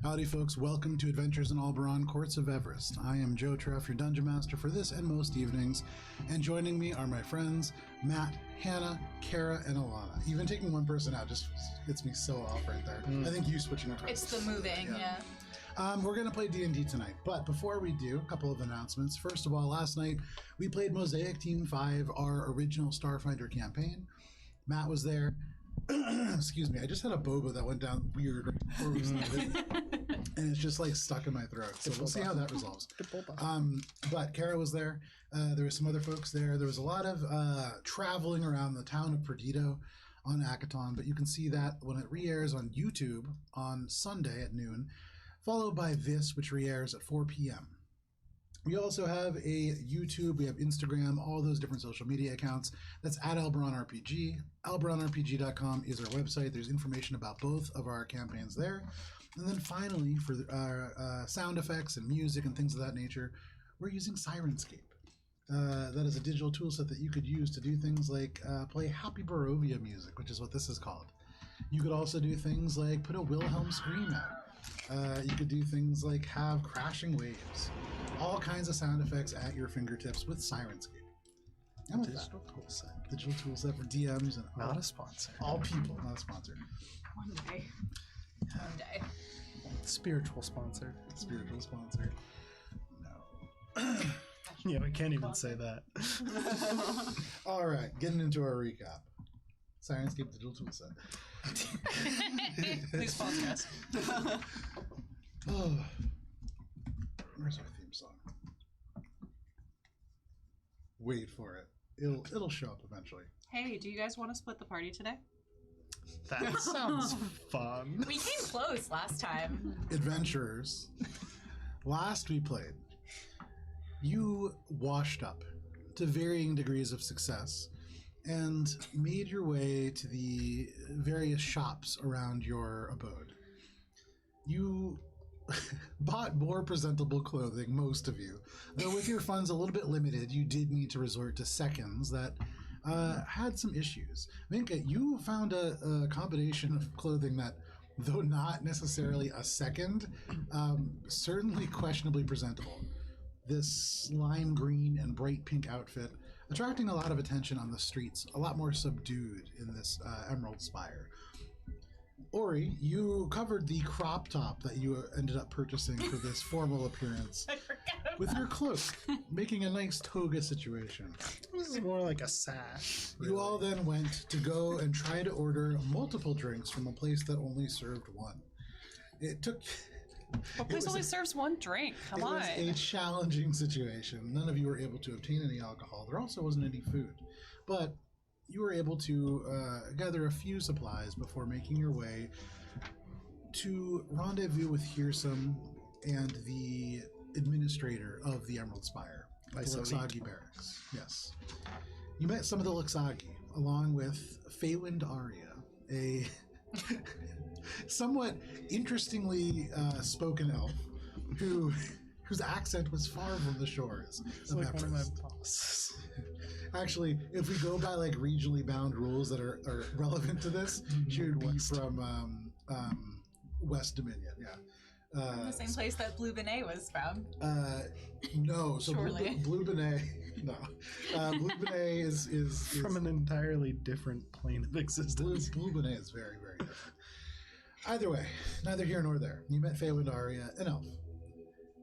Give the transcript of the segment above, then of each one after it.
Howdy folks, welcome to Adventures in Alberon, Courts of Everest. I am Joe Treff, your Dungeon Master for this and most evenings, and joining me are my friends Matt, Hannah, Kara, and Alana. Even taking one person out just gets me so off right there. I think you switching across. It's the moving, yeah. We're going to play D&D tonight, but before we do, a couple of announcements. First of all, last night we played Mosaic Team 5, our original Starfighter campaign. Matt was there. Excuse me, I just had a boba that went down weird right before we started, and it's just like stuck in my throat. So we'll see how that resolves. But Kara was there. There were some other folks there. There was a lot of traveling around the town of Perdido on Akaton, but you can see that when it re-airs on YouTube on Sunday at noon, followed by this, which re-airs at 4 p.m. We also have a YouTube, we have Instagram, all those different social media accounts. That's at Alberon RPG. AlberonRPG.com is our website. There's information about both of our campaigns there. And then finally, for our sound effects and music and things of that nature, we're using Sirenscape. That is a digital tool set that you could use to do things like play Happy Barovia music, which is what this is called. You could also do things like put a Wilhelm scream out. You could do things like have crashing waves. All kinds of sound effects at your fingertips with Sirenscape. And digital tool set. Digital tool set for DMs and not a sponsor. All people, not a sponsor. One day. One day. Spiritual sponsor. Spiritual sponsor. No. Yeah, we can't even say that. All right, getting into our recap. Sirenscape digital tool set. Please pause us. Oh. Where's our theme song? Wait for it. It'll show up eventually. Hey, do you guys want to split the party today? That sounds fun. We came close last time. Adventurers. Last we played, you washed up to varying degrees of success and made your way to the various shops around your abode. You bought more presentable clothing, most of you. Though with your funds a little bit limited, you did need to resort to seconds that had some issues. Minka, you found a combination of clothing that, though not necessarily a second, certainly questionably presentable. This lime green and bright pink outfit attracting a lot of attention on the streets, a lot more subdued in this Emerald Spire. Ori, you covered the crop top that you ended up purchasing for this formal appearance with your cloak, making a nice toga situation. This is more like a sash. Really. You all then went to go and try to order multiple drinks from a place that only served one. It took... What place only serves one drink? Come on. It was a challenging situation. None of you were able to obtain any alcohol. There also wasn't any food. But you were able to gather a few supplies before making your way to rendezvous with Hearsome and the administrator of the Emerald Spire, the Luxagi Barracks. Yes. You met some of the Luxagi, along with Feywind Aria, a somewhat interestingly spoken elf whose accent was far from the shores of like Everest. one of my bosses. Actually, if we go by like regionally bound rules that are relevant to this, she would be from West Dominion. Yeah. The same place that Blue Benet was from. No, so Surely. Blue Benet. No, Blue Benet is from an entirely different plane of existence. Blue Benet is very, very different. Either way, neither here nor there. You met Feywind Aria, an elf.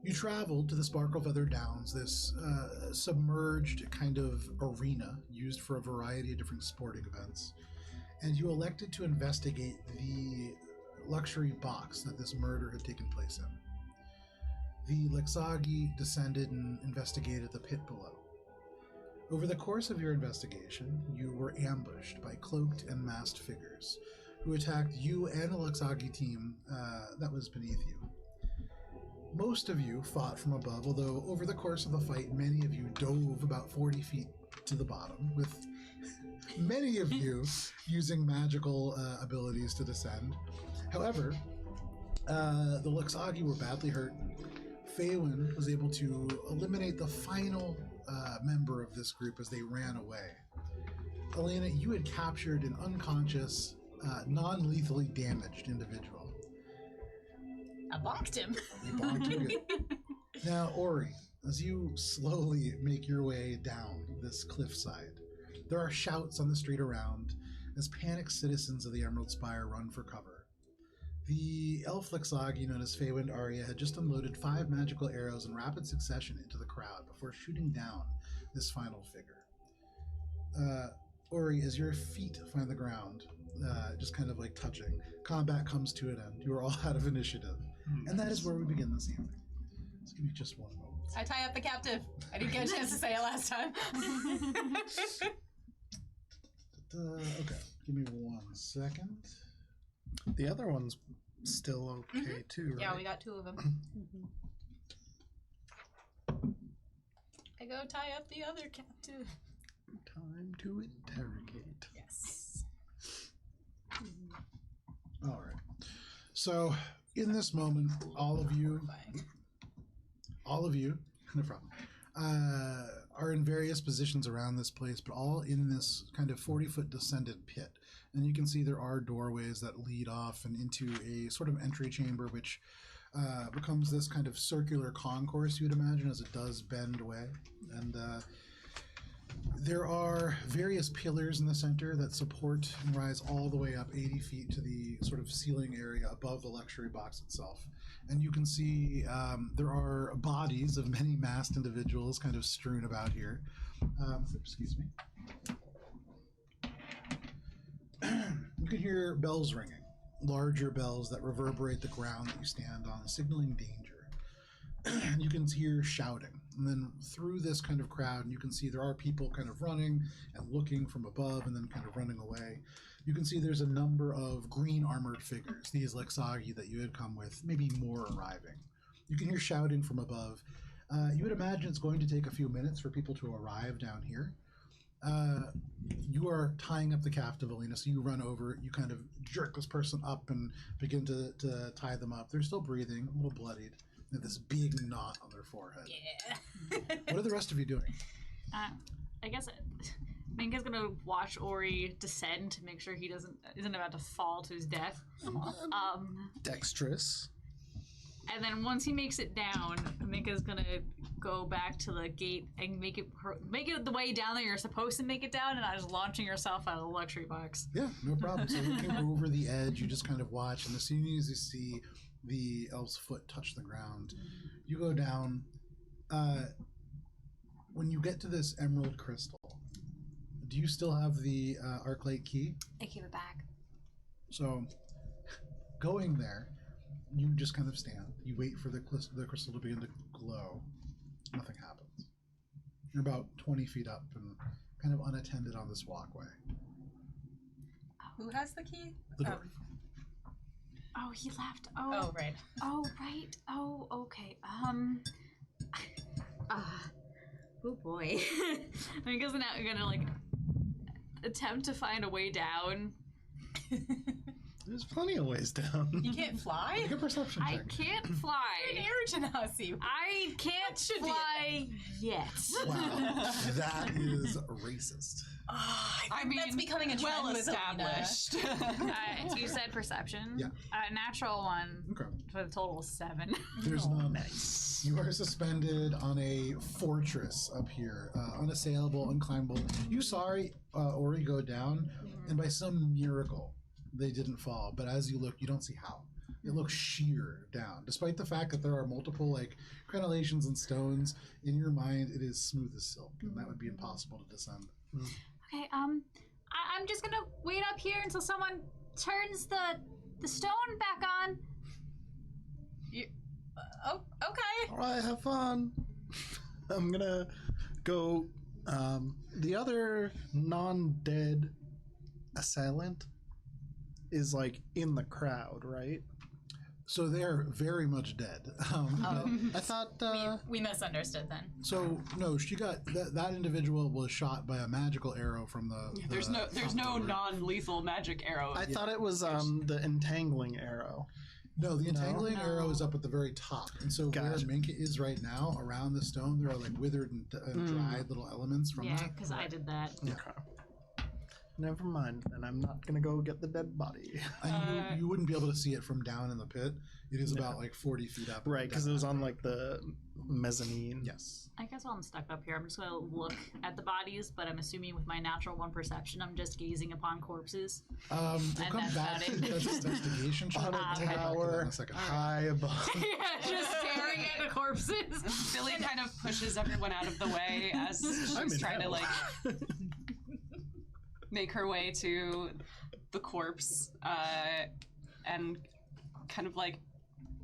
You traveled to the Sparkle Feather Downs, this submerged kind of arena used for a variety of different sporting events, and you elected to investigate the luxury box that this murder had taken place in. The Luxagi descended and investigated the pit below. Over the course of your investigation, you were ambushed by cloaked and masked figures who attacked you and the Luxagi team that was beneath you. Most of you fought from above, although over the course of the fight, many of you dove about 40 feet to the bottom, with many of you using magical abilities to descend. However, the Luxagi were badly hurt. Feywind was able to eliminate the final member of this group as they ran away. Elena, you had captured an unconscious, non-lethally damaged individual. I bonked him. You bonked him good. Now, Ori, as you slowly make your way down this cliffside, there are shouts on the street around as panicked citizens of the Emerald Spire run for cover. The elf Lixagi, known as Feywind Arya, had just unloaded 5 magical arrows in rapid succession into the crowd before shooting down this final figure. Ori, as your feet find the ground, just kind of like touching, combat comes to an end. You are all out of initiative. And that is where we begin this evening. So give me just one moment. I tie up the captive. I didn't get a chance to say it last time. Okay, give me 1 second. The other one's still okay too, right? Yeah, we got 2 of them. I go tie up the other captive. Time to interrogate. Yes. All right. So, in this moment, all of you, no problem, are in various positions around this place, but all in this kind of 40-foot descended pit. And you can see there are doorways that lead off and into a sort of entry chamber, which becomes this kind of circular concourse, you would imagine, as it does bend away. And there are various pillars in the center that support and rise all the way up 80 feet to the sort of ceiling area above the luxury box itself. And you can see there are bodies of many masked individuals kind of strewn about here. Excuse me. You can hear bells ringing, larger bells that reverberate the ground that you stand on, signaling danger. You can hear shouting. And then through this kind of crowd, you can see there are people kind of running and looking from above and then kind of running away. You can see there's a number of green armored figures, these Lixagi that you had come with, maybe more arriving. You can hear shouting from above. You would imagine it's going to take a few minutes for people to arrive down here. You are tying up the captive, Alina, so you run over, you kind of jerk this person up and begin to tie them up. They're still breathing, a little bloodied. They have this big knot on their forehead. Yeah. What are the rest of you doing? I guess Minka's gonna watch Ori descend to make sure he isn't about to fall to his death. Dexterous. And then once he makes it down, Minka's gonna go back to the gate and make it the way down there you're supposed to make it down, and not just launching yourself out of the luxury box. Yeah, no problem. So looking over the edge, you just kind of watch, and as soon as you see the elf's foot touch the ground, you go down. When you get to this emerald crystal, do you still have the Arclight key? I keep it back. So, going there, you just kind of stand. You wait for the crystal to begin to glow. Nothing happens. You're about 20 feet up and kind of unattended on this walkway. Who has the key? The dwarf. Oh, he left. Oh, right. Oh, right. Oh, okay. Oh boy. Minka's now gonna like attempt to find a way down. There's plenty of ways down. You can't fly? Make a perception I check. can't fly. You're an air genasi. I can't should be fly yet. Wow, that is racist. I mean, that's becoming a trend well with established. You said perception. Yeah. Natural 1 Okay. for a total of 7. There's none. You are suspended on a fortress up here, unassailable, unclimbable. You saw Ori go down, and by some miracle, they didn't fall. But as you look, you don't see how. It looks sheer down, despite the fact that there are multiple like crenellations and stones. In your mind, it is smooth as silk, and that would be impossible to descend. Okay, I'm just gonna wait up here until someone turns the stone back on. Oh, okay. All right, have fun. I'm gonna go. The other non-dead assailant is like in the crowd, right? So they're very much dead. I thought. We misunderstood then. So no, she got that individual was shot by a magical arrow from the. There's no non-lethal magic arrow. I thought it was the entangling arrow. No, the entangling arrow is up at the very top, and so where Gotcha. Minka is right now, around the stone, there are like withered and dried little elements from Yeah, that. because I did that. Okay. Never mind. Then I'm not gonna go get the dead body. And you wouldn't be able to see it from down in the pit. It is about like 40 feet up. Right, because it was on like the mezzanine. Yes. I guess while I'm stuck up here, I'm just gonna look at the bodies, but I'm assuming with my natural 1 perception, I'm just gazing upon corpses. We'll come that's back about to it. that's investigation check. On a We'll come back to that in tower a second. high above. Yeah, just staring at the corpses. Billy kind of pushes everyone out of the way as I'm she's in trying to hell. like make her way to the corpse, and kind of like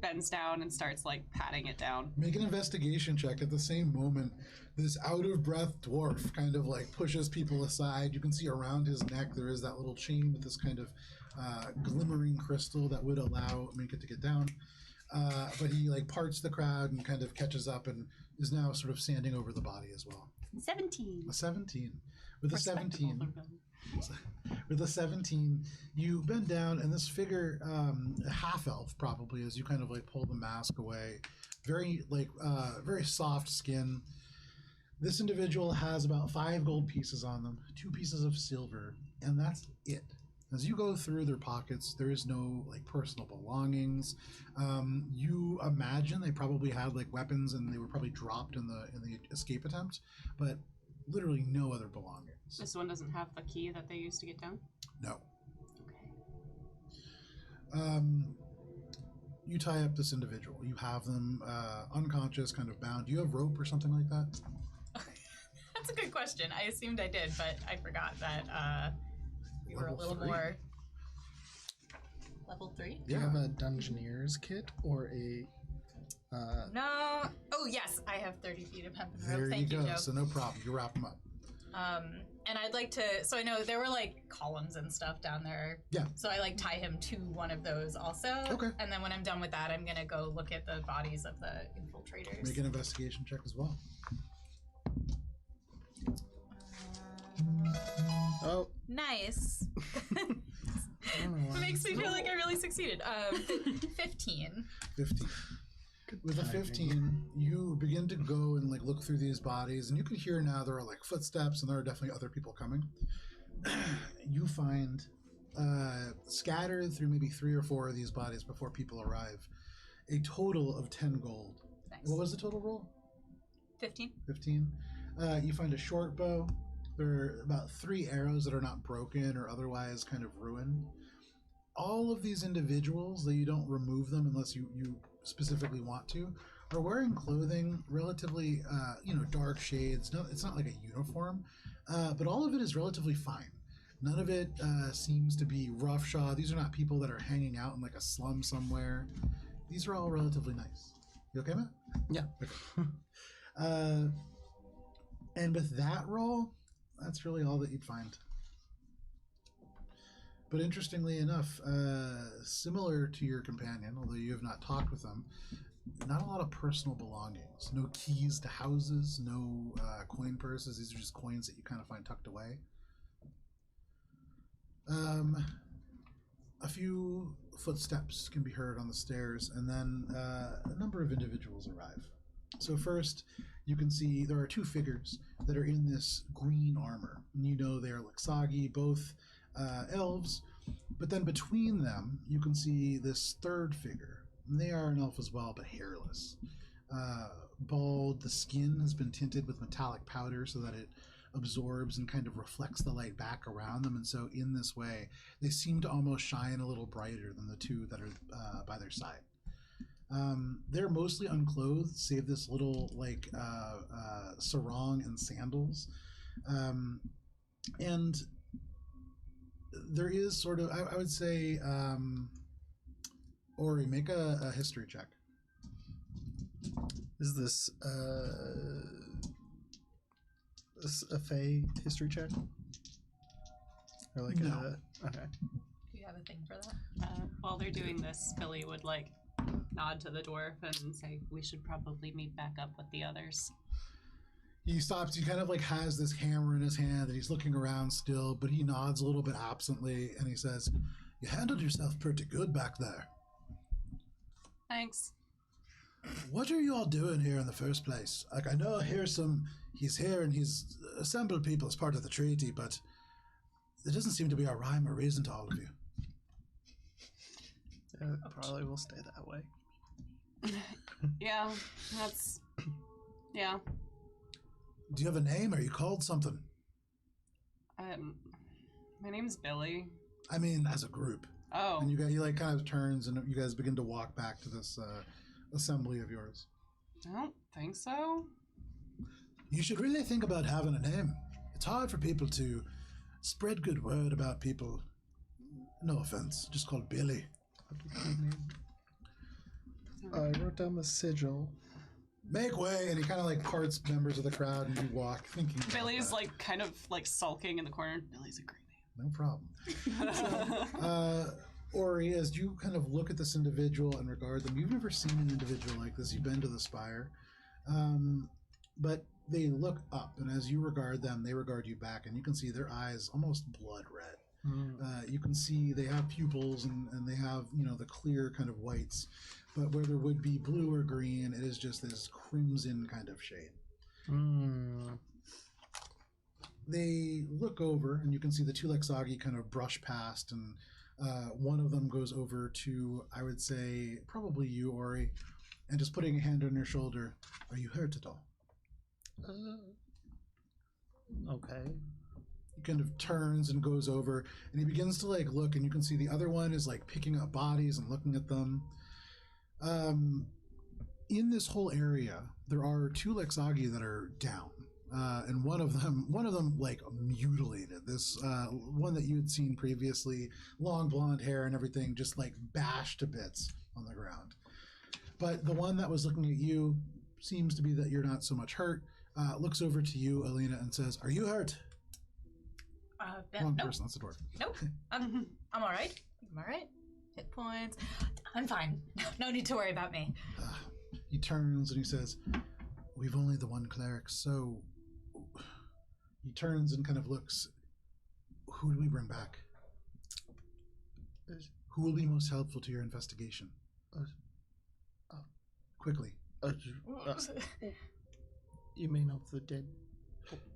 bends down and starts like patting it down. Make an investigation check. At the same moment, this out of breath dwarf kind of like pushes people aside. You can see around his neck there is that little chain with this kind of glimmering crystal that would allow Minka to get down. But he like parts the crowd and kind of catches up and is now sort of standing over the body as well. 17. A 17. With a 17. With a 17, you bend down, and this figure, a half elf probably, as you kind of like pull the mask away, very soft skin. This individual has about 5 gold pieces on them, 2 pieces of silver, and that's it. As you go through their pockets, there is no like personal belongings. You imagine they probably had like weapons, and they were probably dropped in the escape attempt, but literally no other belongings. This one doesn't have the key that they used to get down? No. Okay. You tie up this individual. You have them unconscious, kind of bound. Do you have rope or something like that? That's a good question. I assumed I did, but I forgot that we were a Level little 3? more level 3. Do you have a Dungeoneer's kit or a? No. Oh yes, I have 30 feet of hemp and rope. There Thank you you, go. Joe. So no problem. You wrap them up. And I'd like to. So I know there were like columns and stuff down there. Yeah. So I like tie him to one of those also. Okay. And then when I'm done with that, I'm gonna go look at the bodies of the infiltrators. Make an investigation check as well. Oh, Nice. I don't know why. It makes me feel like I really succeeded. 15. 15. With a 15, you begin to go and like look through these bodies, and you can hear now there are like footsteps, and there are definitely other people coming. You find scattered through maybe 3 or 4 of these bodies before people arrive, a total of 10 gold. Nice. What was the total roll? 15. 15. You find a short bow. There are about 3 arrows that are not broken or otherwise kind of ruined. All of these individuals, though you don't remove them unless you specifically want to, are wearing clothing relatively, dark shades. No, it's not like a uniform, but all of it is relatively fine. None of it seems to be roughshod. These are not people that are hanging out in like a slum somewhere. These are all relatively nice. You okay, Matt? Yeah. Okay. And with that roll, that's really all that you'd find. But interestingly enough, similar to your companion, although you have not talked with them, not a lot of personal belongings. No keys to houses, no coin purses. These are just coins that you kind of find tucked away. A few footsteps can be heard on the stairs, and then a number of individuals arrive. So first, you can see there are 2 figures that are in this green armor. And you know they are Lixagi, both elves, but then between them you can see this 3rd figure. And they are an elf as well, but hairless. Bald, the skin has been tinted with metallic powder so that it absorbs and kind of reflects the light back around them, and so in this way they seem to almost shine a little brighter than the 2 that are by their side. They're mostly unclothed, save this little like sarong and sandals, and there is sort of, I would say, Ori, make a history check. Is this a Fey history check? Or like No. Okay. Do you have a thing for that? While they're doing this, Billy would like nod to the dwarf and say, "We should probably meet back up with the others." He stops, he kind of like has this hammer in his hand and he's looking around still, but he nods a little bit absently and he says, "You handled yourself pretty good back there. Thanks. What are you all doing here in the first place? Like, I know he's here and he's assembled people as part of the treaty, but There doesn't seem to be a rhyme or reason to all of you. It probably will stay that way. Yeah, that's... Yeah. Do you have a name? Are you called something? My name's Billy. I mean, as a group. Oh. And you like kind of turns and you guys begin to walk back to this assembly of yours. I don't think so. You should really think about having a name. It's hard for people to spread good word about people. No offense, just called Billy. I wrote down the sigil. Make way, and he kind of like parts members of the crowd, and you walk thinking. About Billy's that. like kind of like sulking in the corner. Billy's a great No problem. name. Ori, as you kind of look at this individual and regard them, you've never seen an individual like this. You've been to the Spire, but they look up, and as you regard them, they regard you back, and you can see their eyes almost blood red. You can see they have pupils and they have, the clear kind of whites, but where there would be blue or green, it is just this crimson kind of shade. They look over and you can see the two Lexagi kind of brush past, and one of them goes over to, I would say, probably you, Ori, and just putting a hand on your shoulder. Are you hurt at all? Okay. He kind of turns and goes over, and he begins to like look, and you can see the other one is like picking up bodies and looking at them. In this whole area, there are two Lexagi that are down, and one of them like mutilated. This one that you had seen previously, long blonde hair and everything, just like bashed to bits on the ground. But the one that was looking at you seems to be that you're not so much hurt. Looks over to you, Alina, and says, "Are you hurt?" Wrong Nope. person. That's the dwarf. Nope. I'm all right. I'm all right. Hit points. I'm fine. No need to worry about me. He turns and he says, "We've only the one cleric, so..." He turns and kind of looks. Who do we bring back? Who will be most helpful to your investigation? Quickly. You mean of the dead?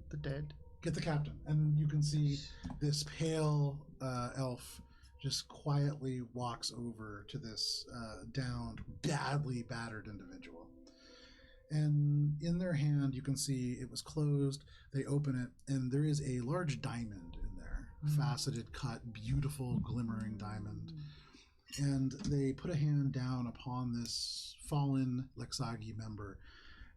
The dead? Get the captain. And you can see this pale elf just quietly walks over to this downed, badly battered individual. And in their hand, you can see it was closed. They open it, and there is a large diamond in there. Faceted cut, beautiful, glimmering diamond. And they put a hand down upon this fallen Lexagi member,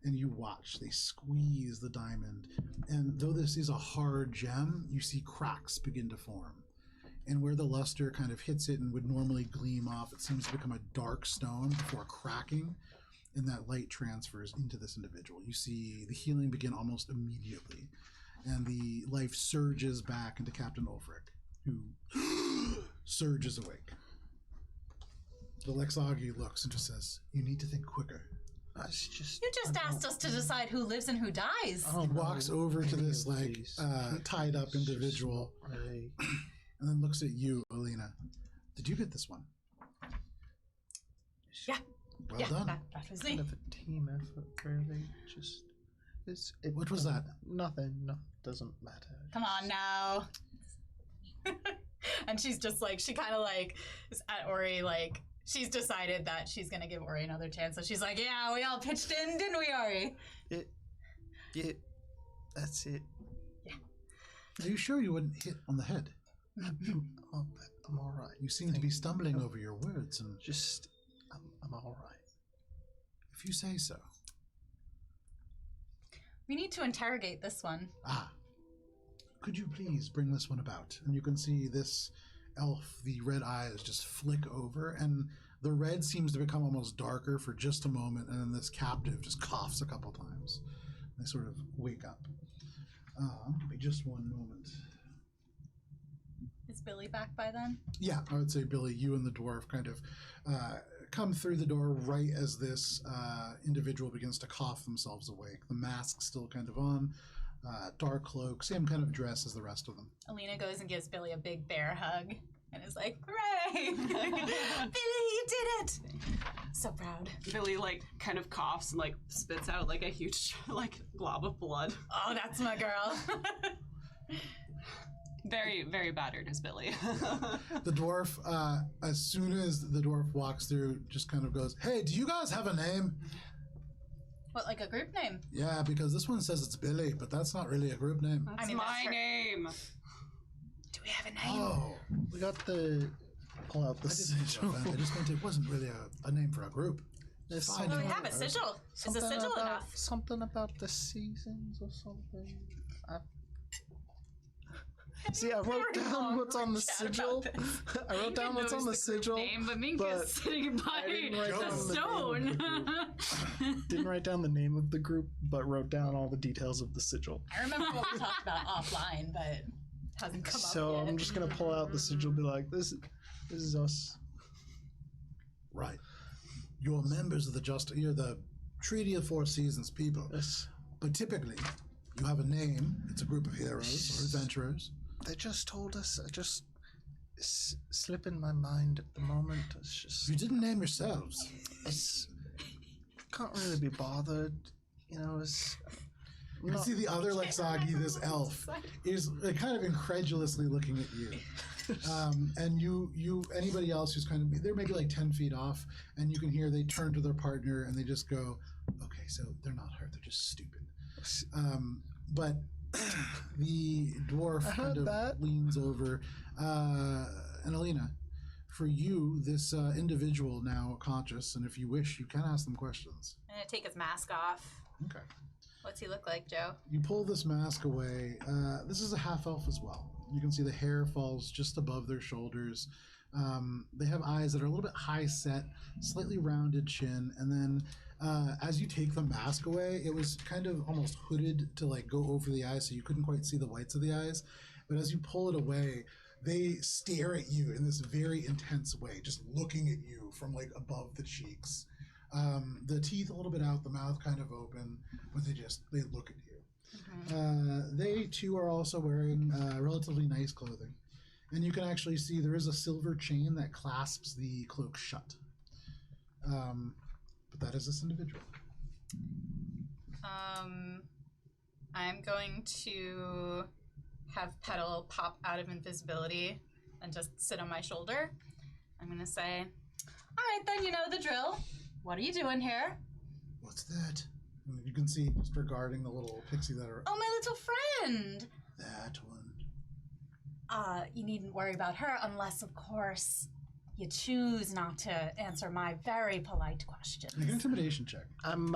and you watch. They squeeze the diamond. And though this is a hard gem, you see cracks begin to form. And where the luster kind of hits it and would normally gleam off, it seems to become a dark stone before cracking, and that light transfers into this individual. You see the healing begin almost immediately, and the life surges back into Captain Ulfric, who surges awake. The Lexagi looks and just says, "You need to think quicker." You just asked us to decide who lives and who dies. He walks over to this like tied up individual and then looks at you, Alina. Did you get this one? Yeah. Well yeah, done. that was Kind me. of a team effort, really. What was that? Nothing. Doesn't matter. Come on now. And she's just like, she kind of like is at Ori, like, she's decided that she's going to give Ori another chance. So she's like, yeah, we all pitched in, didn't we, Ori? Yeah, that's it. Are you sure you wouldn't hit on the head? I'm all right. You seem to be stumbling over your words, and I'm all right. if you say so. We need to interrogate this one. Could you please bring this one about? And you can see this elf, the red eyes just flick over, and the red seems to become almost darker for just a moment, and then this captive just coughs a couple times. They sort of wake up. Give me just one moment. Is Billy back by then? Yeah, I would say, Billy, you and the dwarf kind of come through the door right as this individual begins to cough themselves awake. The mask still kind of on, dark cloak, same kind of dress as the rest of them. Alina goes and gives Billy a big bear hug and is like, hooray! Billy, you did it! So proud. Billy like kind of coughs and like spits out like a huge like blob of blood. Oh, that's my girl. Very, very battered is Billy. The dwarf, as soon as the dwarf walks through, just kind of goes, "Hey, do you guys have a name?" What, like a group name? Yeah, because this one says it's Billy, but that's not really a group name. That's mean, my that's her- name. Do we have a name? Oh, We got the pull out the I didn't sigil. I just meant it wasn't really a name for a group. There's Fine. Well, we something have a sigil. Is a something sigil about, enough? Something about the seasons or something. See, I wrote down what's on the sigil. I wrote down what's on the sigil. Name, but Minka's but sitting by didn't write the down the stone. Didn't write down the name of the group, but wrote down all the details of the sigil. I remember what we talked about offline, but it hasn't come So up yet. I'm just gonna pull out the sigil and be like, this is us. Right. You're members of you're the Treaty of Four Seasons people. Yes. But typically, you have a name. It's a group of heroes or adventurers. They just told us. I just slip in my mind at the moment. It's just You didn't name yourselves. it's can't really be bothered. You know, it's You can see the other Lexagi, this elf, is kind of incredulously looking at you. And you, anybody else who's kind of, they're maybe like 10 feet off, and you can hear they turn to their partner and they just go, okay, so they're not hurt, they're just stupid. But the dwarf kind of leans over, and Alina, for you, this individual now conscious, and if you wish, you can ask them questions. I'm gonna take his mask off. Okay. What's he look like, Joe? You pull this mask away. This is a half elf as well. You can see the hair falls just above their shoulders. They have eyes that are a little bit high set, slightly rounded chin, and then as you take the mask away, it was kind of almost hooded to like go over the eyes, so you couldn't quite see the whites of the eyes. But as you pull it away, they stare at you in this very intense way, just looking at you from like above the cheeks. The teeth a little bit out, the mouth kind of open, but they look at you. They too are also wearing relatively nice clothing, and you can actually see there is a silver chain that clasps the cloak shut. But that is this individual. I'm going to have Petal pop out of invisibility and just sit on my shoulder. I'm gonna say, all right then, you know the drill. What are you doing here? What's that? And you can see just regarding the little pixie that are Oh, my little friend. that one. You needn't worry about her unless, of course, you choose not to answer my very polite questions. Make an intimidation check. I'm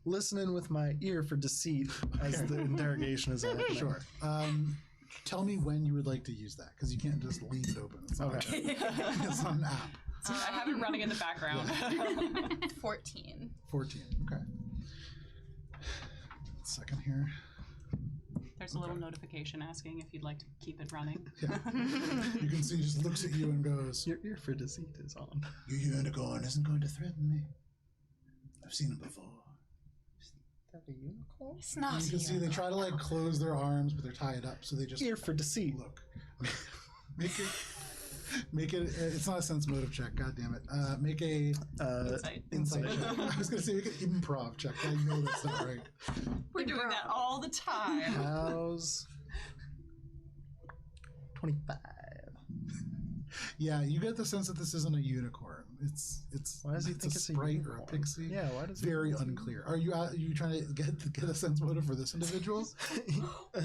listening with my ear for deceit as the interrogation is happening. Sure. Tell me when you would like to use that, because you can't just leave it open. It's not, Okay. it's not an app. I have it running in the background. 14. 14. Okay. Second here. There's a little notification asking if you'd like to keep it running. Yeah. You can see he just looks at you and goes, Your ear for deceit is on. "Your unicorn isn't going to threaten me. I've seen him before." Is that a unicorn? It's not And you can see they try to like close their arms, but they're tied up, so they just Ear for deceit. look. Make it. It's not a sense motive check. God damn it. Make a Insight. insight check. I was gonna say make an improv check. I know that's not right. We're doing that all the time. How's 25? Yeah, you get the sense that this isn't a unicorn. It's Why does he it's think a it's a sprite unicorn? or a pixie? Yeah, why does he Very think it's a unclear. Are you trying to get a sense motive for this individual?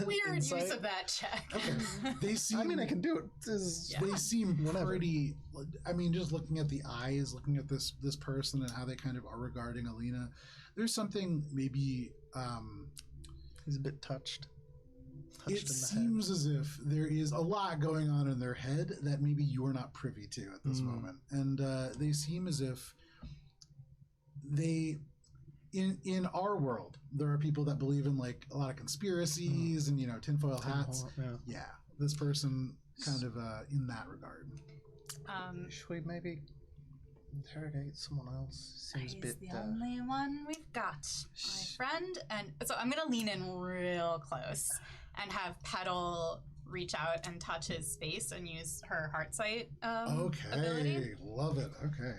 Weird Insight? use of that check. Okay. They seem. I mean, I can do it. This is- They seem Whatever. pretty. I mean, just looking at the eyes, looking at this person and how they kind of are regarding Alina, there's something maybe. He's a bit touched. It In the head. seems as if there is a lot going on in their head that maybe you're not privy to at this moment, and they seem as if they. In our world, there are people that believe in like a lot of conspiracies and tinfoil hats. Yeah. Yeah, this person kind of in that regard. Should we maybe interrogate someone else? Seems a He's bit. the only one we've got, my friend. And so I'm gonna lean in real close and have Petal reach out and touch his face and use her heart sight ability. Okay, love it. Okay.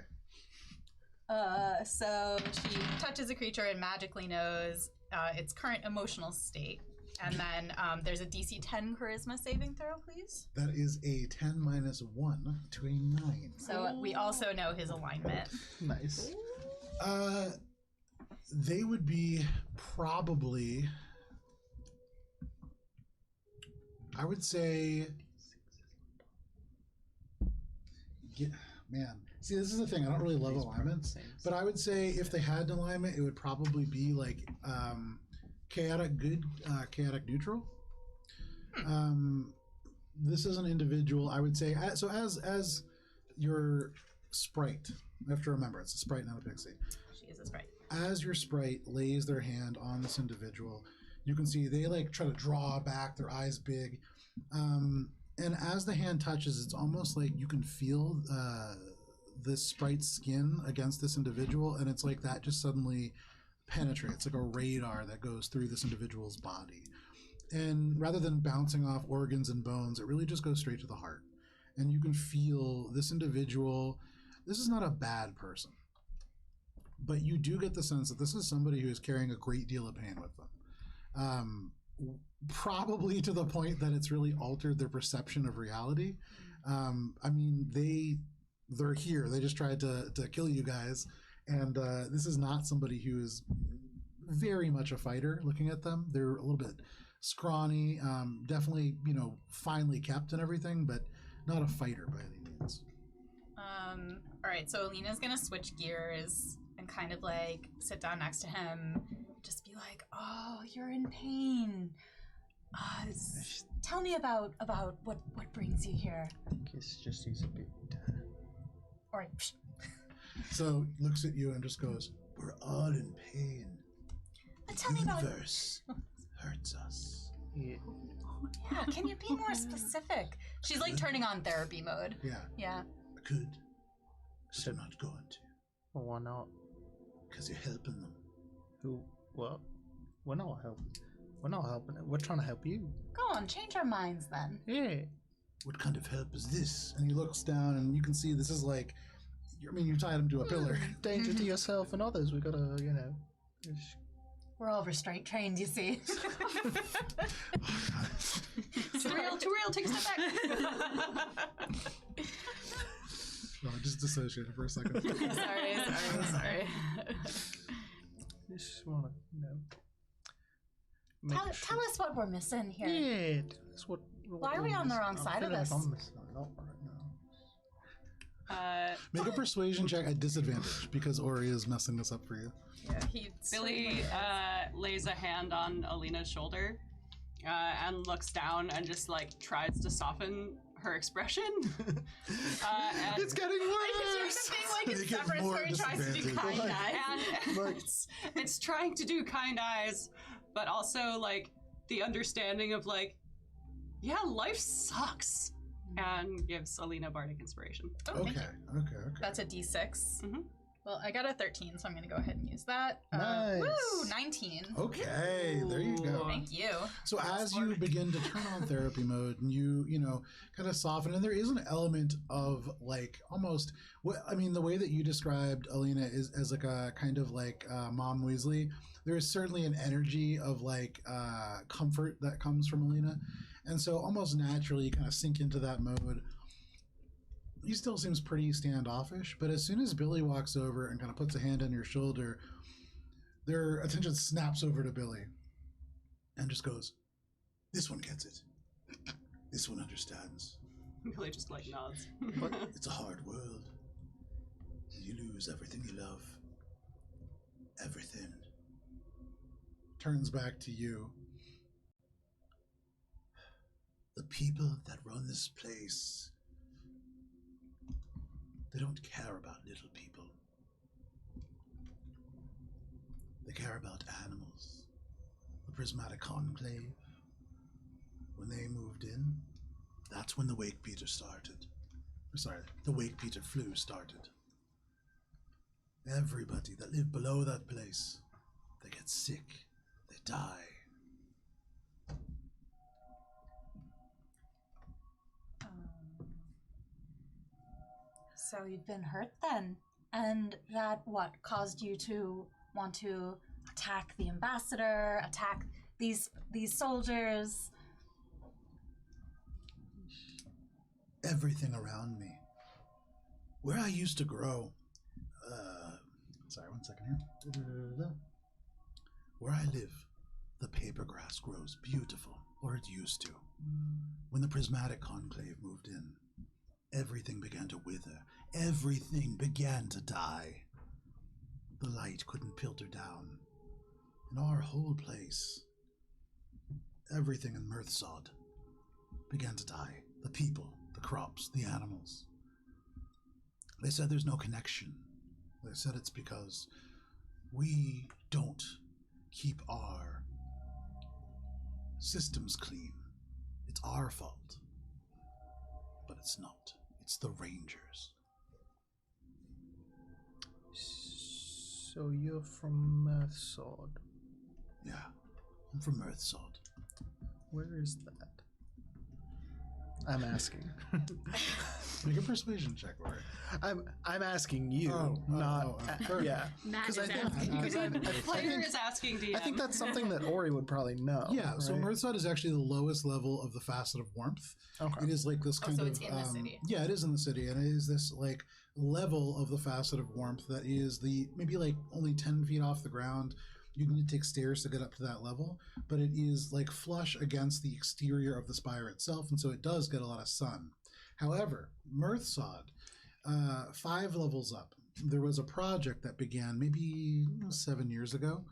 So she touches a creature and magically knows its current emotional state. And then there's a DC 10 charisma saving throw, please. That is a 10 minus 1 to a 9. So we also know his alignment. Nice. They would be probably, I would say, man. See, this is the thing. I don't really love alignments, but I would say if they had an alignment, it would probably be like chaotic good, chaotic neutral. This is an individual. I would say so as your sprite. I have to remember it's a sprite, not a pixie. She is a sprite. As your sprite lays their hand on this individual, you can see they like try to draw back, their eyes big. And as the hand touches, it's almost like you can feel this sprite's skin against this individual, and it's like that just suddenly penetrates, like a radar that goes through this individual's body. And rather than bouncing off organs and bones, it really just goes straight to the heart. And you can feel this individual, this is not a bad person, but you do get the sense that this is somebody who is carrying a great deal of pain with them. Probably to the point that it's really altered their perception of reality. I mean, they're here. They just tried to kill you guys. And this is not somebody who is very much a fighter looking at them. They're a little bit scrawny, definitely, finely kept and everything, but not a fighter by any means. All right, so Alina's gonna switch gears and kind of like sit down next to him, just be like, "Oh, you're in pain. Tell me about what brings you here." Kiss just is a bit. All right. So looks at you and just goes, "We're all in pain. But tell me about. The universe hurts us." Yeah. Yeah, can you be more specific? She's like turning on therapy mode. Yeah. Yeah. I could. But I'm not going to. Well, why not? Because you're helping them. Who? What? We're not helping. We're not helping. We're trying to help you. Go on, change our minds then. Yeah. What kind of help is this? And he looks down and you can see this is like, you tied him to a pillar. Danger to yourself and others. We gotta, We're all restraint trained, you see. Too real, take a step back. No, just dissociated for a second. sorry. Just wanna, Tell us what we're missing here. Yeah, that's what. Why are we on the wrong side of this? I'm missing a lot right now. Make a persuasion check at disadvantage because Ori is messing this up for you. Yeah, Billy lays a hand on Alina's shoulder and looks down and just like tries to soften her expression. And It's getting worse. Being like it's Everest where he tries to do kind eyes. And it's trying to do kind eyes, but also like the understanding of like, yeah, life sucks. And gives Alina bardic inspiration. Oh, Okay. That's a D6. Mm-hmm. Well, I got a 13, so I'm going to go ahead and use that. Nice. Woo! 19. Okay, there you go. Thank you. So as you begin to turn on therapy mode and you kind of soften, and there is an element of like almost, the way that you described Alina is as like a kind of like Mom Weasley. There is certainly an energy of like comfort that comes from Alina. And so almost naturally you kind of sink into that mode. He still seems pretty standoffish, but as soon as Billy walks over and kind of puts a hand on your shoulder, their attention snaps over to Billy and just goes, "This one gets it. This one understands." Billy just like nods. It's a hard world. You lose everything you love. Everything. Turns back to you. The people that run this place, they don't care about little people. They care about animals. The Prismatic Conclave, when they moved in, that's when the Wakepeter started. The Wakepeter flu started. Everybody that lived below that place, they get sick, they die. So you've been hurt then? And that, caused you to want to attack the ambassador, attack these soldiers. Everything around me. Where I used to grow. Sorry, 1 second here. Where I live, the paper grass grows beautiful, or it used to. When the prismatic conclave moved in, everything began to wither. Everything began to die. The light couldn't filter down. In our whole place, everything in Mirthsod began to die. The people, the crops, the animals. They said there's no connection. They said it's because we don't keep our systems clean. It's our fault. But it's not. It's the Rangers. So you're from Mirthsod. Yeah, I'm from Mirthsod. Where is that? I'm asking. Make a persuasion check, Rory. I'm asking you, yeah. Matt is I think- asking. I Player think- is asking DM. I think that's something that Ori would probably know. Yeah, so right? Mirthsod is actually the lowest level of the facet of warmth. Okay. It is like this kind so of it's in the city. Yeah, it is in the city, and it is this like level of the facet of warmth that is the maybe like only 10 feet off the ground. You need to take stairs to get up to that level, but it is like flush against the exterior of the spire itself, and so it does get a lot of sun. However, Mirthsod, 5 levels up, there was a project that began maybe 7 years ago,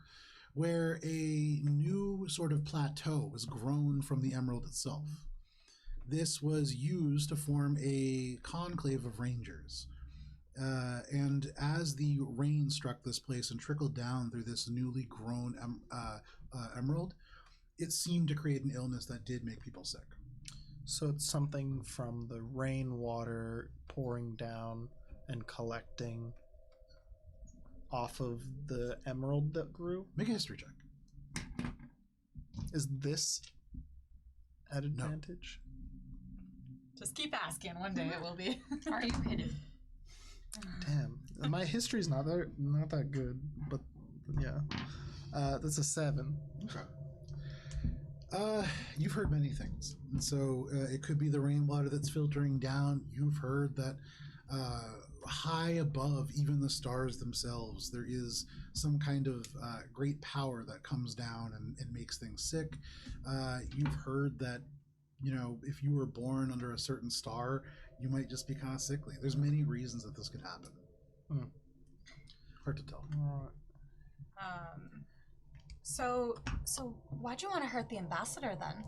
where a new sort of plateau was grown from the emerald itself. This was used to form a conclave of rangers. And as the rain struck this place and trickled down through this newly grown emerald, it seemed to create an illness that did make people sick. So it's something from the rainwater pouring down and collecting off of the emerald that grew. Make a history check. Is this at No. advantage? Just keep asking. One day it will be. Are you hidden? Damn, my history's not that good, but yeah, that's a 7. You've heard many things. And so it could be the rainwater that's filtering down. You've heard that high above even the stars themselves, there is some kind of great power that comes down and makes things sick. You've heard that, you know, if you were born under a certain star, you might just be kind of sickly. There's many reasons that this could happen. Hard to tell. So why'd you want to hurt the ambassador then?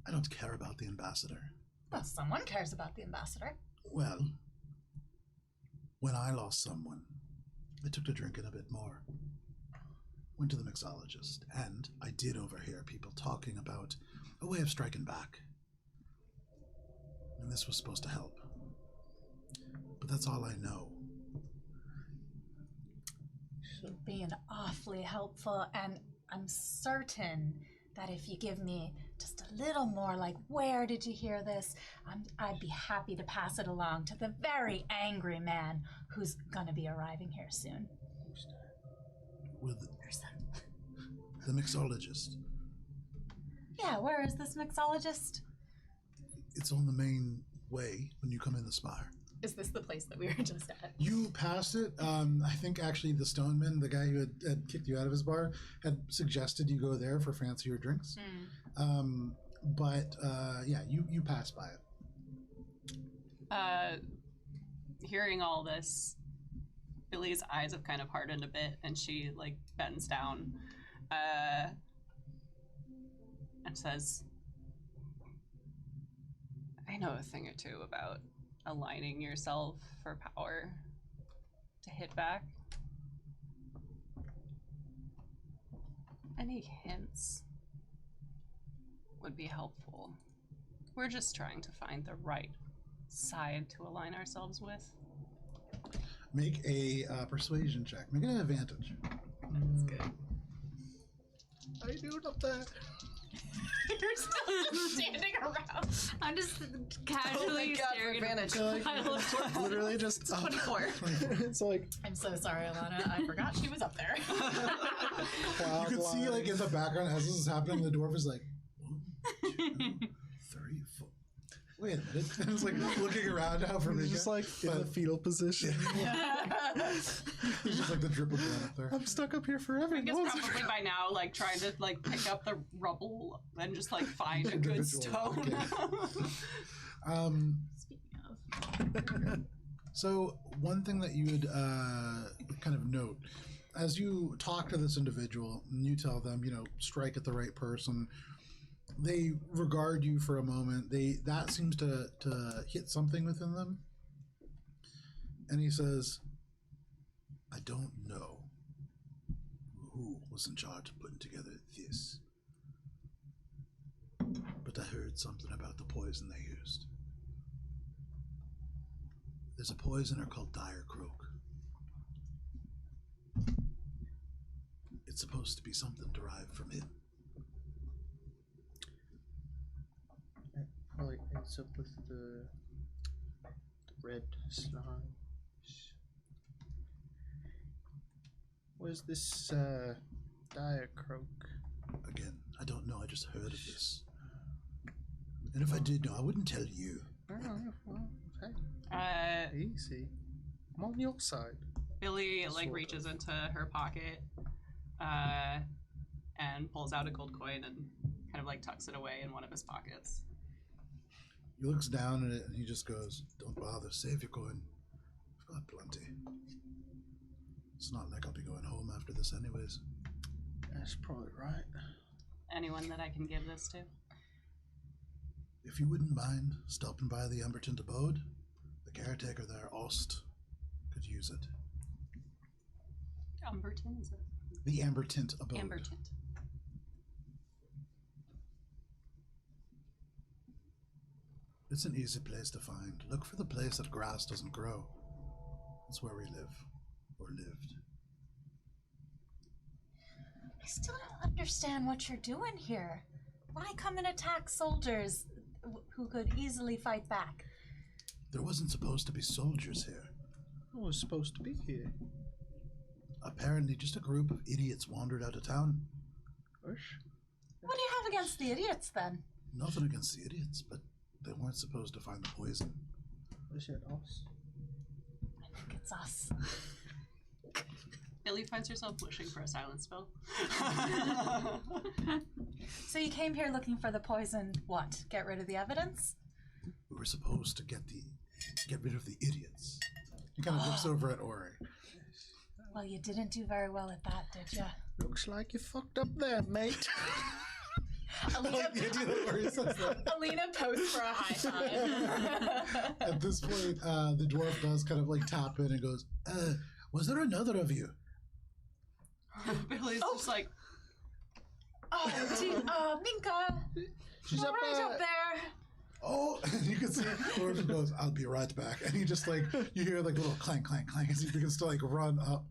I don't care about the ambassador. Well, someone cares about the ambassador. Well, when I lost someone, I took to drinking a bit more. Went to the mixologist, and I did overhear people talking about a way of striking back. And this was supposed to help. But that's all I know. You're being awfully helpful, and I'm certain that if you give me just a little more, like, where did you hear this? I'd be happy to pass it along to the very angry man who's going to be arriving here soon. With the mixologist. Yeah, where is this mixologist? It's on the main way when you come in the spire. Is this the place that we were just at? You passed it. I think actually the Stoneman, the guy who had kicked you out of his bar, had suggested you go there for fancier drinks. But yeah, you passed by it. Hearing all this, Billy's eyes have kind of hardened a bit, and she like bends down and says, I know a thing or two about aligning yourself for power to hit back. Any hints would be helpful. We're just trying to find the right side to align ourselves with. Make a persuasion check. Make it an advantage. That's good. How you doing up there? You're still standing around. I'm just casually God, for staring at advantage. the pile of corpses. Literally just 24. It's like I'm so sorry, Alana. I forgot she was up there. cloud You could see, like, in the background as this is happening, the dwarf is like, 1, 2, 3, 4. Wait a minute. It's like looking around now for me. He's just like in the fetal position. He's just like the drip of blood up there. I'm stuck up here forever. I guess No, probably by now, like, trying to, like, pick up the rubble and just, like, find a good Individual, stone. Okay. So one thing that you would kind of note, as you talk to this individual and you tell them, strike at the right person, they regard you for a moment. That seems to hit something within them. And he says, I don't know who was in charge of putting together this, but I heard something about the poison they used. There's a poisoner called Dire Croak. It's supposed to be something derived from him. It probably ends up with the red slime. Where's this dire croak? Again, I don't know. I just heard of this. And if I did know, I wouldn't tell you. Well, hey, easy. I'm on your side. Billy, like, Sort reaches of. into her pocket and pulls out a gold coin and kind of, like, tucks it away in one of his pockets. He looks down at it and he just goes, don't bother, save your coin. I've got plenty. It's not like I'll be going home after this anyways. That's probably right. Anyone that I can give this to? If you wouldn't mind stopping by the Ambertint abode, the caretaker there, Ost, could use it. Umberton, is it? The Ambertint abode. Amber tint. It's an easy place to find. Look for the place that grass doesn't grow. That's where we live. Or lived. I still don't understand what you're doing here. Why come and attack soldiers who could easily fight back? There wasn't supposed to be soldiers here. Who was supposed to be here? Apparently just a group of idiots wandered out of town. Ush. What do you have against the idiots then? Nothing against the idiots, but they weren't supposed to find the poison. Is it us? I think it's us. Billy finds herself wishing for a silence spell. So you came here looking for the poison, what? Get rid of the evidence? We were supposed to get rid of the idiots. He kind of looks over at Ori. Well, you didn't do very well at that, did you? Looks like you fucked up there, mate. Alina, The idea that Ori says that. Alina posed for a high five. At this point, the dwarf does kind of like tap in and goes, was there another of you? Billy's just like, Minka, She's we're up right there. up there. Oh, and you can see Orphan goes, I'll be right back. And he just like, you hear like a little clank, clank, clank as he begins to like run up.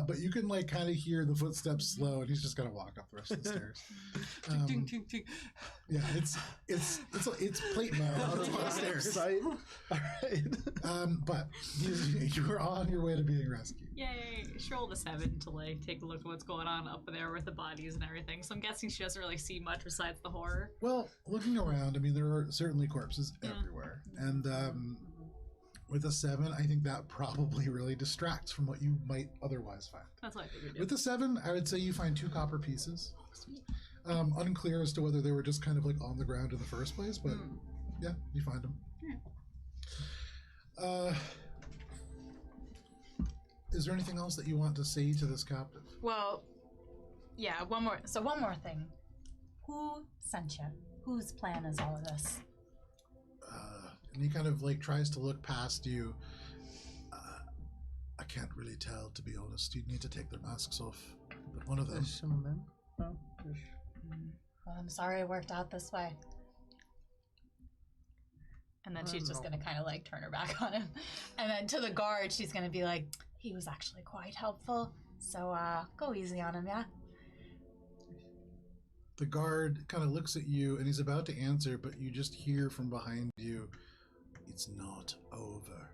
But you can like kind of hear the footsteps slow and he's just going to walk up the rest of the stairs. ting, ting, ting. Yeah, it's plate mail on the stairs. Sight. All right. But you are on your way to being rescued. Yay! She rolled a 7 to like take a look at what's going on up there with the bodies and everything. So I'm guessing she doesn't really see much besides the horror. Well, looking around, I mean, there are certainly corpses everywhere. And with a 7, I think that probably really distracts from what you might otherwise find. That's what I figured. With the 7, I would say you find 2 copper pieces. Unclear as to whether they were just kind of like on the ground in the first place, but yeah, you find them. Is there anything else that you want to say to this captive? Well, yeah, one more thing. Who sent you? Whose plan is all of this? And he kind of like tries to look past you. I can't really tell, to be honest. You'd need to take their masks off. But one of them. There's some of them. Oh, there's... Well, I'm sorry it worked out this way. And then she's just no. going to kind of like turn her back on him. And then to the guard, she's going to be like, he was actually quite helpful. So go easy on him, yeah? The guard kind of looks at you and he's about to answer, but you just hear from behind you, "It's not over."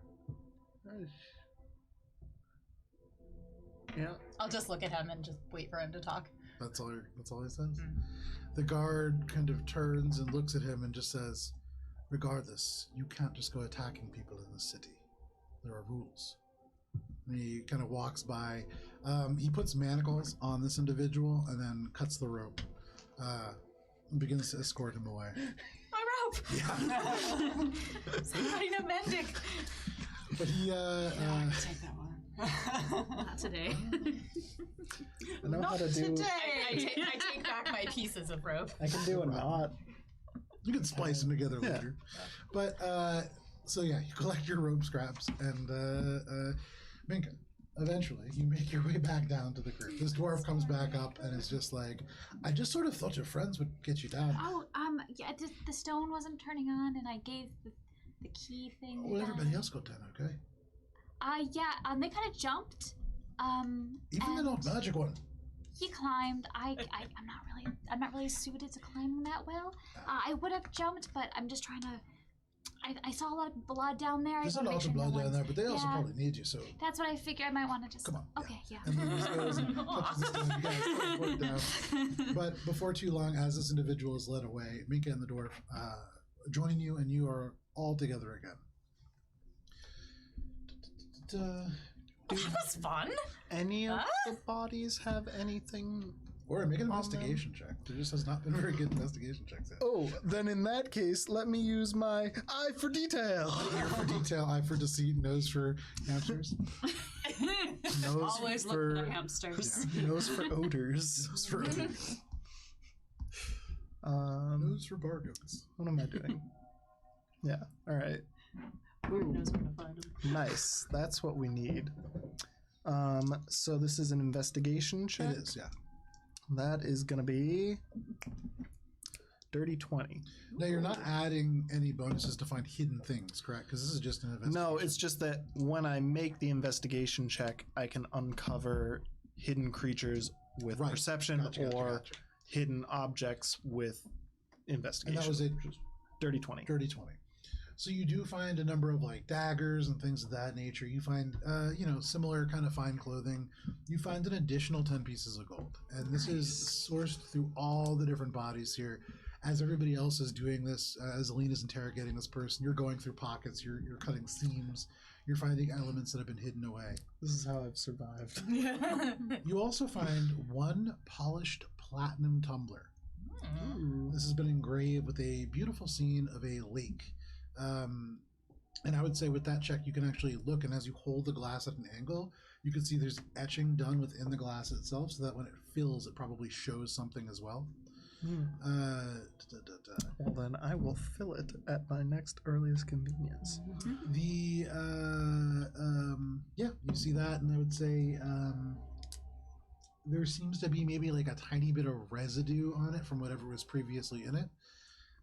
Yeah. I'll just look at him and just wait for him to talk. That's all he says. The guard kind of turns and looks at him and just says, "Regardless, you can't just go attacking people in the city. There are rules." And he kind of walks by. He puts manacles on this individual and then cuts the rope. And begins to escort him away. My rope! Yeah. Somebody to mend it. But he, I can take that one. Not today. I know how to do. I take back my pieces of rope. I can do a knot. you can splice them together later. But, so yeah, you collect your rope scraps and, Minka, eventually you make your way back down to the group. This dwarf comes back up and is just like, "I just sort of thought your friends would get you down." Oh, yeah, the stone wasn't turning on, and I gave the key thing. Well, everybody else got down, okay? Yeah, they kind of jumped. Even the not magic one. He climbed. I'm not really suited to climbing that well. I would have jumped, but I'm just trying to. I saw a lot of blood down there. There's a I wanna lot make of sure blood no down there, but they also yeah. probably need you, so... That's what I figured. I might want to just. Come on. Okay, yeah. And then he just goes and touches the stone. You guys put it down. But before too long, as this individual is led away, Minka and the dwarf join you, and you are all together again. That was fun. Any of the bodies have anything? Or make an On investigation check. There just has not been very good investigation checks yet. Oh, then in that case, let me use my eye for detail. Ear for detail, eye for deceit, nose for hamsters. Nose Always look for for the hamsters. nose for odors. Nose for odors. Um, Nose for bargains. what am I doing? Yeah. All right. Ooh. Knows where to find them. Nice. That's what we need. So this is an investigation check. It is, yeah. That is gonna be dirty 20. Now, you're not adding any bonuses to find hidden things, correct? Because this is just an investigation. No, it's just that when I make the investigation check, I can uncover hidden creatures with Right. perception or Gotcha. hidden objects with investigation. And that was it. Dirty 20. Dirty 20. So you do find a number of like daggers and things of that nature. You find, similar kind of fine clothing. You find an additional 10 pieces of gold. And this is sourced through all the different bodies here. As everybody else is doing this, as Aline is interrogating this person, you're going through pockets, you're cutting seams, you're finding elements that have been hidden away. This is how I've survived. You also find one polished platinum tumbler. Ooh. This has been engraved with a beautiful scene of a lake. And I would say with that check, you can actually look, and as you hold the glass at an angle, you can see there's etching done within the glass itself, so that when it fills, it probably shows something as well. Well, then I will fill it at my next earliest convenience. You see that, and I would say there seems to be maybe like a tiny bit of residue on it from whatever was previously in it,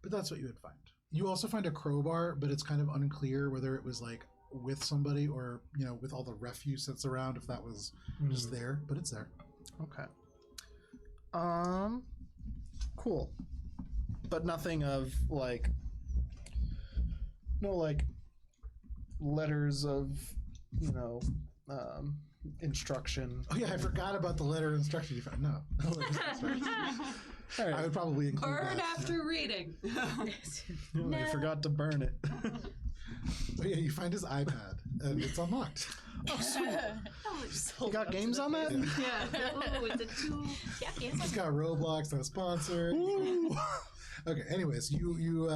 but that's what you would find. You also find a crowbar, but it's kind of unclear whether it was like with somebody or, with all the refuse that's around, if that was just there, but it's there. Okay. Cool. But nothing of like, no like letters of, instruction. Oh yeah, I forgot about the letter of instruction you found. No. All I right. would probably include Burn that. after reading. No, I forgot to burn it. Oh yeah, you find his iPad and it's unlocked. Oh, sweet. You got games on that? Yeah. Ooh, it's a two. Yeah, It's got Roblox, not sponsored. Okay, anyways, you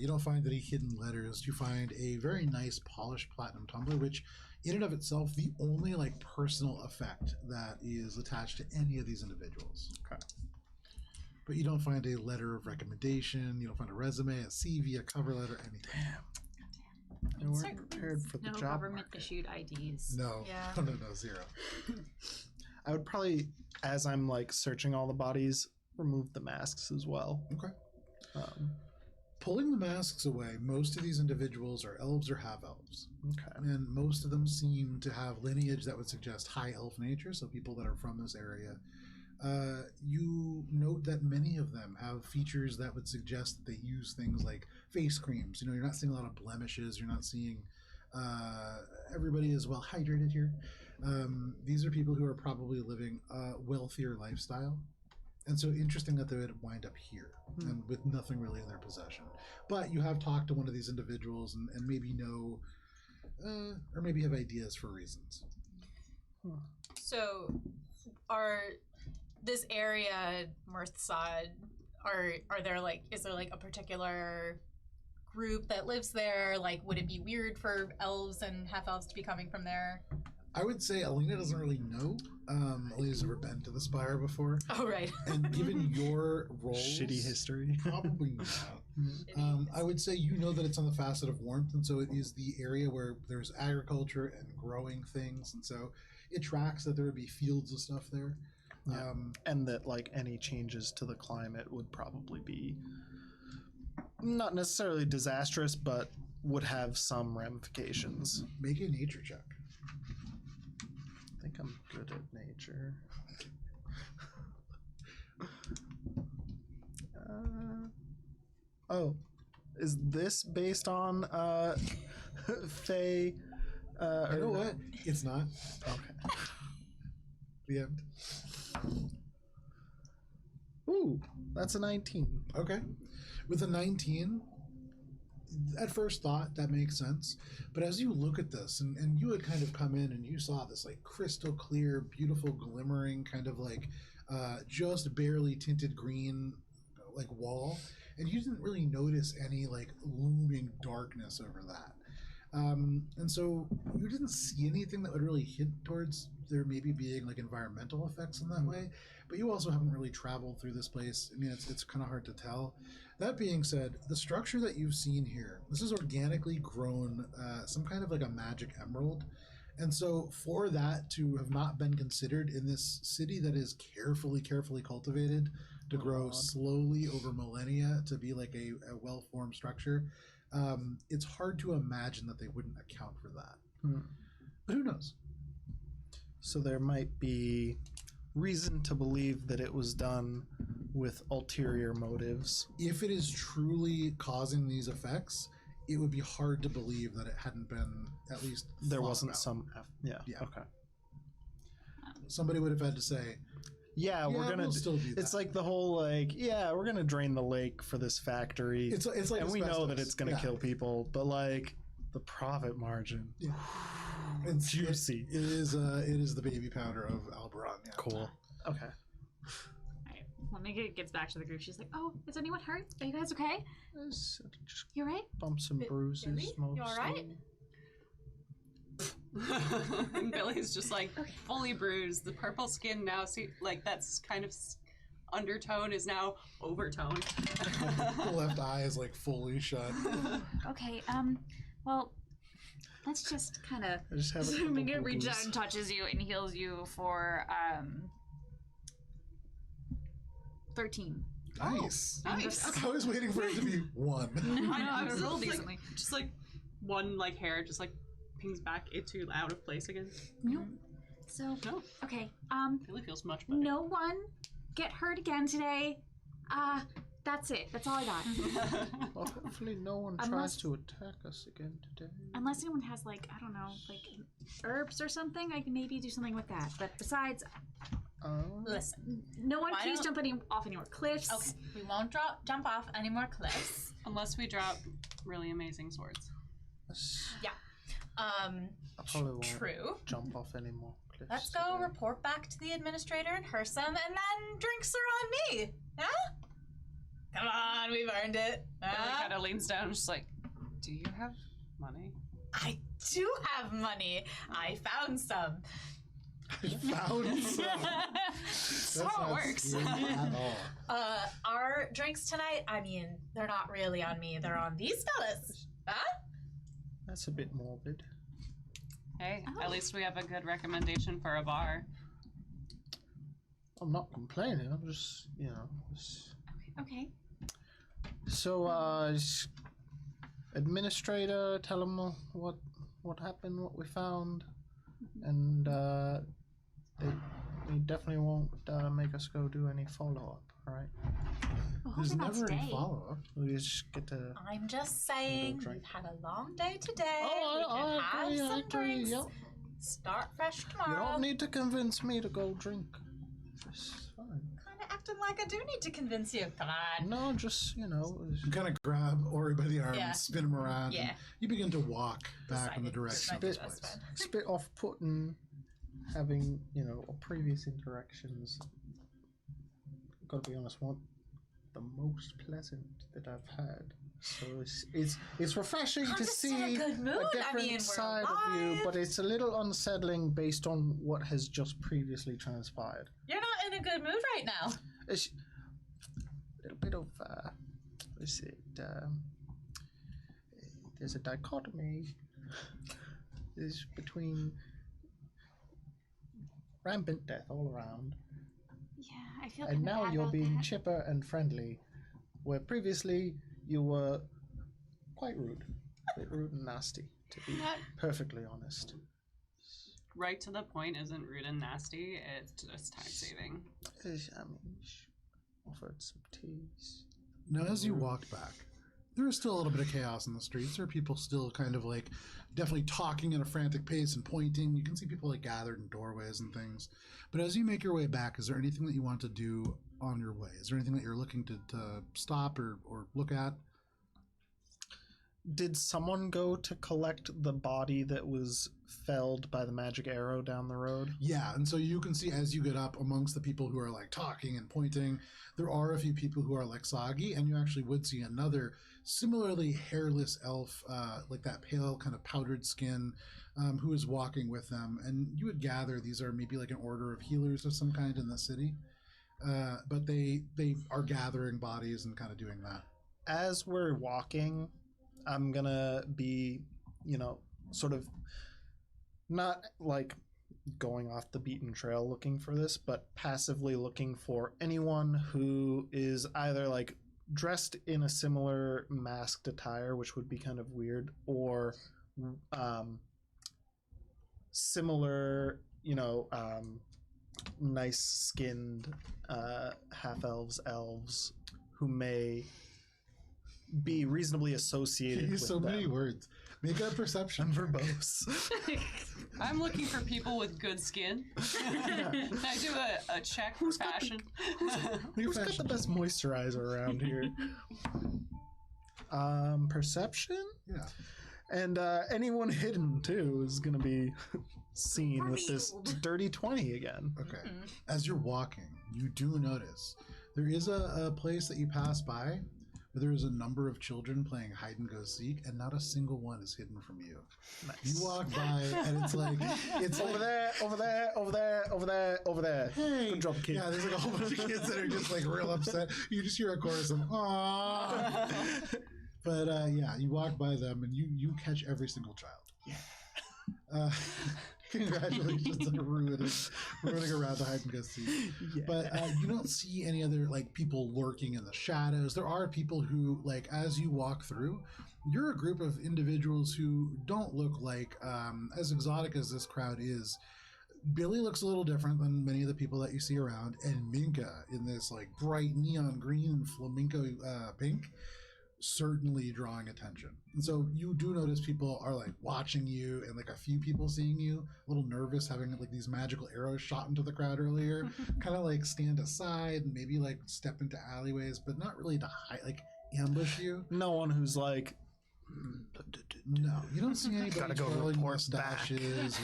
don't find any hidden letters. You find a very nice polished platinum tumbler, which in and of itself, the only like personal effect that is attached to any of these individuals. Okay. But you don't find a letter of recommendation, you don't find a resume, a CV, a cover letter, anything. I weren't prepared for the No job government market. issued IDs. No, Yeah. no, zero. I would probably, as I'm like searching all the bodies, remove the masks as well. Okay. Um, Pulling the masks away, most of these individuals are elves or half-elves. okay. And most of them seem to have lineage that would suggest high elf nature, so people that are from this area. You note that many of them have features that would suggest that they use things like face creams. You're not seeing a lot of blemishes. You're not seeing everybody is well hydrated here. These are people who are probably living a wealthier lifestyle. And so interesting that they would wind up here and with nothing really in their possession. But you have talked to one of these individuals and maybe know, or maybe have ideas for reasons. So, this area, Mirthsod, are there is there a particular group that lives there? Would it be weird for elves and half elves to be coming from there? I would say Alina doesn't really know. Alina's never been to the Spire before. Oh, right. And given your roles... Shitty history. Probably not. I would say you know that it's on the facet of warmth, and so it is the area where there's agriculture and growing things, and so it tracks that there would be fields of stuff there. Yeah. And that any changes to the climate would probably be not necessarily disastrous, but would have some ramifications. Make a nature check. I think I'm good at nature. Is this based on Faye? You know what? It's not. Okay. The end. Ooh, that's a 19. Okay. With a 19, at first thought, that makes sense. But as you look at this, and you had kind of come in and you saw this crystal clear, beautiful, glimmering, kind of just barely tinted green, wall, and you didn't really notice any looming darkness over that. And so you didn't see anything that would really hint towards there maybe being environmental effects in that way, but you also haven't really traveled through this place. I mean, it's kind of hard to tell. That being said, the structure that you've seen here, this is organically grown, some kind of a magic emerald. And so for that to have not been considered in this city that is carefully cultivated to grow slowly over millennia to be a well-formed structure, it's hard to imagine that they wouldn't account for that. But who knows? So there might be reason to believe that it was done with ulterior motives. If it is truly causing these effects, it would be hard to believe that it hadn't been at least there wasn't about. some yeah okay. Somebody would have had to say, we're gonna we'll still do that. It's the whole we're gonna drain the lake for this factory. It's and asbestos. We know that it's gonna kill people, but the profit margin. Yeah. It's juicy. It is the baby powder of Alberon. Yeah. Cool. Okay. Alright. When Mika gets back to the group, she's like, "Oh, is anyone hurt? Are you guys okay? Just You right? bumps and bruises. Billy? Mostly. You alright?" And Billy's just fully bruised. The purple skin now, that's kind of undertone is now overtone. The left eye is fully shut. Okay, well, let's just kind of... I just have So Mika reaches out and touches you and heals you for 13. Nice. Nice. I was waiting for it to be 1. I was rolled decently. Just one hair just pings back into out of place again. No. So, No. okay, Billy feels much better. no one get hurt again today. That's it. That's all I got. Well, hopefully no one tries to attack us again today. Unless anyone has, I don't know, herbs or something, I can maybe do something with that. But besides, Listen, no one Why please don't- jump off any more cliffs. okay, we won't jump off any more cliffs. Unless we drop really amazing swords. I probably won't True. jump off any more cliffs. Let's go today. report back to the administrator in Hursum, and then drinks are on me. Huh? Come on, we've earned it. Billy Huh? kind of leans down, just do you have money? I do have money. I found some. I found some. That's how it not works. scary at all. Our drinks tonight, they're not really on me. They're on these fellas. Huh? That's a bit morbid. Hey, at least we have a good recommendation for a bar. I'm not complaining. I'm just, Okay. So, administrator, tell them what happened, what we found, and they definitely won't won't make us go do any follow-up, all right? Well, There's hopefully not never any today. follow-up. We just get to... I'm just saying, drink. we've had a long day today. Oh, we can I have agree, I some agree, drinks. yep. Start fresh You tomorrow. don't need to convince me to go drink. It's fine. Kind of acting like I do need to convince you. Come on. No, just, you know... You kind of grab Ori by the arm Yeah. and spin him around. Yeah. And you begin to walk back in the Decided direction of this this might be place. best It's a bit off-putting having, you know, previous interactions. Gotta be honest, one the most pleasant that I've had. So it's refreshing I'm to just see in a good mood. a different I mean, we're side of you, alive. but it's a little unsettling based on what has just previously transpired. You're not in a good mood right now. It's a little bit of is it there's a dichotomy is between rampant death all around, Yeah, I feel and kinda now bad you're about being that. chipper and friendly, where previously you were quite rude, a bit rude and nasty, to be Not perfectly honest. right to the point isn't rude and nasty. It's just time saving. I mean, she offered some teas. Now, as you walk back, there is still a little bit of chaos in the streets. There are people still kind of like definitely talking at a frantic pace and pointing. You can see people like gathered in doorways and things. But as you make your way back, is there anything that you want to do on your way? Is there anything that you're looking to stop or look at? Did someone go to collect the body that was felled by the magic arrow down the road? Yeah, and so you can see as you get up amongst the people who are like talking and pointing, there are a few people who are like soggy, and you actually would see another similarly hairless elf, like that pale kind of powdered skin, who is walking with them. And you would gather these are maybe like an order of healers of some kind in the city, but they are gathering bodies and kind of doing that. As we're walking, I'm gonna be, you know, sort of not like going off the beaten trail looking for this, but passively looking for anyone who is either like dressed in a similar masked attire, which would be kind of weird, or similar, you know, nice skinned half elves who may be reasonably associated You with use so them. many words. Make a perception verbose. I'm looking for people with good skin. Can I do a check for fashion? Who's got the best moisturizer around here? Perception? Yeah. And anyone hidden too is gonna be seen with this dirty 20 again. Okay. As you're walking, you do notice there is a place that you pass by where there is a number of children playing hide and go seek, and not a single one is hidden from you. Nice. You walk by, and it's like over there, over there, over there, over there, over there. Hey, Good job, kid. yeah. There's like a whole bunch of kids that are just like real upset. You just hear a chorus of "Aww." But yeah, you walk by them, and you catch every single child. Yeah. Congratulations on ruining around the hide and go seek. Yeah. But you don't see any other like people lurking in the shadows. There are people who, like, as you walk through, you're a group of individuals who don't look like as exotic as this crowd is. Billy looks a little different than many of the people that you see around, and Minka in this like bright neon green and flamenco pink, certainly drawing attention. And so you do notice people are like watching you, and like a few people seeing you a little nervous, having like these magical arrows shot into the crowd earlier, kind of like stand aside and maybe like step into alleyways, but not really to hide, like ambush you. No one who's like, No, you don't see anybody Gotta go twirling report back. mustaches.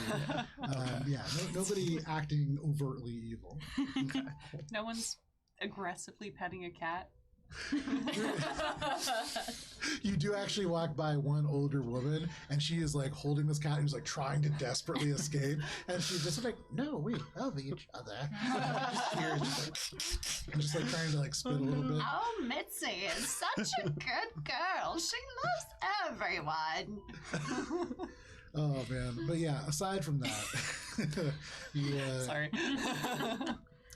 Or, yeah, nobody acting overtly evil. No one's aggressively petting a cat. You do actually walk by one older woman, and she is like holding this cat who's like trying to desperately escape, and she's just like, "No, we love each other." Just like trying to like spit a little bit. Oh, Mitzi is such a good girl. She loves everyone. Oh man, but yeah. Aside from that, you, Sorry.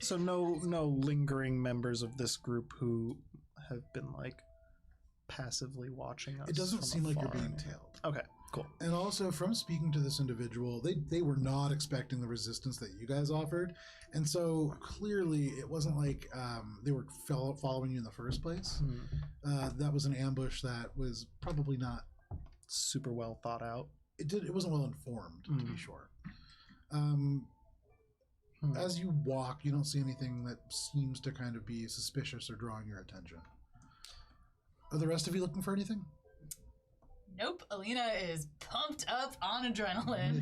so no lingering members of this group who have been like passively watching us. it doesn't from seem like you're afar. being tailed. Okay. Cool. And also, from speaking to this individual, they were not expecting the resistance that you guys offered. And so, clearly, it wasn't like they were following you in the first place. That was an ambush that was probably not Super well thought out. It wasn't well informed, to be sure. Hmm. As you walk, you don't see anything that seems to kind of be suspicious or drawing your attention. Are the rest of you looking for anything? Nope, Alina is pumped up on adrenaline.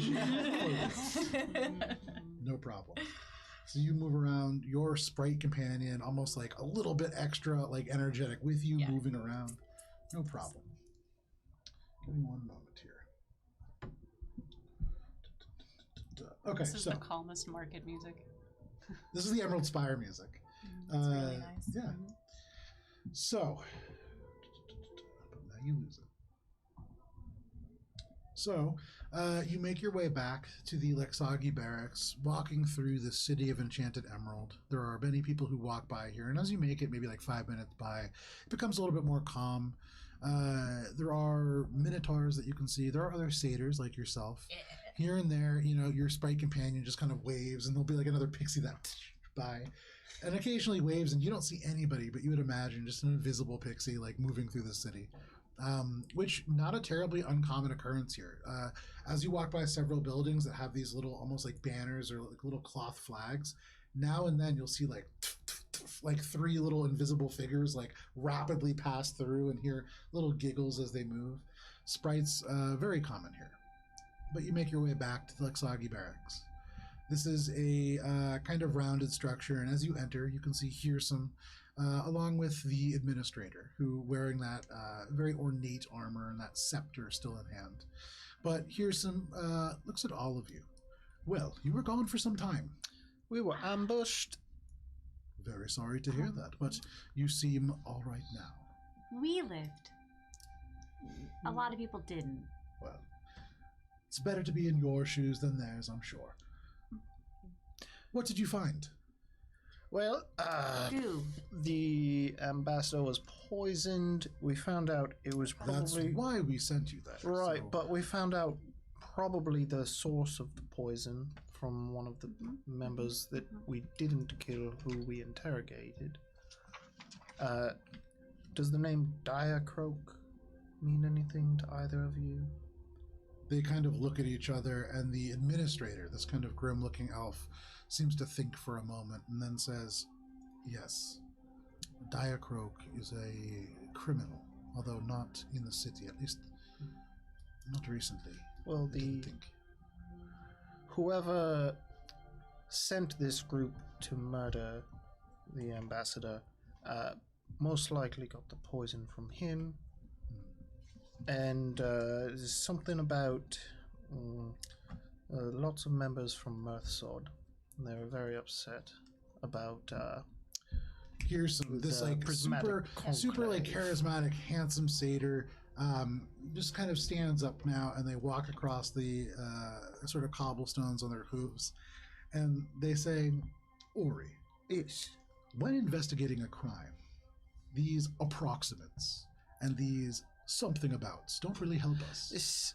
No problem. So you move around, your sprite companion, almost like a little bit extra, like energetic with you, moving around. No problem. Give me one moment here. Okay, This is so the calmest market music. this is the Emerald Spire music. It's really nice. Yeah. So, but now you lose it. So, you make your way back to the Lexagi barracks, walking through the city of Enchanted Emerald. There are many people who walk by here, and as you make it maybe like 5 minutes by, it becomes a little bit more calm. There are minotaurs that you can see. There are other satyrs like yourself. Here and there, you know, your sprite companion just kind of waves, and there'll be like another pixie that by, and occasionally waves, and you don't see anybody, but you would imagine just an invisible pixie like moving through the city. Which not a terribly uncommon occurrence here. As you walk by several buildings that have these little, almost like banners or like little cloth flags, now and then you'll see like 3 little invisible figures like rapidly pass through and hear little giggles as they move. Sprites, very common here. But you make your way back to the Lexagi barracks. This is a kind of rounded structure, and as you enter, you can see Hearsome, along with the administrator, who wearing that very ornate armor and that scepter still in hand. But Hearsome looks at all of you. Well, you were gone for some time. We were ambushed. Very sorry to hear that, but you seem all right now. We lived. A lot of people didn't. Well, it's better to be in your shoes than theirs, I'm sure. What did you find? Well, Goo. the ambassador was poisoned. We found out it was That's probably... why we sent you there. Right, so- but we found out probably the source of the poison from one of the members that we didn't kill, who we interrogated. Does the name Diacroak mean anything to either of you? They kind of look at each other, and the administrator, this kind of grim-looking elf, seems to think for a moment and then says, yes, Diacroak is a criminal, although not in the city, at least not recently. Well, I didn't think. whoever sent this group to murder the ambassador most likely got the poison from him. And there's something about lots of members from Mirthsod. They were very upset about. Here's some this the like prismatic super like conclave. charismatic, handsome satyr. Just kind of stands up now, and they walk across the sort of cobblestones on their hooves, and they say, "Ori, Ish. when investigating a crime, these approximates and these something abouts don't really help us. This,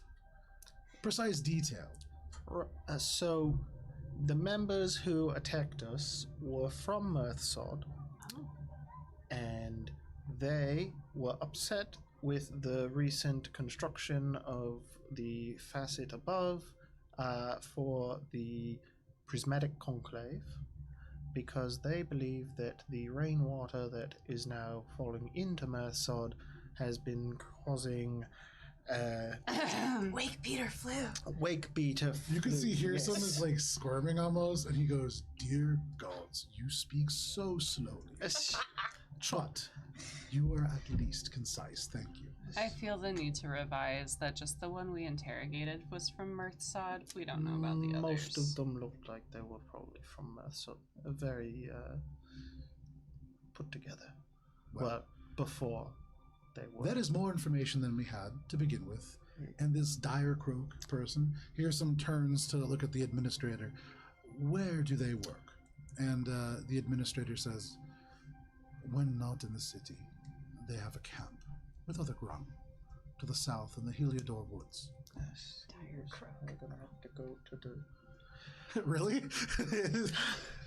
Precise detail. so, the members who attacked us were from Mirthsod, and they were upset with the recent construction of the facet above for the prismatic conclave, because they believe that the rainwater that is now falling into Mirthsod has been causing Wake Peter flu. a wake beater. You can see here yes. someone is like squirming almost, and he goes, "Dear gods, you speak so slowly. But you are at least concise, thank you." I feel the need to revise that just the one we interrogated was from Mirthsod. We don't know about the others. Most of them looked like they were probably from Mirthsod. Very put together. Well, before they were. That is more information than we had to begin with. And this Diacroak person, here's some turns to look at the administrator. Where do they work? And the administrator says, when not in the city, they have a camp with other Grum to the south in the Heliodor Woods. Dire Croak. We're gonna have to go to the. Really?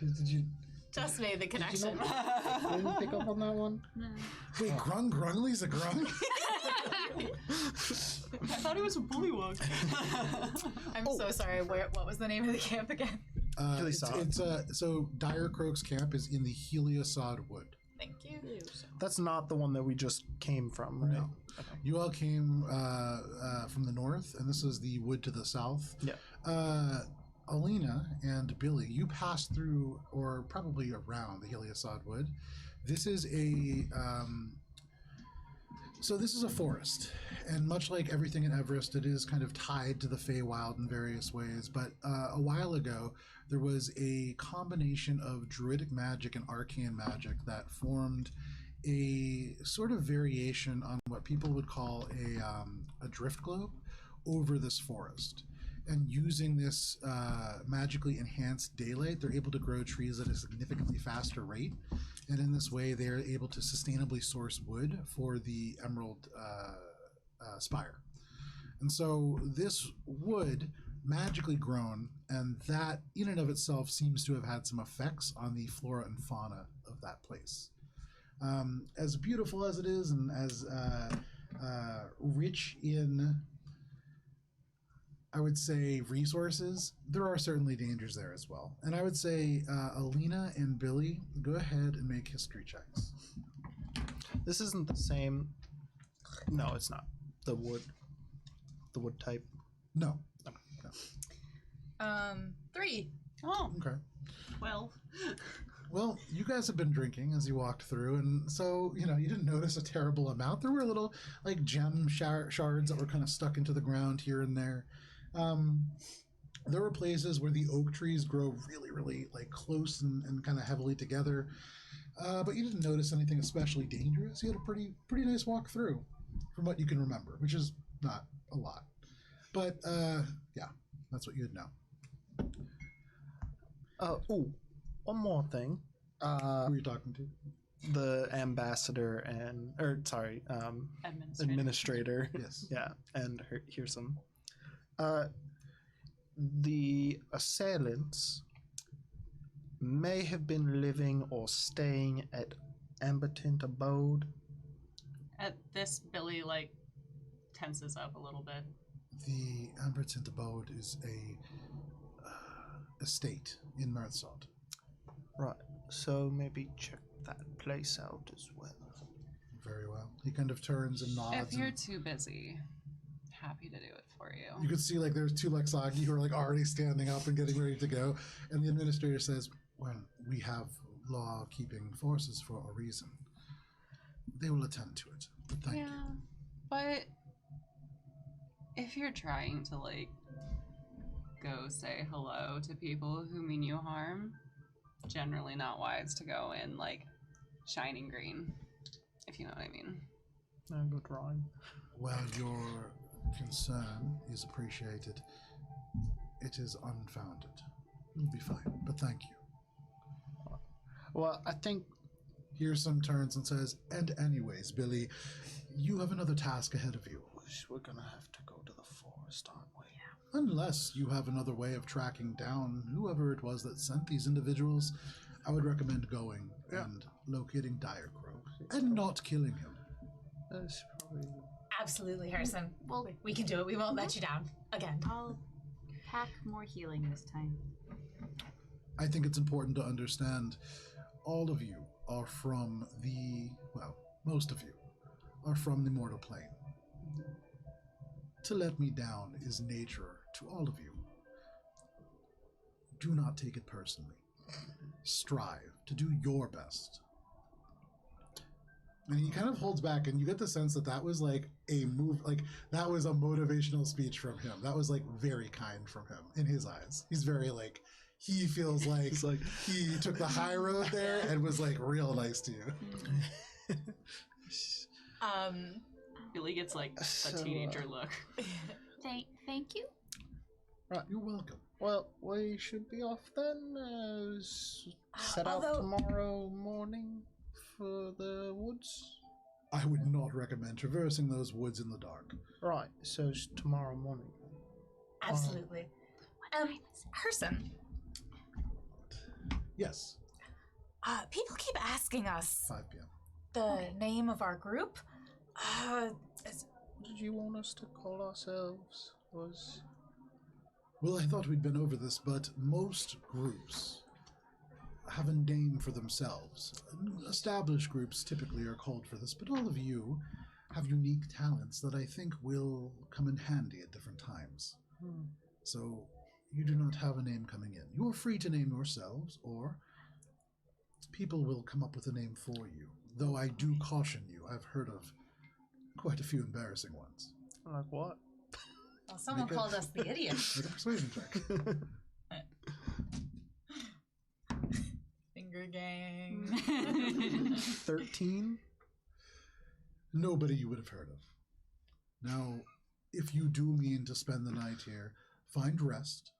Did you? Just made the connection. Didn't pick up on that one? No. Wait, Grungley's a grung? I thought it was a bullywug. I'm so sorry. What was the name of the camp again? So Dire Croak's camp is in the Heliosod Wood. Thank you. That's not the one that we just came from, right? No. You all came from the north, and this is the wood to the south. Yeah. Alina and Billy, you passed through, or probably around, the Heliosod Wood. This is this is a forest, and much like everything in Everest, it is kind of tied to the Feywild in various ways. But a while ago, there was a combination of druidic magic and arcane magic that formed a sort of variation on what people would call a drift globe over this forest. And using this magically enhanced daylight, they're able to grow trees at a significantly faster rate. And in this way, they're able to sustainably source wood for the Emerald Spire. And so this wood magically grown, and that in and of itself seems to have had some effects on the flora and fauna of that place. As beautiful as it is, and as rich in, I would say, resources, there are certainly dangers there as well. And I would say Alina and Billy, go ahead and make history checks. This isn't the same. No, it's not. The wood type. No. 3. Oh, Okay. well. Well, you guys have been drinking as you walked through, and so, you didn't notice a terrible amount. There were little, like, gem shards that were kind of stuck into the ground here and there. There were places where the oak trees grow really, really, like, close and kind of heavily together. But you didn't notice anything especially dangerous. You had a pretty nice walk through, from what you can remember, which is not a lot. But, yeah, that's what you'd know. One more thing. Who are you talking to? The ambassador administrator. Yes. Yeah, and here's some. The assailants may have been living or staying at Ambertint Abode. At this, Billy, tenses up a little bit. The Ambertint Abode is a estate in Mirthsod. Right, so maybe check that place out as well. Very well. He kind of turns and nods. If you're too busy, happy to do it for you. You could see there's two Lexagi who are already standing up and getting ready to go, and the administrator says, "Well, we have law-keeping forces for a reason. They will attend to it. But thank you." But if you're trying to go say hello to people who mean you harm, generally not wise to go in shining green, if you know what I mean. No good drawing. Well, your concern is appreciated. It is unfounded. You'll be fine, but thank you. Well, I think Hearson turns and says, "And anyways, Billy, you have another task ahead of you. we're gonna have to go to the forest, aren't we? Unless you have another way of tracking down whoever it was that sent these individuals, I would recommend going and locating Dire Croak and not killing him." That's probably... Absolutely, Harrison. Well, We can do it. We won't let you down. Again. I'll pack more healing this time. I think it's important to understand all of you are from most of you are from the mortal plane. To let me down is nature to all of you. Do not take it personally. Strive to do your best. And he kind of holds back, and you get the sense that was a move, that was a motivational speech from him. That was very kind from him in his eyes. He's very he feels like he took the high road there and was real nice to you. Billy gets a teenager look. Thank you. Right. You're welcome. Well, we should be off then. Set out tomorrow morning for the woods. I would not recommend traversing those woods in the dark. Right, so it's tomorrow morning. Absolutely. Herson, Yes, people keep asking us 5 p.m. the name of our group. Did you want us to call ourselves? Well, I thought we'd been over this, but most groups have a name for themselves. Established groups typically are called for this, but all of you have unique talents that I think will come in handy at different times. So you do not have a name coming in. You are free to name yourselves, or people will come up with a name for you. Though I do caution you, I've heard of quite a few embarrassing ones. Like what? Well, someone Make a- called us the idiot. Make a persuasion check. Finger gang. 13? Nobody you would have heard of. Now, if you do mean to spend the night here, find rest.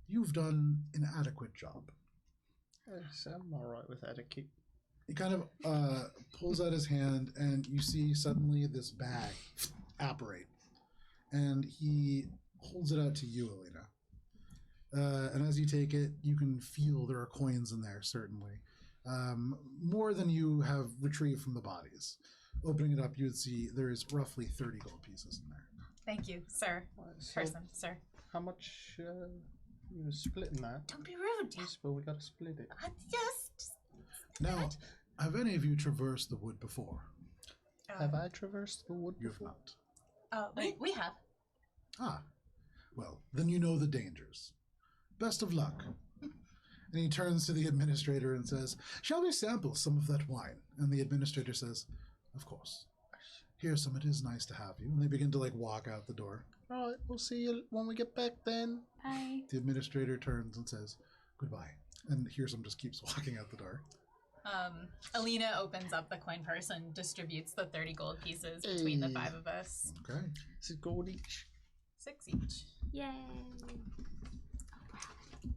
You've done an adequate job. Yes, I'm alright with etiquette. He kind of pulls out his hand, and you see suddenly this bag apparate. And he holds it out to you, Alina. And as you take it, you can feel there are coins in there, certainly. More than you have retrieved from the bodies. Opening it up, you would see there is roughly 30 gold pieces in there. Thank you, sir. So, Person, sir. how much you were splitting that? Don't be rude. Yes, but we gotta split it. Yes. Just, Now, have any of you traversed the wood before? Have I traversed the wood You have before? not. We have. Ah, well, then you know the dangers. Best of luck. And he turns to the administrator and says, "Shall we sample some of that wine?" And the administrator says, "Of course. Here's some. It is nice to have you." And they begin to walk out the door. Alright, we'll see you when we get back then. Bye. The administrator turns and says, "Goodbye." And Hearsum just keeps walking out the door. Alina opens up the coin purse and distributes the 30 gold pieces between the 5 of us. Okay. This is gold each. 6 each. Yay.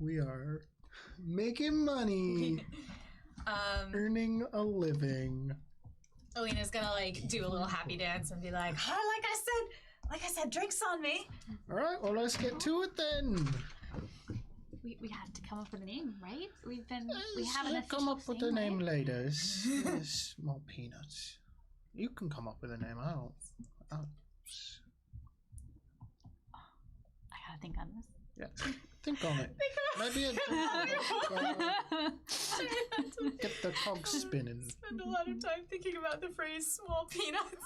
We are making money, earning a living. Alina's gonna do a little happy dance and be like, like I said, drinks on me. Alright, well let's get to it then. We had to come up with a name, right? We haven't Let's come up with a right? name later. Small peanuts. You can come up with a name. I don't. I gotta think on this. Yeah, think on it. Maybe get the cogs spinning. Spend a lot of time thinking about the phrase small peanuts.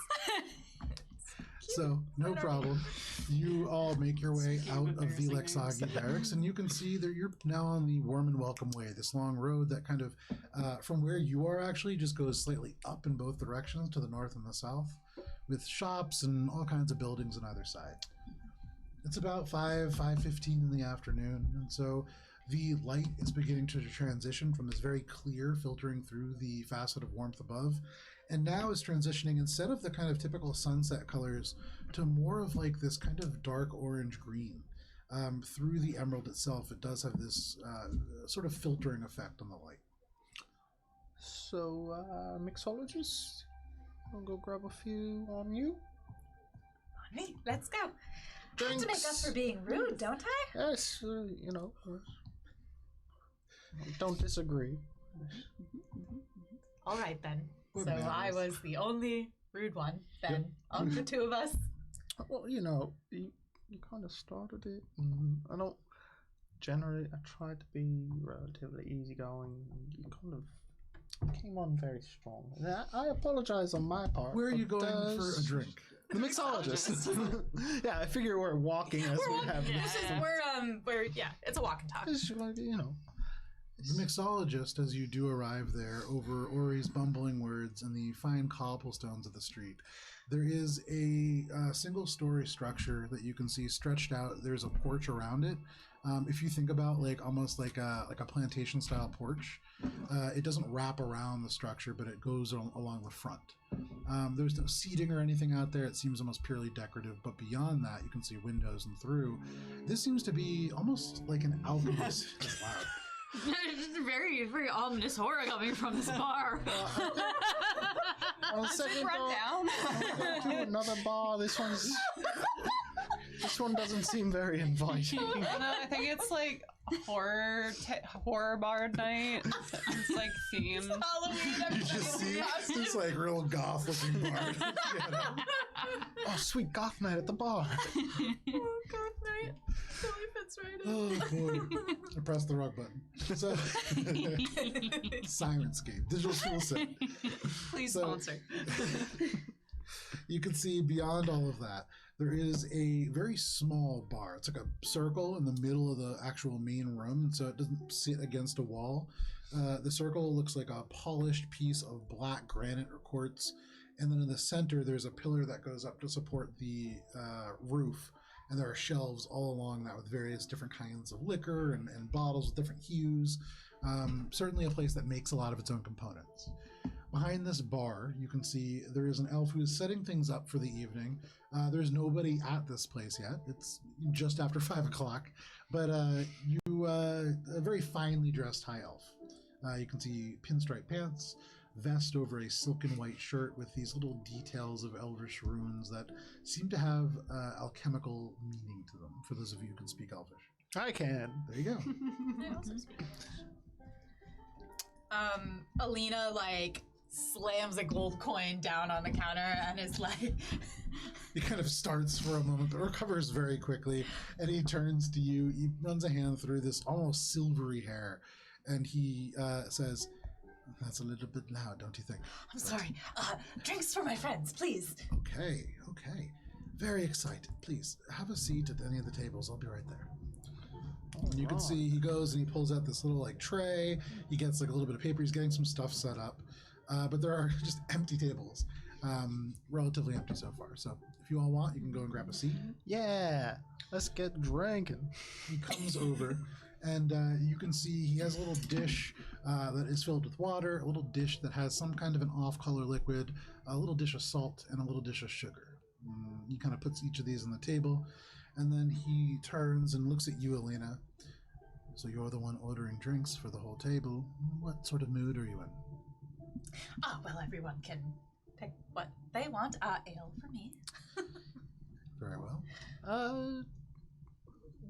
So, no problem. You all make your way out of the Lexagi barracks, and you can see that you're now on the warm and welcome way, this long road that kind of, from where you are actually, just goes slightly up in both directions, to the north and the south, with shops and all kinds of buildings on either side. It's about 5:15 in the afternoon, and so the light is beginning to transition from this very clear filtering through the facet of warmth above, and now is transitioning, instead of the kind of typical sunset colors, to more of this kind of dark orange green. Through the emerald itself, it does have this sort of filtering effect on the light. So, Mixologist, I'll go grab a few on you. On me, let's go. I have Drinks. to make up for being rude, don't I? Yes, don't disagree. All right then. Good So manners. I was the only rude one then of the 2 of us. Well, you kind of started it. And I don't generally. I tried to be relatively easygoing. You kind of came on very strong. And I apologize on my part. Where are you but going for a drink? The mixologist. Yeah, I figure we're walking as we have this. We're it's a walk and talk. It's like, The mixologist, as you do arrive there, over Ori's bumbling words and the fine cobblestones of the street, there is a single-story structure that you can see stretched out. There's a porch around it. If you think about almost like a plantation-style porch, it doesn't wrap around the structure, but it goes along the front. There's no seating or anything out there. It seems almost purely decorative, but beyond that, you can see windows and through. This seems to be almost like an alchemist. That's loud. Just a very, very ominous horror coming from this bar. On the second Run door, down. to another bar. This one's This one doesn't seem very inviting. No, I think it's like horror bard night. It's like themed. Halloween. You just see this like real goth looking bard. Oh, sweet goth night at the bar. Oh, Goth Night. Totally fits right in. Oh boy, I pressed the wrong button. So, Sirenscape, digital tool set. Please So- sponsor. You can see beyond all of that, there is a very small bar. It's like a circle in the middle of the actual main room, so it doesn't sit against a wall. The circle looks like a polished piece of black granite or quartz, and then in the center there's a pillar that goes up to support the roof, and there are shelves all along that with various different kinds of liquor and bottles with different hues. Certainly a place that makes a lot of its own components. Behind this bar, you can see there is an elf who is setting things up for the evening. There's nobody at this place yet. It's just after 5 o'clock, but a very finely dressed high elf. You can see pinstripe pants, vest over a silken white shirt with these little details of elvish runes that seem to have alchemical meaning to them, for those of you who can speak elvish. I can. There you go. I also speak Alina like slams a gold coin down on the counter and is like He kind of starts for a moment, but recovers very quickly, and he turns to you. He runs a hand through this almost silvery hair, and he says, "That's a little bit loud, don't you think?" I'm sorry. Drinks for my friends, please. Okay. Very excited. Please, have a seat at any of the tables. I'll be right there. And you can see he goes and he pulls out this little like tray. He gets like a little bit of paper. He's getting some stuff set up. But there are just empty tables. Relatively empty so far. So if you all want, you can go and grab a seat. Yeah, let's get drinking. He comes over, and you can see he has a little dish that is filled with water, a little dish that has some kind of an off-color liquid, a little dish of salt, and a little dish of sugar. He kind of puts each of these on the table, and then he turns and looks at you, Alina. So you're the one ordering drinks for the whole table. What sort of mood are you in? Well, everyone can pick what they want. Ale for me. Very well.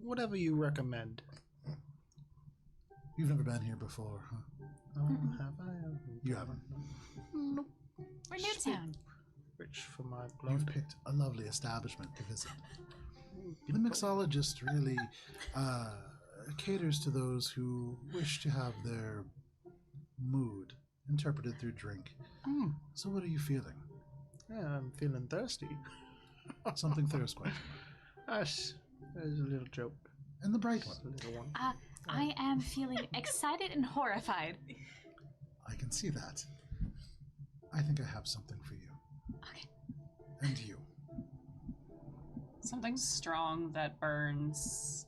Whatever you recommend. You've never been here before, huh? Have I? You haven't. Nope. We're Newtown. Rich for my You've blood. picked a lovely establishment to visit. The Mixologist really caters to those who wish to have their mood interpreted through drink. So what are you feeling? Yeah, I'm feeling thirsty. Something thirst quite. That's a little joke. And the bright one. Just a little one. I am feeling excited and horrified. I can see that. I think I have something for you. Okay. And you. Something strong that burns.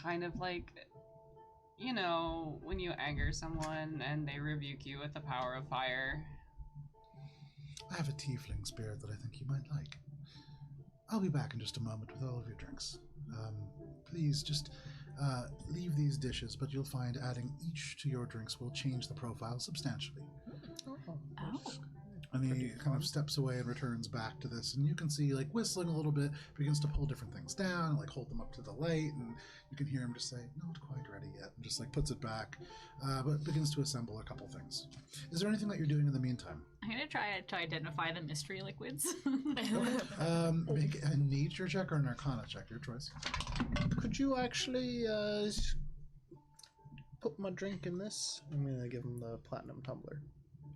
Kind of like, you know, when you anger someone and they rebuke you with the power of fire. I have a tiefling spirit that I think you might like. I'll be back in just a moment with all of your drinks. Please just leave these dishes, but you'll find adding each to your drinks will change the profile substantially. Oh. And he kind of steps away and returns back to this, and you can see, like, whistling a little bit, begins to pull different things down, and, like, hold them up to the light, and you can hear him just say, "Not quite ready yet," and just, like, puts it back, but begins to assemble a couple things. Is there anything that you're doing in the meantime? I'm gonna try to identify the mystery liquids. Make a nature check or an arcana check, your choice. Could you actually put my drink in this? I'm gonna give him the platinum tumbler.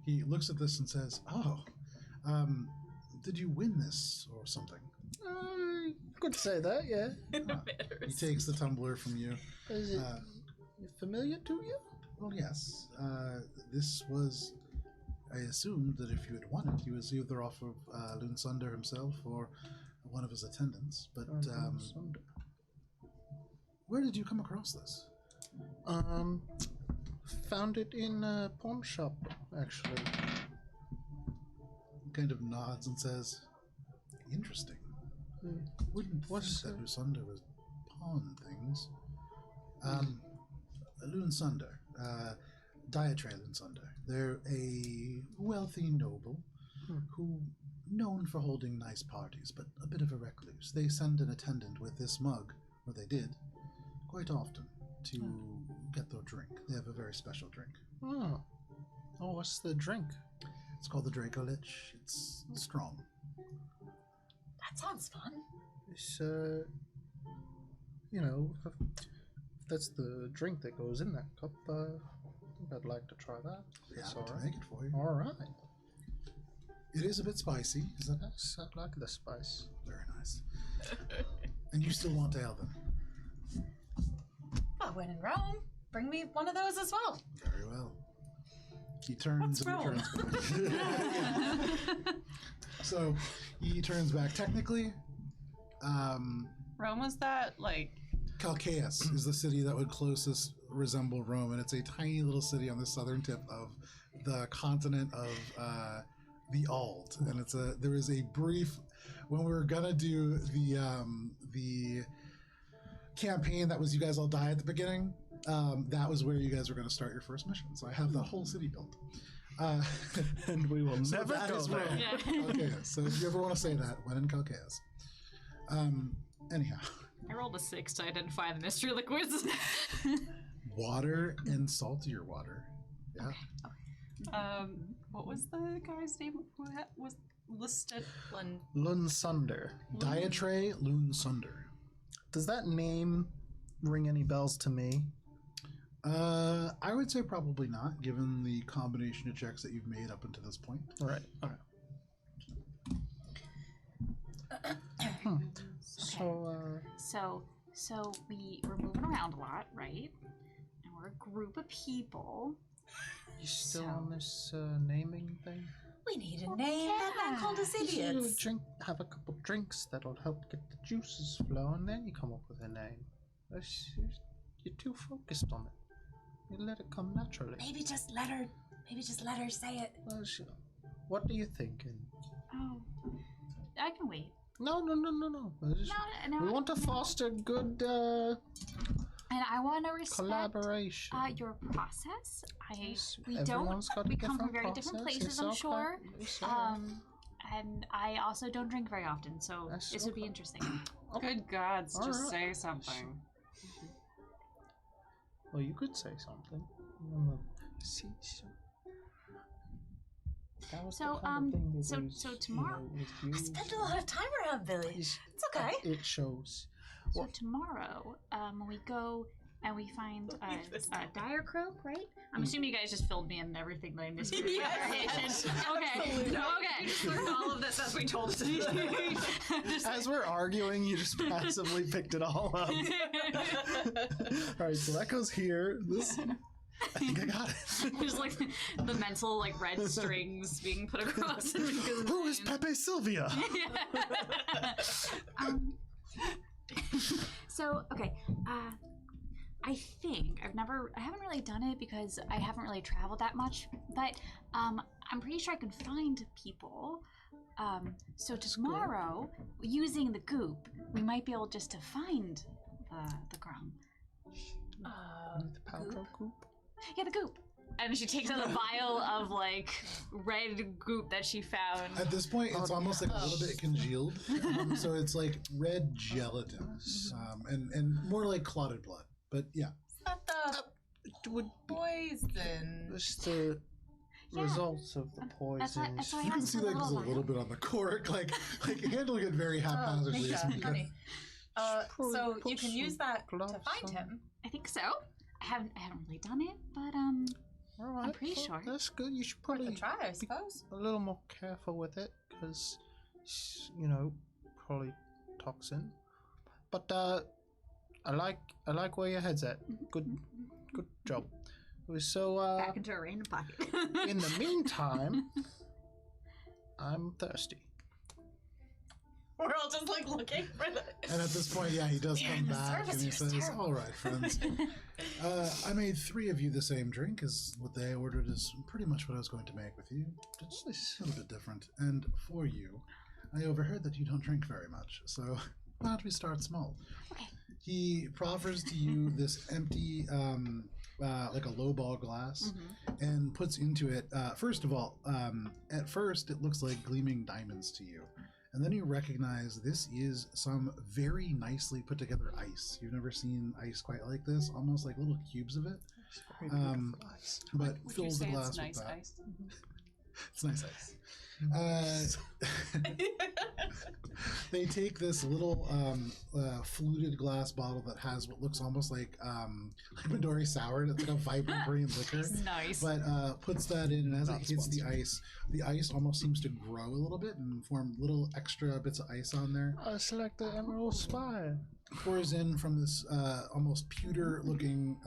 He looks at this and says, "Oh, did you win this or something?" Could say that, yeah. He takes the tumbler from you. Is it familiar to you? Well, yes. This was... I assumed that if you had won it, he was either off of Loon Sunder himself or one of his attendants. But where did you come across this? Found it in a pawn shop, actually. He kind of nods and says, "Interesting. Wouldn't think that Lusunder was pawn things." Loon Sunder, Diatre Loon Sunder. They're a wealthy noble who known for holding nice parties, but a bit of a recluse. They send an attendant with this mug, or they did, quite often, to get their drink. They have a very special drink. Oh. Oh, what's the drink? It's called the Dracolich. It's strong. That sounds fun. It's, if that's the drink that goes in that cup, I think I'd like to try that. Yeah, It's to all right. make it for you. All right. It is a bit spicy. Is that Yes, I like the spice. very nice? And you still want ale then? Oh, when in Rome, bring me one of those as well. Very well. He turns What's and he turns back. So he turns back. Technically, Rome was that like Calcaeus is the city that would closest resemble Rome, and it's a tiny little city on the southern tip of the continent of the Ald. And there is a brief when we were gonna do the campaign that was you guys all die at the beginning. That was where you guys were going to start your first mission. So I have the whole city built. And we will So never that go is there. Rome. Calcaeus. So if you ever want to say that, when in Calcaeus. Anyhow, I rolled a 6 to identify the mystery liquids. water and saltier water. Yeah. what was the guy's name who was listed? Lunsunder. Diatre Lune Sunder. Does that name ring any bells to me? I would say probably not, given the combination of checks that you've made up until this point. All right. Okay. So we're moving around a lot, right? And we're a group of people. You still So- on this naming thing? We need a name. That man called us idiots. Have a couple drinks that'll help get the juices flowing. Then you come up with a name. You're too focused on it. You let it come naturally. Maybe just let her say it. Well, what are you thinking? Oh, I can wait. No. No, We want to foster good And I want to respect collaboration. your process. We Everyone's got a we come from different very different process. places, It's I'm okay. sure. It's all right. And I also don't drink very often, so That's this would be okay. interesting. Good gods, All just right. say something. Well, you could say something. See, that was So, the kind of thing that so- was, so tomorrow- was I used. spent a lot of time around Billy. It's okay. It shows. So Well- tomorrow, when we go and we find Leave this a dire croak, right? I'm assuming you guys just filled me in everything that I missed. in the Yes, conversation. absolutely. Okay. Learned all of this as we told us. As we're arguing, you just passively picked it all up. Alright, so that goes here. This. I think I got it. There's like the mental like red strings being put across. Who is Pepe Sylvia? So okay, I think I haven't really done it because I haven't really traveled that much, but I'm pretty sure I can find people. So tomorrow, using the goop, we might be able just to find the grum. The Paltrow Coop? Yeah, the goop. And she takes out a vial of like red goop that she found. At this point, it's almost like a little bit congealed. So it's like red gelatin. And more like clotted blood. But yeah. It's not the It would be poison. just the Yeah. results of the poison. That's why I You can asked see for the like there's a little little bit on the cork, like handling it very haphazardly. Misha, isn't good. honey. Probably So put you can some use that to gloves find on. him. I think so. I haven't really done it, but All right, pretty sure. That's good. You should Worth probably a try, I suppose. a little more careful with it because, probably toxin. But I like where your head's at. Good job. So Back into a random pocket. in the meantime, I'm thirsty. We're all just like looking for the. And at this point, yeah, he does You're come in the back service, and he you're says, terrible. "All right, friends, I made 3 of you the same drink as what they ordered is pretty much what I was going to make with you. Just a little bit different. And for you, I overheard that you don't drink very much, so why don't we start small?" Okay. He proffers to you this empty like a low ball glass, and puts into it. First of all, at first it looks like gleaming diamonds to you, and then you recognize this is some very nicely put together ice. You've never seen ice quite like this, almost like little cubes of it. But Would fills you the say glass it's nice with that. ice? It's nice ice. They take this little fluted glass bottle that has what looks almost like Midori sour. It's like a vibrant green liquor. Nice. But puts that in, and as it hits the ice almost seems to grow a little bit and form little extra bits of ice on there. It's like the Emerald Spire. Pours in from this almost pewter-looking.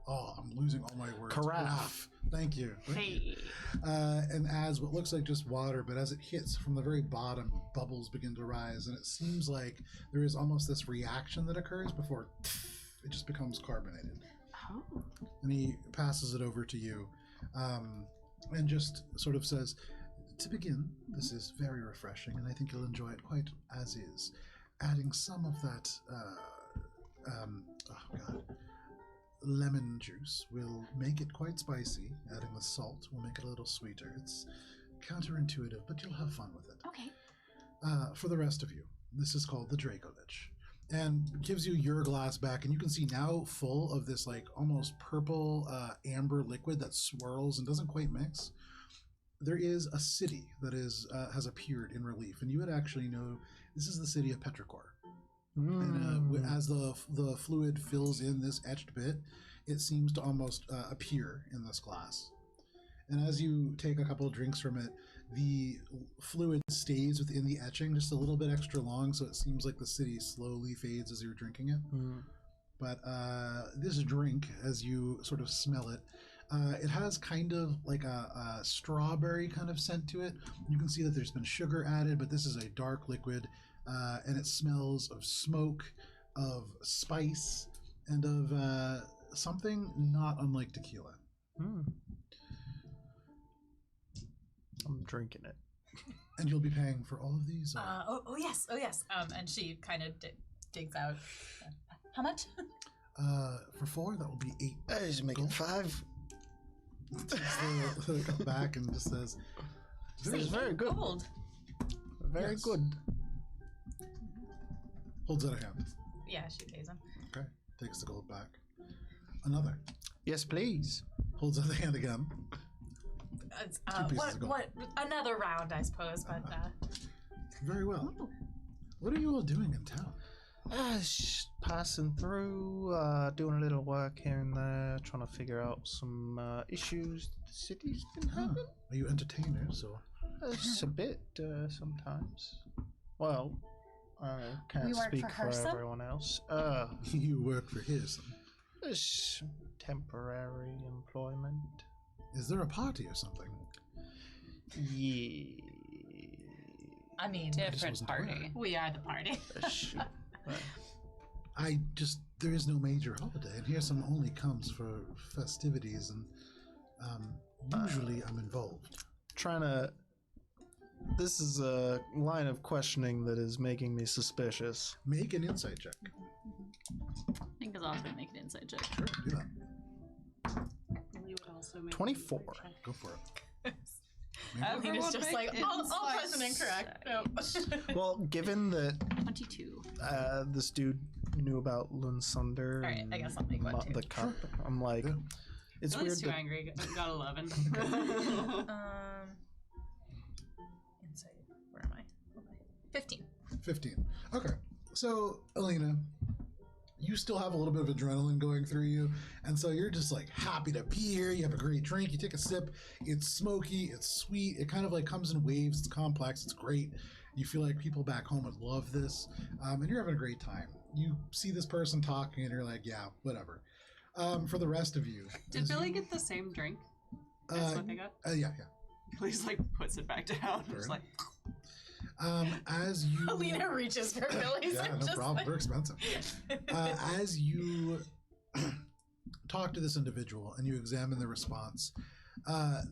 I'm losing all my words. Carafe. Thank you. Hey. And adds what looks like just water, but as it hits from the very bottom, bubbles begin to rise, and it seems like there is almost this reaction that occurs before it just becomes carbonated. Oh. And he passes it over to you, and just sort of says, to begin, this is very refreshing, and I think you'll enjoy it quite as is. Adding some of that, lemon juice will make it quite spicy. Adding the salt will make it a little sweeter. It's counterintuitive, but you'll have fun with it. Okay. For the rest of you, this is called the Dracolich, and gives you your glass back, and you can see now full of this like almost purple amber liquid that swirls and doesn't quite mix. There is a city that is has appeared in relief, and you would actually know this is the city of Petrichor. And as the fluid fills in this etched bit, it seems to almost appear in this glass. And as you take a couple of drinks from it, the fluid stays within the etching just a little bit extra long, so it seems like the city slowly fades as you're drinking it. But this drink, as you sort of smell it, it has kind of like a strawberry kind of scent to it. You can see that there's been sugar added, but this is a dark liquid. And it smells of smoke, of spice, and of something not unlike tequila. I'm drinking it. And you'll be paying for all of these? Oh yes. And she kind of digs out. How much? For 4, that will be 8. I just make it 5. Takes the back and just says, It's very good. Gold. Very Yes. good. Holds out a hand. Yeah, she pays him. Okay. Takes the gold back. Another. Yes, please. Holds out the hand again. It's, 2 pieces of gold. what? Another round, I suppose. But Very well. What are you all doing in town? Just passing through, doing a little work here and there, trying to figure out some issues the city's been having. Are you entertainers or? Just a bit, sometimes. Well, I can't We work speak for for Herson? everyone else. You work for Harrison. It's temporary employment. Is there a party or something? Yeah. I mean, Different wasn't party. aware. we are the party. Shoot. There is no major holiday, and Harrison only comes for festivities, and usually I'm involved. This is a line of questioning that is making me suspicious. Make an insight check. I think it's also gonna make an inside check. Sure, do that. Lily would also make 24. an inside check. Go for it. Maybe. Everyone Everyone just make like, all insight present incorrect. No. Well, given that 22. this dude knew about Lunsunder Alright, I guess I'll make one too. the cup, I'm like, Yeah. it's Lily's weird too that angry. Got 11. Insight. Where am I? 15. 15. Okay. So, Alina, you still have a little bit of adrenaline going through you, and so you're just like happy to be here. You have a great drink. You take a sip. It's smoky. It's sweet. It kind of like comes in waves. It's complex. It's great. You feel like people back home would love this, and you're having a great time. You see this person talking, and you're like, yeah, whatever. For the rest of you, Did Billy get the same drink? That's what they got? Yeah. Billy's like puts it back down. Fair Just like, As you, Alina reaches for Billy's. yeah, and no just problem. like- They're expensive. As you talk to this individual and you examine their response,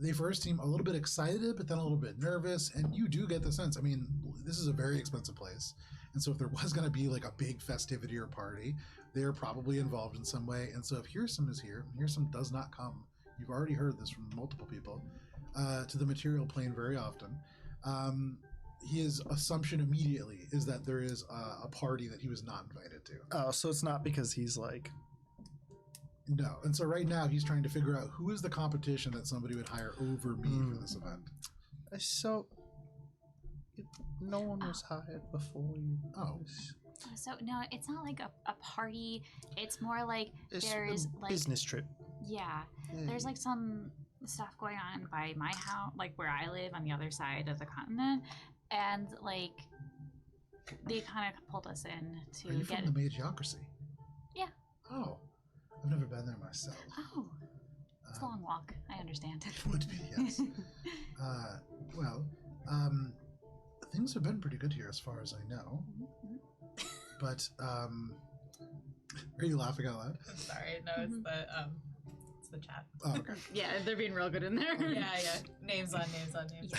they first seem a little bit excited, but then a little bit nervous, and you do get the sense. I mean, this is a very expensive place, and so if there was going to be like a big festivity or party, They are probably involved in some way. And so if Hearsome is here, Hearsome does not come. You've already heard this from multiple people, to the material plane very often. His assumption immediately is that there is a party that he was not invited to. Oh, so it's not because he's like. No. And so right now he's trying to figure out who is the competition that somebody would hire over me for this event. So. No one was hired before you. Oh. So no, it's not like a party. It's more like It's there's a like business trip. yeah, there's like some stuff going on by my house, like where I live on the other side of the continent, and like they kind of pulled us in to Are you get. from the Magiocracy? Yeah. Oh. I've never been there myself. Oh, it's a long walk. I understand. It would be, yes. Well, things have been pretty good here as far as I know. But, are you laughing out loud? I'm sorry. No, it's the chat. Oh, okay. Yeah, they're being real good in there. Yeah. Names on names on names.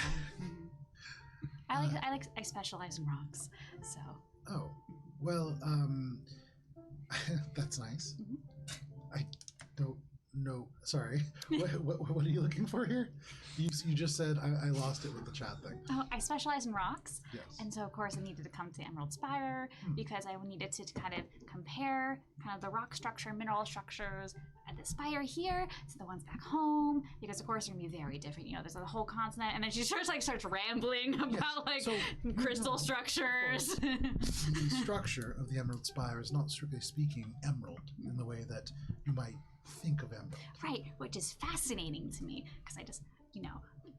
Yeah. I specialize in rocks, so. Oh, well, that's nice. I don't know. Sorry. What are you looking for here? You just said I lost it with the chat thing. Oh, I specialize in rocks, Yes. and so of course I needed to come to Emerald Spire because I needed to kind of compare kind of the rock structure, mineral structures at the spire here to the ones back home, because of course they're gonna be very different. You know, there's a whole continent, and then she starts rambling about So, crystal structures. The structure of the Emerald Spire is not strictly speaking emerald in the way that you might think of emerald. Right, which is fascinating to me because I just,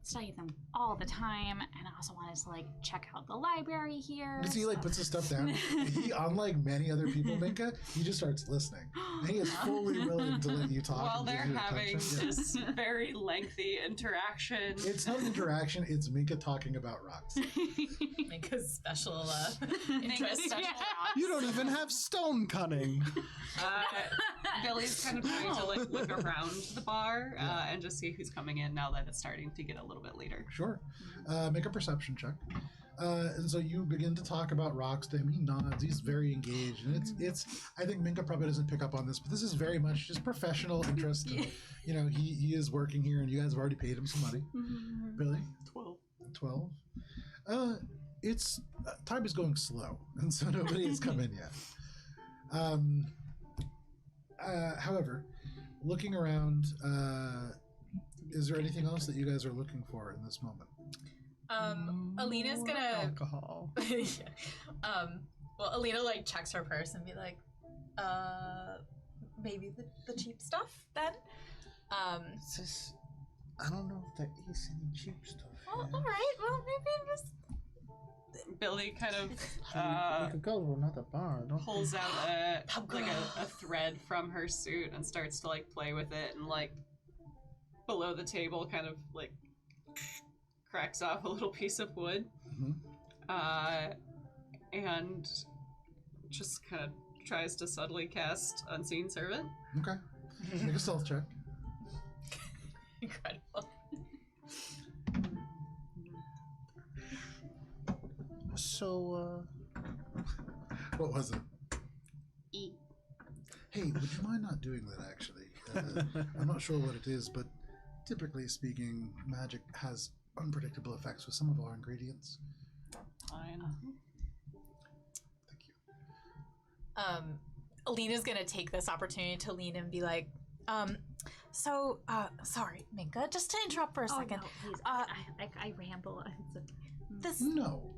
study them all the time, and I also wanted to check out the library here. Because he puts his stuff down. He, unlike many other people, Minka, he just starts listening. And he is fully willing to let you talk. While and give they're you having attention. Yeah. this very lengthy interaction. It's not an interaction, it's Minka talking about rocks. Make a special interest. special You don't even have stone cunning. Billy's kind of trying to look around the bar and just see who's coming in now that it's starting to get a little bit later. Sure. Make a perception check. And so you begin to talk about rocks to him. He nods. He's very engaged. And it's I think Minka probably doesn't pick up on this, but this is very much just professional interest. And, he is working here, and you guys have already paid him some money. Billy? 12. It's time is going slow, and so nobody has come in yet. However, looking around, is there anything else that you guys are looking for in this moment? Alina's gonna Alcohol. well, Alina checks her purse and be like, maybe the cheap stuff then. I don't know if there is any cheap stuff. Well, all right. Well, maybe just Billy kind of we could go to another bar. pulls out a thread from her suit and starts to play with it, and below the table kind of cracks off a little piece of wood, and just kind of tries to subtly cast Unseen Servant. Okay. Make a stealth check. incredible. So, What was it? E. Hey, would you mind not doing that, actually? I'm not sure what it is, but typically speaking, magic has unpredictable effects with some of our ingredients. Fine. Thank you. Alina's gonna take this opportunity to lean and be like, sorry, Minka, just to interrupt for a second. No, please. I ramble. This No.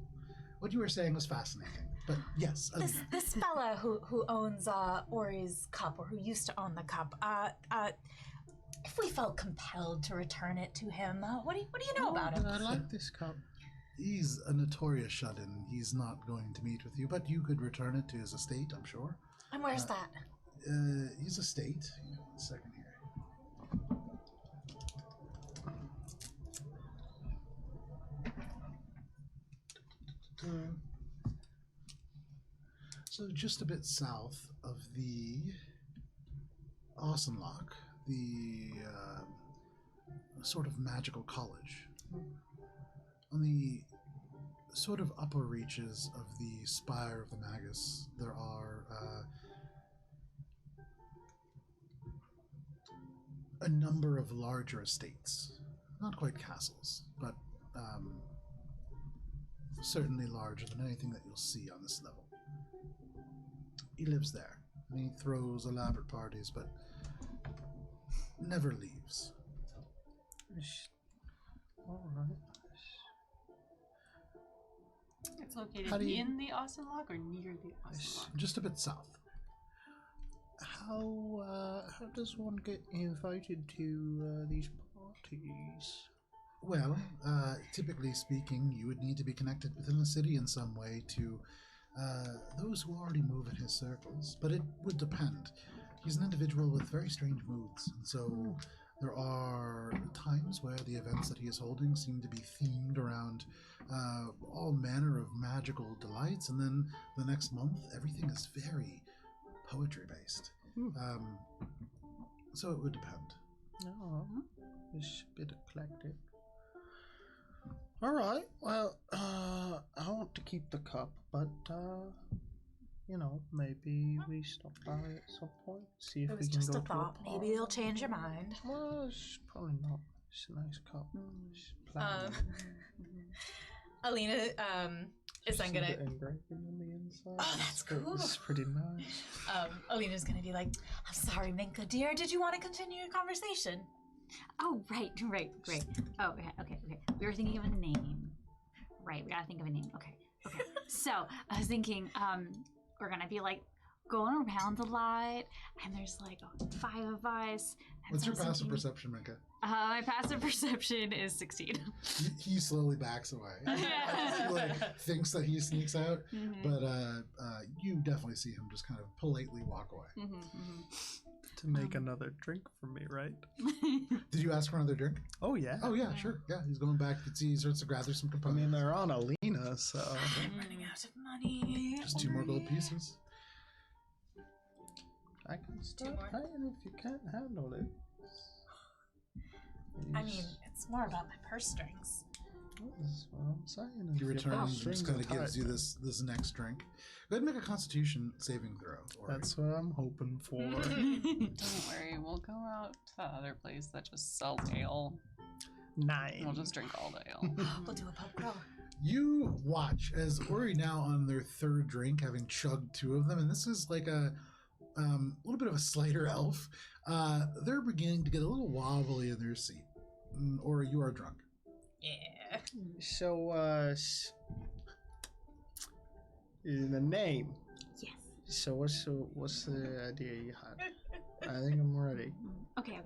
What you were saying was fascinating. But yes, Alina. this fella who owns Ori's cup, or who used to own the cup, if we felt compelled to return it to him, what do you know about him? I like this cup. He's a notorious shut-in. He's not going to meet with you, but you could return it to his estate, I'm sure. And where's that? His estate. Hang on 1 second here. So just a bit south of the Ausenloch, the sort of magical college. On the sort of upper reaches of the spire of the Magus, there are a number of larger estates. Not quite castles, but certainly larger than anything that you'll see on this level. He lives there, and he throws elaborate parties, but never leaves. All right. It's located How do you- in the Austin Lock or near the Austin Lock? Just a bit south. How does one get invited to these parties? Well, typically speaking, you would need to be connected within the city in some way to those who already move in his circles, but it would depend. He's an individual with very strange moods, and so there are times where the events that he is holding seem to be themed around all manner of magical delights, and then the next month, everything is very poetry-based. So it would depend. No, it's a bit eclectic. All right. Well, I want to keep the cup, but maybe we stop by at some point, see if It we was can just go a to thought. a Maybe you'll change your mind. Well, it's probably not. It's a nice cup. It's platinum. Alina is then See gonna. the engraving on the inside. Oh, that's cool. It's pretty nice. Alina's gonna be like, I'm sorry, Minka, dear. Did you want to continue your conversation? Oh, right. Oh, okay. We were thinking of a name. Right, we gotta think of a name. Okay. So, I was thinking, we're gonna be like going around a lot, and there's like 5 of us. And What's so I your was passive thinking- perception, Minka? My passive perception is 16. He slowly backs away. He thinks that he sneaks out, but you definitely see him just kind of politely walk away. To make another drink for me, right? Did you ask for another drink? Oh yeah. Oh yeah, sure. Yeah, he's going back. You can see he starts to gather some I components. mean, they're on Alina, so. I'm running out of money. Just 2 more gold pieces. I can start more. paying if you can't handle it. I mean, it's more about my purse strings. That's what I'm saying. He If returns your and strings just kind are of gives tight, you this next drink. Go ahead and make a Constitution saving throw. Ori. That's what I'm hoping for. Don't worry, we'll go out to the other place that just sells ale. 9. We'll just drink all the ale. We'll do a pub crawl. You watch as Ori now on their 3rd drink, having chugged 2 of them, and this is like a little bit of a slighter elf. They're beginning to get a little wobbly in their seat. Or you are drunk. yeah. So, the name. Yes. So what's the idea you had? I think I'm ready. Okay.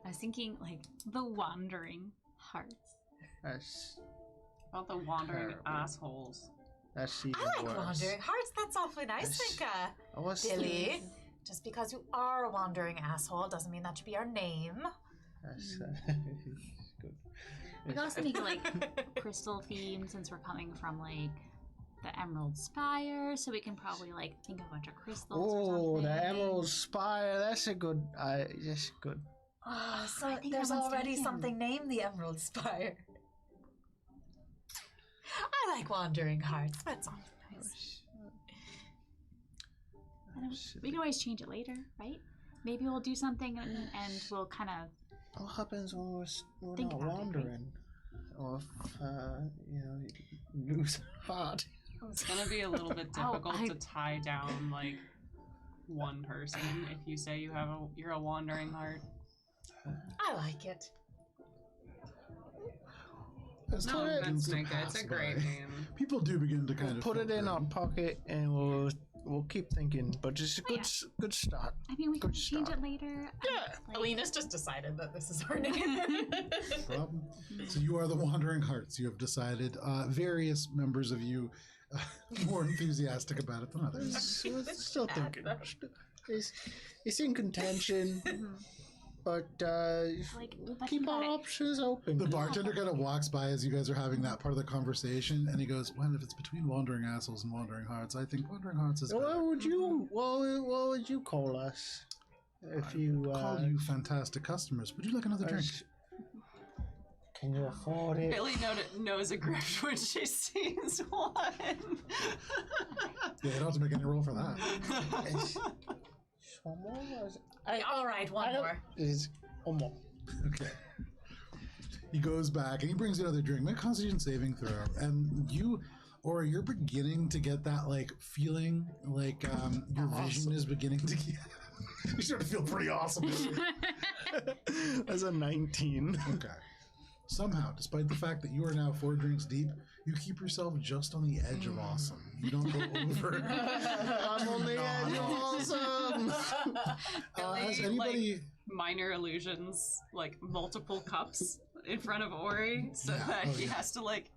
I was thinking like the Wandering Hearts. That's About the wandering Terrible. assholes. even I like worse. wandering hearts. That's awfully nice, Yes. Minka. I was Billy, just because you are a wandering asshole doesn't mean that should be our name. That's good. We could also make it like crystal themed since we're coming from like the Emerald Spire, so we can probably like think of a bunch of crystals. or Oh, something. the Emerald Spire. That's a good. That's good. So I think there's that one's already taken. something named the Emerald Spire. I like wandering hearts. That's all nice. And then we can always change it later, right? Maybe we'll do something and we'll kind of. What happens when we're Think not about it, right? wandering? Or if you lose a heart. It's gonna be a little bit Oh, difficult I- to tie down like one person if you say you're a wandering heart. I like it. As No, time that's begins to Minka. It's pass a great by, name. people do begin to kind We'll of put it in filter our pocket and we'll keep thinking. But just a good Yeah. good start. I mean, we can Good change start. it later. Yeah. Like, Alina's just decided that this is her name. problem. So you are the Wandering Hearts. You have decided. Various members of you more enthusiastic about it than others. We're still thinking. It's in contention, but like, but keep think our about it. options open. The bartender kind of walks by as you guys are having that part of the conversation, and he goes, "Well, if it's between Wandering Assholes and Wandering Hearts, I think Wandering Hearts is better." What would you call us if you Call you fantastic customers. Would you like another drink? Can you afford it? Billy knows a grift when she sees one. Yeah, you don't have to make any roll for that. It's- one more? All right, one more. Omo. Okay. He goes back and he brings another drink. Make a Constitution saving throw, and you're beginning to get that like feeling, like your vision is beginning to get. You start to feel pretty awesome. As a 19. Okay. Somehow, despite the fact that you are now 4 drinks deep, you keep yourself just on the edge of awesome. You don't go over. I'm on the edge of awesome. Has anybody? Like, minor illusions, like multiple cups in front of Ori, so Yeah, that he yeah. has to like.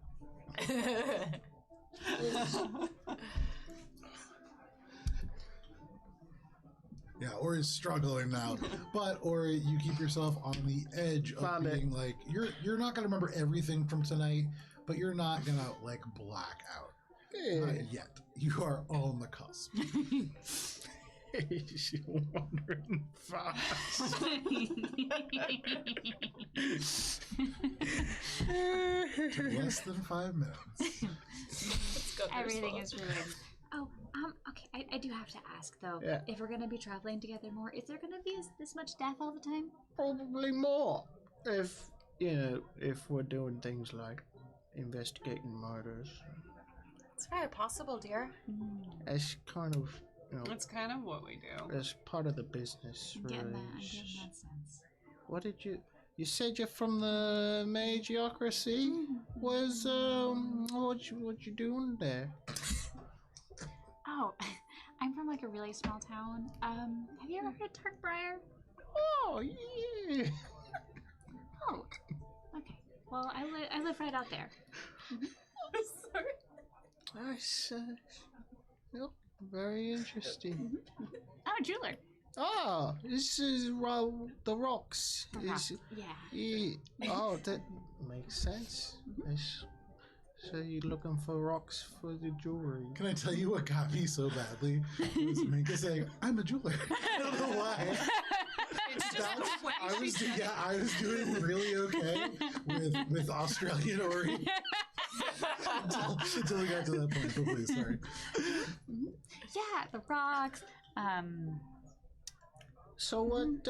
Yeah, Ori's struggling now. But Ori, you keep yourself on the edge of Found it. being like you're not gonna remember everything from tonight, but you're not gonna like black out. Not yet. You are on the cusp. He's wandering fast. Less than 5 minutes. Let's go. Everything is ruined. Oh, okay. I do have to ask though. Yeah. If we're gonna be traveling together more, is there gonna be this much death all the time? Probably more. If we're doing things like investigating murders. It's very possible, dear. It's kind of, That's kind of what we do. it's part of the business. I'm getting really. that sense. What did you said you're from the Magiocracy? Was, what you doing there? Oh, I'm from like a really small town. Have you ever heard of Darkbriar? Oh, yeah. Oh, okay. Well, I live right out there. Nice. Yep, very interesting. I'm a jeweler. Oh, this is the rocks. Yeah. Yeah. Oh, that makes sense. Yes. So you're looking for rocks for the jewelry. Can I tell you what got me so badly? It was Minka saying, "I'm a jeweler." I don't know why. I was doing really okay with Australian Ori until we got to that point. But please, sorry. Yeah, the rocks. So what?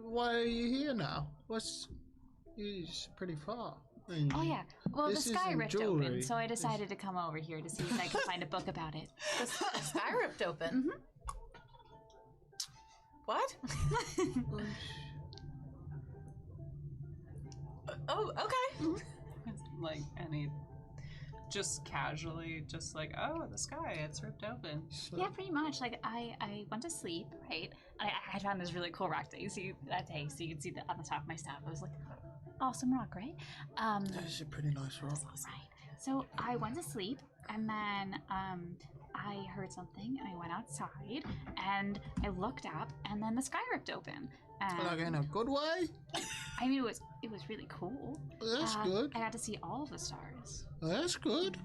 Why are you here now? It's pretty far. Oh yeah. Well, the This sky isn't ripped jewelry. open, so I decided to come over here to see if I could find a book about it. The sky ripped open. What? Oh, okay. Like any, just casually, just like, oh, the sky, it's ripped open. So, Yeah, pretty much. Like I went to sleep, right? I found this really cool rock that you see that day, so you can see that on the top of my staff. I was like, awesome rock, right? That's a pretty nice rock. Right. So I went to sleep, and then I heard something, and I went outside, and I looked up, and then the sky ripped open. Like in a good way? I mean, it was really cool. That's good. I got to see all of the stars. That's good.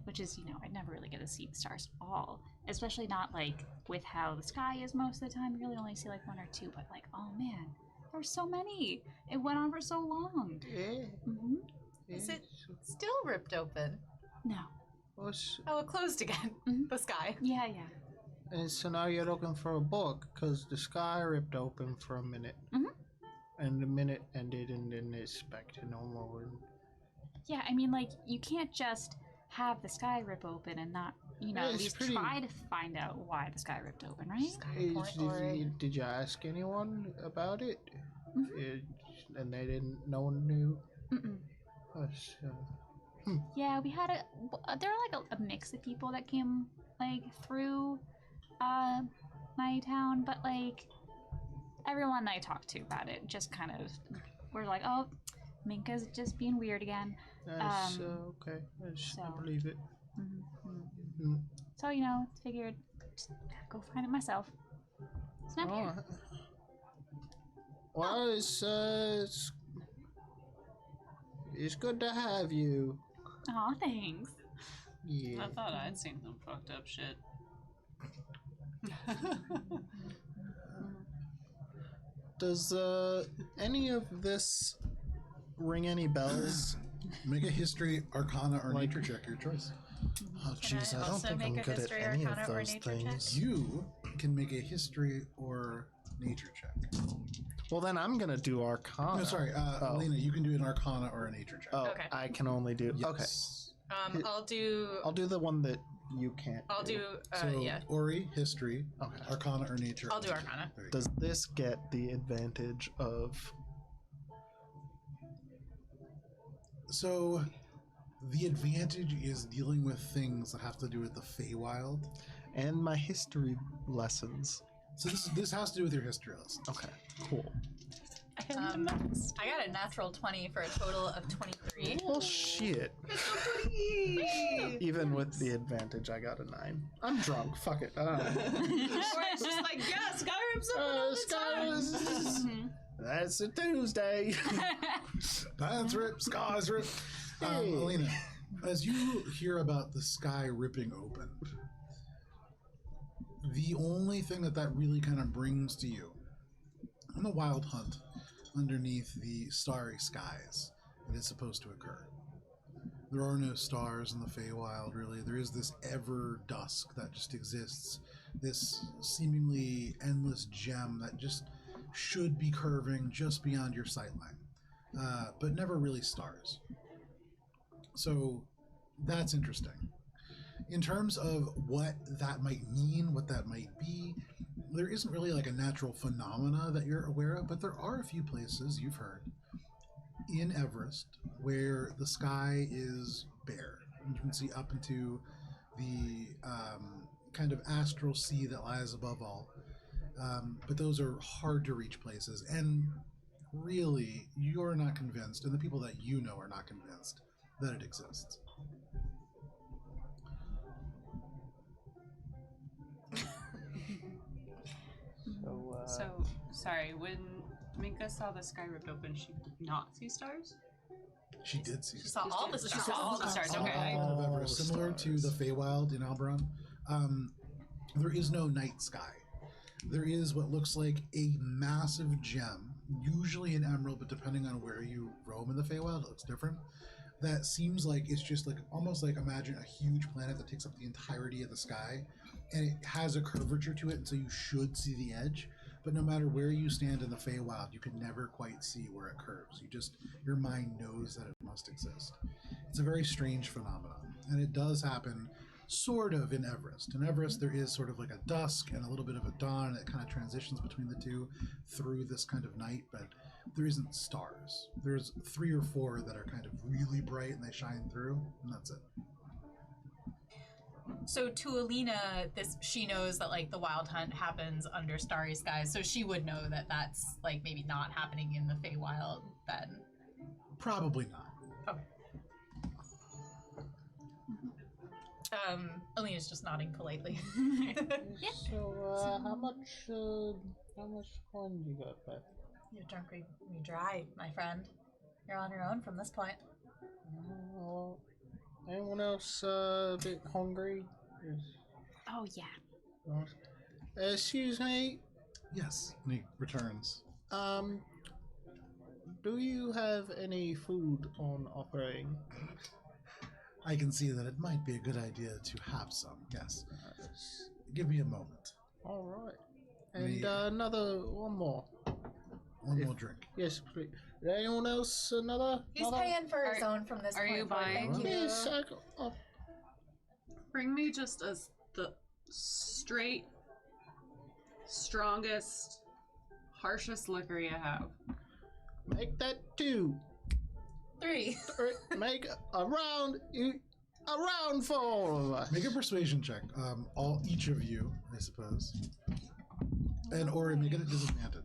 Which is, I never really get to see the stars all. Especially not, like, with how the sky is most of the time. You really only see, like, 1 or 2. But, like, oh, man, there were so many. It went on for so long. Yeah. Is it still ripped open? No. Oh, it closed again. The sky. Yeah. And so now you're looking for a book because the sky ripped open for a minute. And the minute ended and then it's back to normal. Yeah, I mean, like, you can't just have the sky rip open and not, Yeah, at it's least pretty- try to find out why the sky ripped open, right? Did you ask anyone about it? And they didn't, no one knew? Yeah, we had there were, like, a mix of people that came, like, through my town, but, like, everyone I talked to about it just kind of were like, oh, Minka's just being weird again. Okay, I believe it. So, figured just go find it myself. It's not here. Well, it's good to have you. Aw, thanks. Yeah. I thought I'd seen some fucked up shit. Does any of this ring any bells? Make a history, arcana, or nature check, your choice. Oh, jeez, I don't also think make I'm a good at history, any of arcana, or those nature check? things. You can make a history or nature check. Well, then I'm gonna do Arcana. No, sorry, Alina, you can do an Arcana or a nature check. Oh, Okay. I can only do. Yes. I'll do. I'll do the one that you can't. I'll do. So, Yeah. Ori, history, Okay. Arcana or nature. I'll do Arcana. There you go. Does this get the advantage of? So, the advantage is dealing with things that have to do with the Feywild. And my history lessons. So this has to do with your history lesson. Okay, cool. I got a natural 20 for a total of 23. Well, shit. Even with the advantage, I got a 9. I'm drunk. Fuck it. I don't know. Or it's just like, yeah, Skyrim's up all the time. That's a Tuesday. That's rip, skies rip. Hey. Alina, as you hear about the sky ripping open, the only thing that really kind of brings to you on the wild hunt underneath the starry skies that is supposed to occur. There are no stars in the Feywild, really. There is this ever dusk that just exists, this seemingly endless gem that just should be curving just beyond your sightline, but never really stars. So that's interesting. In terms of what that might mean, what that might be, there isn't really like a natural phenomena that you're aware of, but there are a few places you've heard in Everest where the sky is bare. You can see up into the kind of astral sea that lies above all. But those are hard to reach places. And really, you're not convinced, and the people that you know are not convinced that it exists. So, sorry, when Minka saw the sky ripped open, she did not see stars? She did see She saw all the stars. all the stars, on okay. the island of Everest, similar to the Feywild in Alberon. There is no night sky. There is what looks like a massive gem, usually an emerald, but depending on where you roam in the Feywild, it looks different. That seems like it's just like almost like imagine a huge planet that takes up the entirety of the sky, and it has a curvature to it, and so you should see the edge. But no matter where you stand in the Feywild, you can never quite see where it curves. Your mind knows that it must exist. It's a very strange phenomenon, and it does happen sort of in Everest. In Everest, there is sort of like a dusk and a little bit of a dawn that kind of transitions between the two through this kind of night, but there isn't stars. There's 3 or 4 that are kind of really bright and they shine through, and that's it. So to Alina, she knows that like the wild hunt happens under starry skies, so she would know that that's like maybe not happening in the Feywild then. Probably not. Okay. Alina's just nodding politely. So, how much corn you got back? You're drunk, you dry, my friend. You're on your own from this point. Anyone else a bit hungry? Oh, yeah. Excuse me. Yes. And he returns. Do you have any food on offering? I can see that it might be a good idea to have some, yes. Give me a moment. All right. And one more. One more drink. Yes, please. Anyone else another? He's paying for his own from this are point you forward. buying? Thank you. Yes, Bring me just the straight, strongest, harshest liquor you have. make that 2. 3. Make a round 4. Make a persuasion check. Each of you, I suppose. And Ori, make it a disadvantage.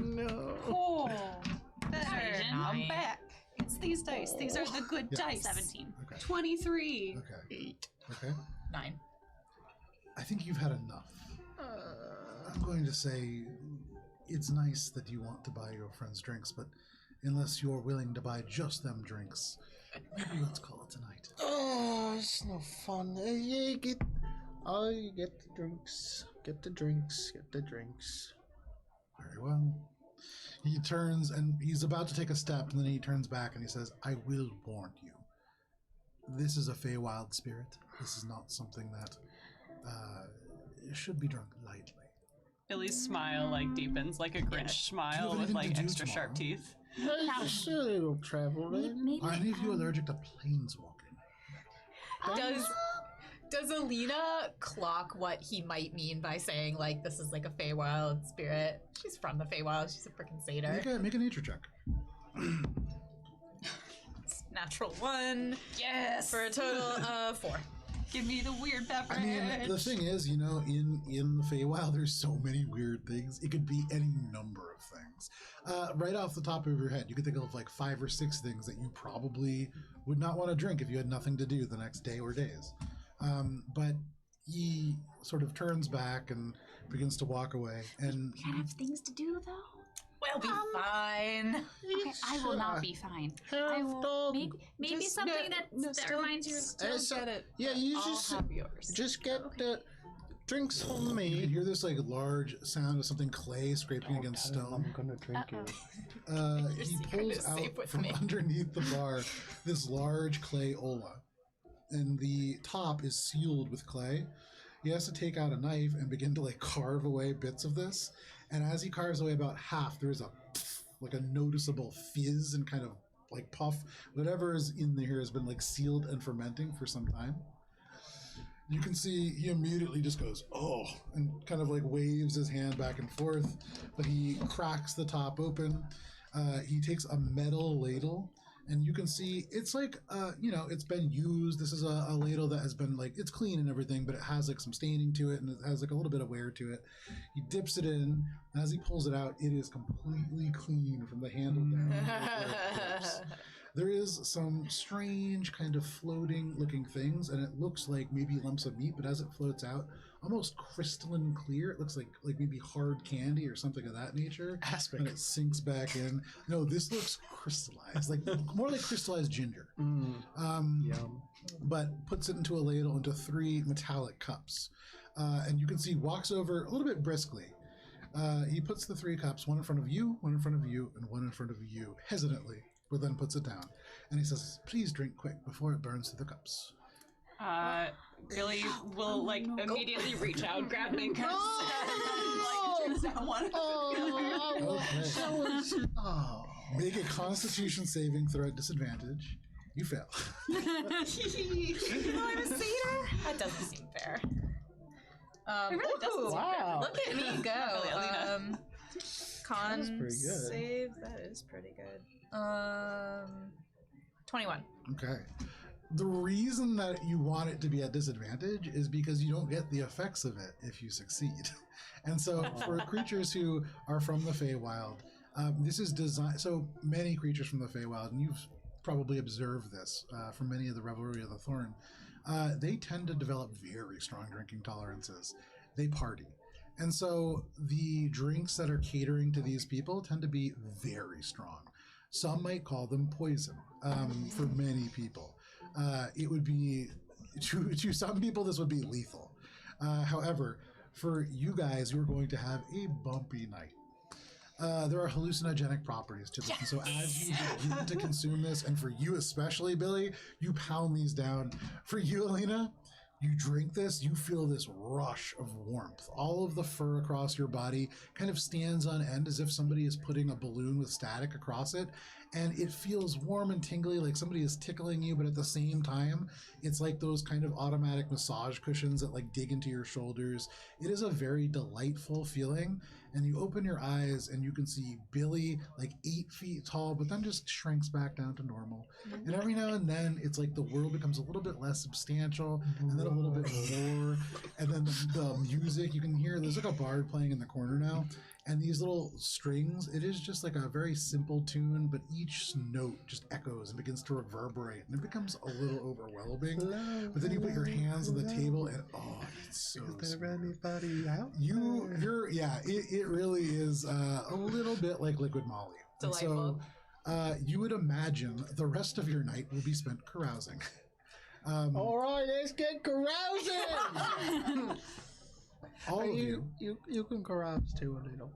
No. Oh, better. Persuasion. I'm back. It's these dice. These are the good Yeah. dice. 17. Okay. 23. Okay. 8. Okay. 9. I think you've had enough. I'm going to say it's nice that you want to buy your friends drinks, but unless you're willing to buy just them drinks, maybe let's call it tonight. Oh, it's no fun. You get the drinks. Get the drinks. Very well. He turns and he's about to take a step, and then he turns back and he says, I will warn you. This is a Feywild spirit. This is not something that should be drunk lightly. Billy's smile like deepens like a Grinch smile with anything like to do extra tomorrow? sharp teeth. Sure, it'll travel then. Maybe Are any of you allergic to planeswalking? Does Alina clock what he might mean by saying, like, this is like a Feywild spirit? She's from the Feywild. She's a freaking satyr. Make a nature check. Natural 1 Yes! for a total of 4. Give me the weird beverage. I mean, the thing is, you know, in the Feywild, there's so many weird things. It could be any number of things. Right off the top of your head, you could think of like 5 or 6 things that you probably would not want to drink if you had nothing to do the next day or days. But he sort of turns back and begins to walk away. And we gotta have things to do though. We'll be fine. Okay, I will not be fine. I will maybe something that reminds you. Get it. Yeah, you just get the drinks from you me. can hear this like large sound of something clay scraping against stone. I'm gonna drink it. Your He secret pulls is out safe with from me. underneath the bar this large clay ola, and the top is sealed with clay. He has to take out a knife and begin to like carve away bits of this, and as he carves away about half, there's a like a noticeable fizz and kind of like puff. Whatever is in there has been like sealed and fermenting for some time. You can see he immediately just goes, oh, and kind of like waves his hand back and forth, but he cracks the top open. He takes a metal ladle, and you can see it's like, you know, it's been used. This is a ladle that has been like, it's clean and everything, but it has like some staining to it, and it has like a little bit of wear to it. He dips it in, and as he pulls it out, it is completely clean from the handle down. to where it dips. There is some strange kind of floating looking things, and it looks like maybe lumps of meat, but as it floats out, almost crystalline clear. It looks like maybe hard candy or something of that nature. Aspic. And it sinks back in. No, this looks crystallized, like more like crystallized ginger. Yum. But puts it into a ladle into 3 metallic cups. And you can see walks over a little bit briskly. He puts the 3 cups, one in front of you, one in front of you, and one in front of you, hesitantly, but then puts it down. And he says, please drink quick before it burns through the cups. Billy will like immediately reach out, grab me, and kind of like drinks down one. Okay. Make a Constitution saving throw at disadvantage. You fail. I'm a satyr? That doesn't seem fair. It really doesn't seem Wow. Look at me go. Alina. Con That's pretty good. save. That is pretty good. 21. Okay. The reason that you want it to be at disadvantage is because you don't get the effects of it if you succeed. And so for creatures who are from the Feywild, this is designed, so many creatures from the Feywild, and you've probably observed this from many of the Revelry of the Thorn, they tend to develop very strong drinking tolerances. They party. And so the drinks that are catering to these people tend to be very strong. Some might call them poison for many people. It would be, to some people, this would be lethal. However, for you guys, you're going to have a bumpy night. There are hallucinogenic properties to this. And so as you begin to consume this, and for you especially, Billy, you pound these down. For you, Alina, you drink this, you feel this rush of warmth. All of the fur across your body kind of stands on end as if somebody is putting a balloon with static across it. And it feels warm and tingly, like somebody is tickling you, but at the same time, it's like those kind of automatic massage cushions that like dig into your shoulders. It is a very delightful feeling. And you open your eyes and you can see Billy like 8 feet tall, but then just shrinks back down to normal. And every now and then it's like the world becomes a little bit less substantial and then a little bit more. And then the music you can hear, there's like a bard playing in the corner now. And these little strings, it is just like a very simple tune, but each note just echoes and begins to reverberate, and it becomes a little overwhelming. But then you put your hands on the table, and oh, it's so Is there smooth. anybody out? It really is a little bit like liquid Molly. And Delightful. so you would imagine the rest of your night will be spent carousing. All right, let's get carousing. All of you. You can carouse too a little.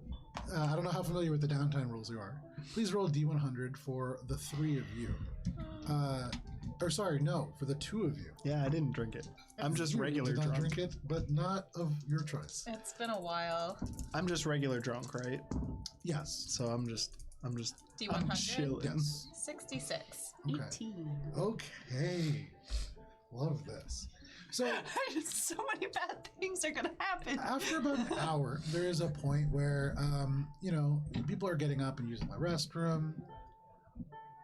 I don't know how familiar with the downtime rules you are. Please roll D100 for the 3 of you. Or sorry, no, for the two of you. Yeah, I didn't drink it. I'm just You regular did not drunk. drink it, but not of your choice. It's been a while. I'm just regular drunk, right? Yes. So I'm just D100? chilling. Yes. 66. Okay. 18. Okay. Love this. So So many bad things are gonna happen. after about an hour, there is a point where, people are getting up and using the restroom.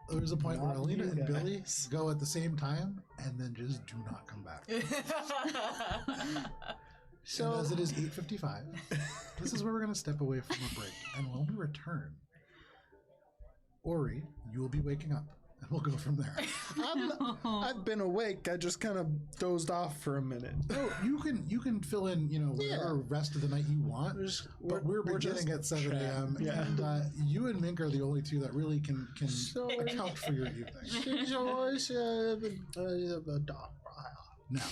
There's a point where Not Alina you and Billy guys. go at the same time and then just do not come back. So as it is 8:55, this is where we're going to step away from a break. And when we return, Ori, you will be waking up. And we'll go from there. I've been awake. I just kind of dozed off for a minute. Oh, you can fill in, whatever rest of the night you want. But we're beginning at 7 a.m. Yeah. And you and Mink are the only two that really can So account for your evening. she's always a dog. Now,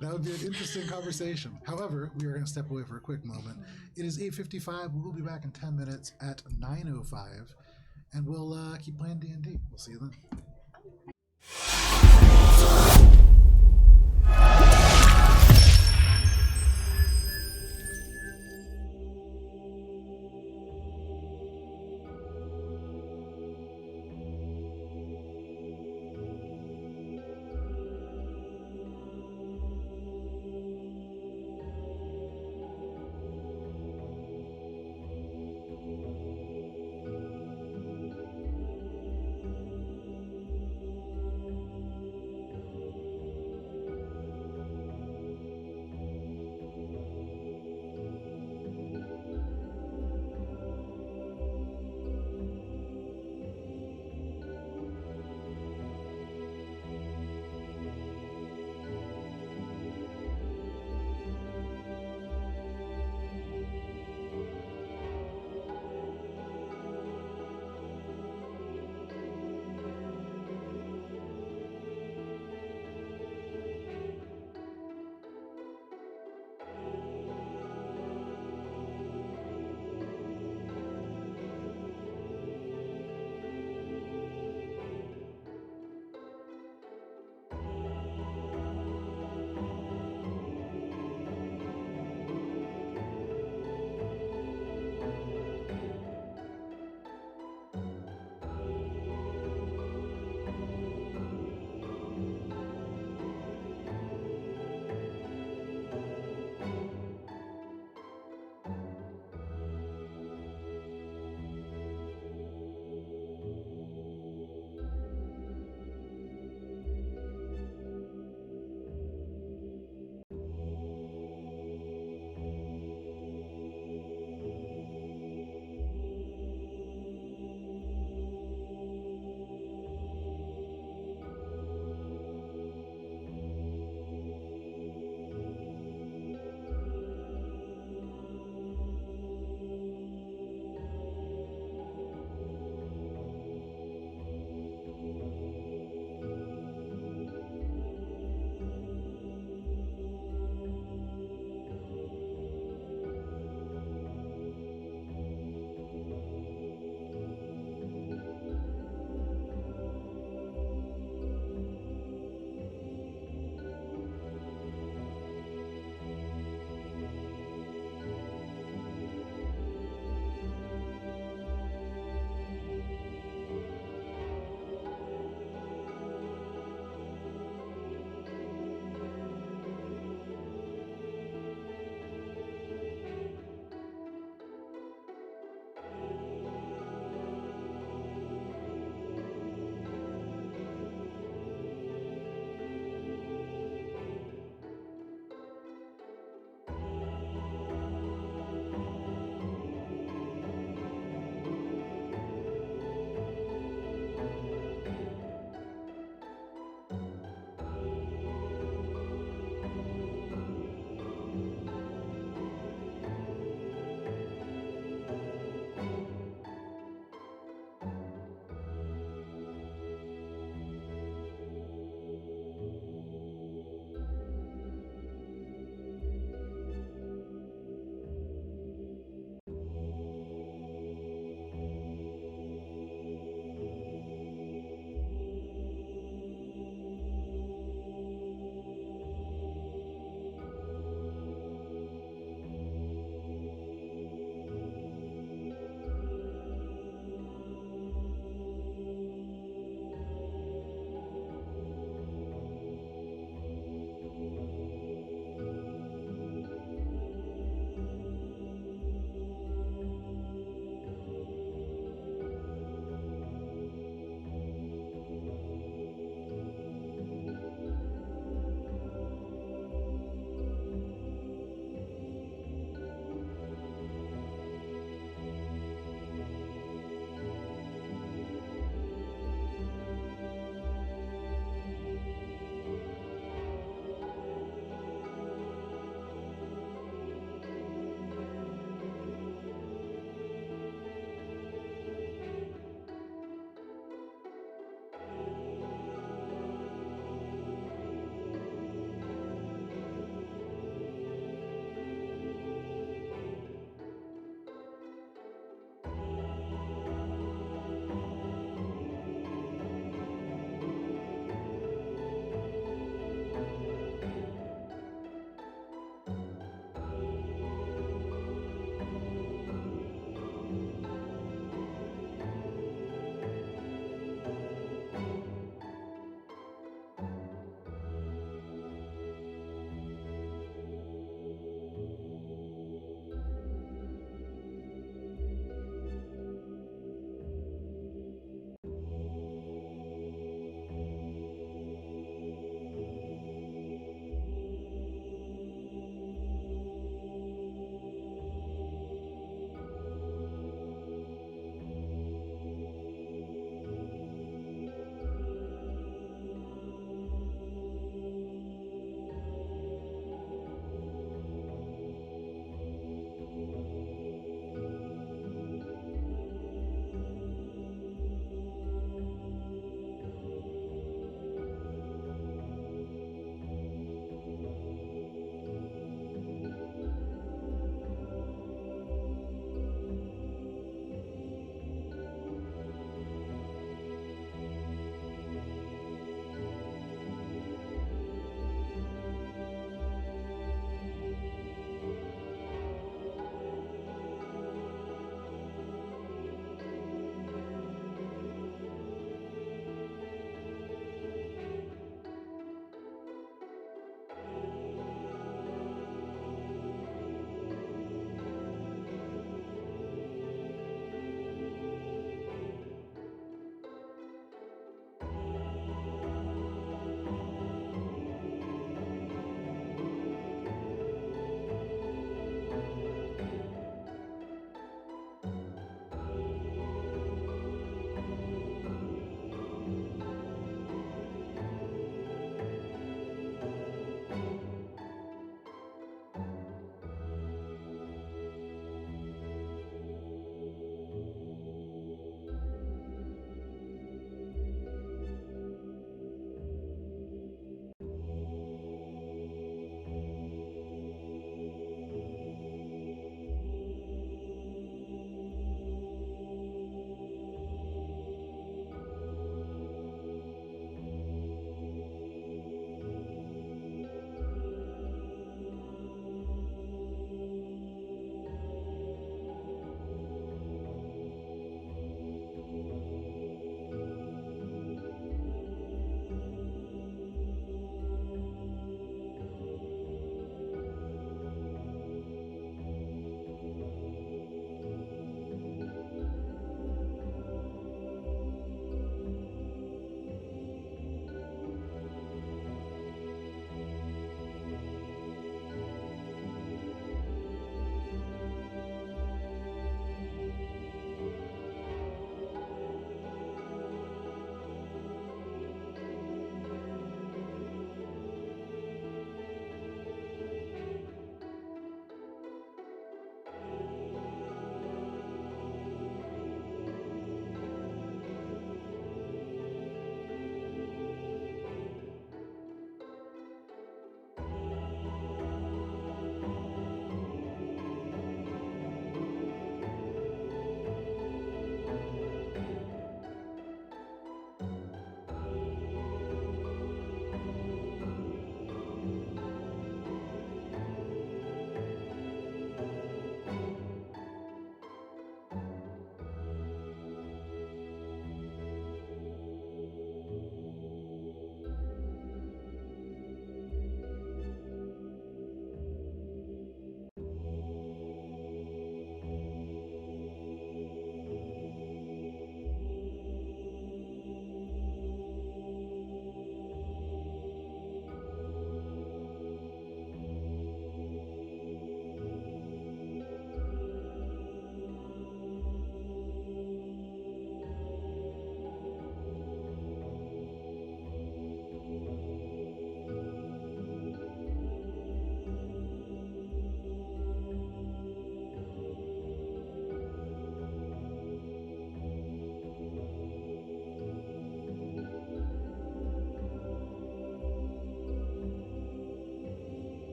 that would be an interesting conversation. However, we are going to step away for a quick moment. It is 8:55. We will be back in 10 minutes at 9:05. And we'll keep playing D&D. We'll see you then.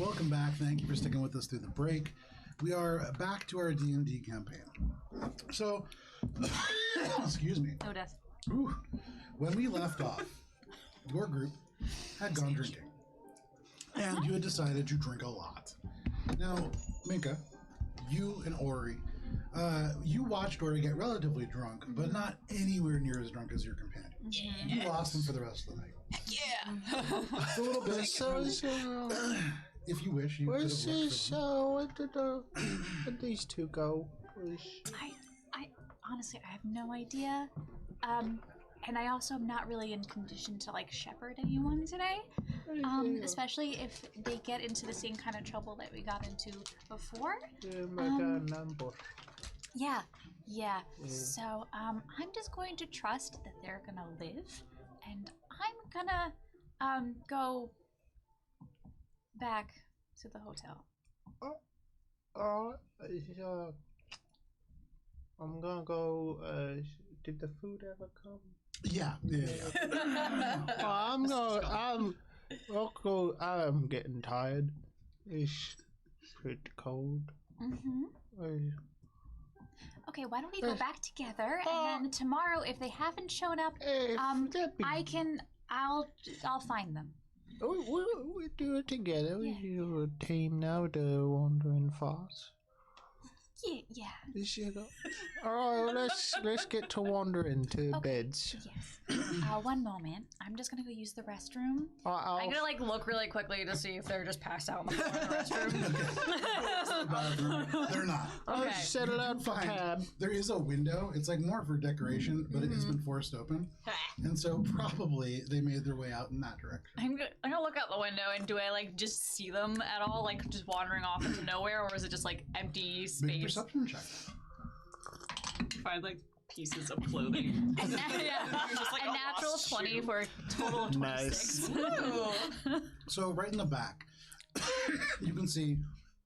welcome back. Thank you for sticking with us through the break. We are back to our D&D campaign. So, excuse me. No death. Ooh, when we left off, your group had gone drinking. And you had decided to drink a lot. Now, Minka, you and Ori, you watched Ori get relatively drunk, but not anywhere near as drunk as your companion. You lost him for the rest of the night. It's a little bit. If you wish, you could have Where's looked this? for Where'd these two go? I honestly, I have no idea. And I also am not really in condition to like shepherd anyone today. Especially if they get into the same kind of trouble that we got into before. Yeah. So, I'm just going to trust that they're gonna live, and I'm gonna, go back to the hotel. I'm gonna go. Did the food ever come? Yeah. I'll go. I'm getting tired. It's pretty cold. Okay, why don't we go back together, and then tomorrow, if they haven't shown up, I'll find them. We do it together. Yeah. We do a team now, the Wandering Fox. Yeah. All right, well, let's get to wandering to beds. Yes. One moment. I'm just gonna go use the restroom. I'm gonna like look really quickly to see if they're just passed out on the floor in the restroom. They're not. I'll settle out for cab. There is a window. It's like more for decoration, but it has been forced open. And so probably they made their way out in that direction. I'm gonna look out the window, and do I like just see them at all, like just wandering off into nowhere, or is it just like empty Big space? perception check. Find like pieces of clothing. Just like a natural 20 for a total of 26. Nice. So right in the back, you can see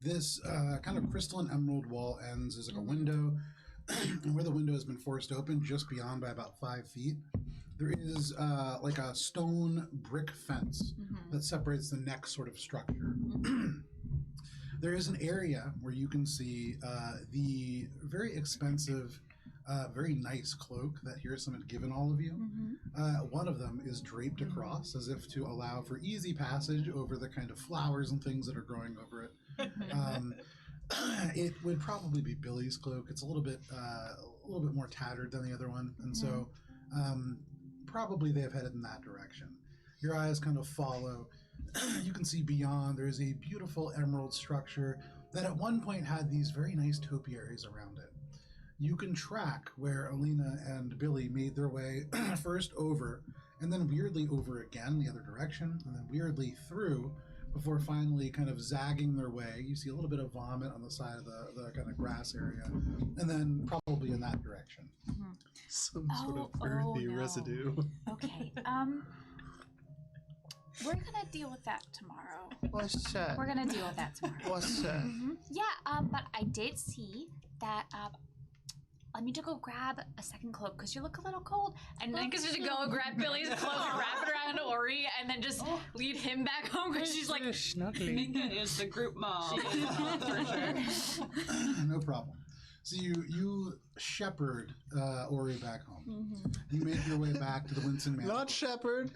this kind of crystalline emerald wall ends as like a window, and where the window has been forced open just beyond by about 5 feet, there is like a stone brick fence that separates the next sort of structure. There is an area where you can see the very expensive, very nice cloak that Hirasum had given all of you. One of them is draped across as if to allow for easy passage over the kind of flowers and things that are growing over it. It would probably be Billy's cloak. It's a little bit more tattered than the other one, and so probably they have headed in that direction. Your eyes kind of follow. You can see beyond there is a beautiful emerald structure that at one point had these very nice topiaries around it. You can track where Alina and Billy made their way first over, and then weirdly over again the other direction, and then weirdly through, before finally kind of zagging their way. You see a little bit of vomit on the side of the kind of grass area, and then probably in that direction. Some sort of earthy residue. Okay. We're gonna deal with that tomorrow. What's that? We're gonna deal with that tomorrow. What's that? Yeah, but I did see that, let me just go grab a second cloak, because you look a little cold. And Minka's just gonna go grab Billy's cloak and wrap it around Ori, and then just lead him back home, because she's like, snuggly. Minka is the group mom. For sure. No problem. So you shepherd Ori back home. You make your way back to the Winston Manor. Not shepherd.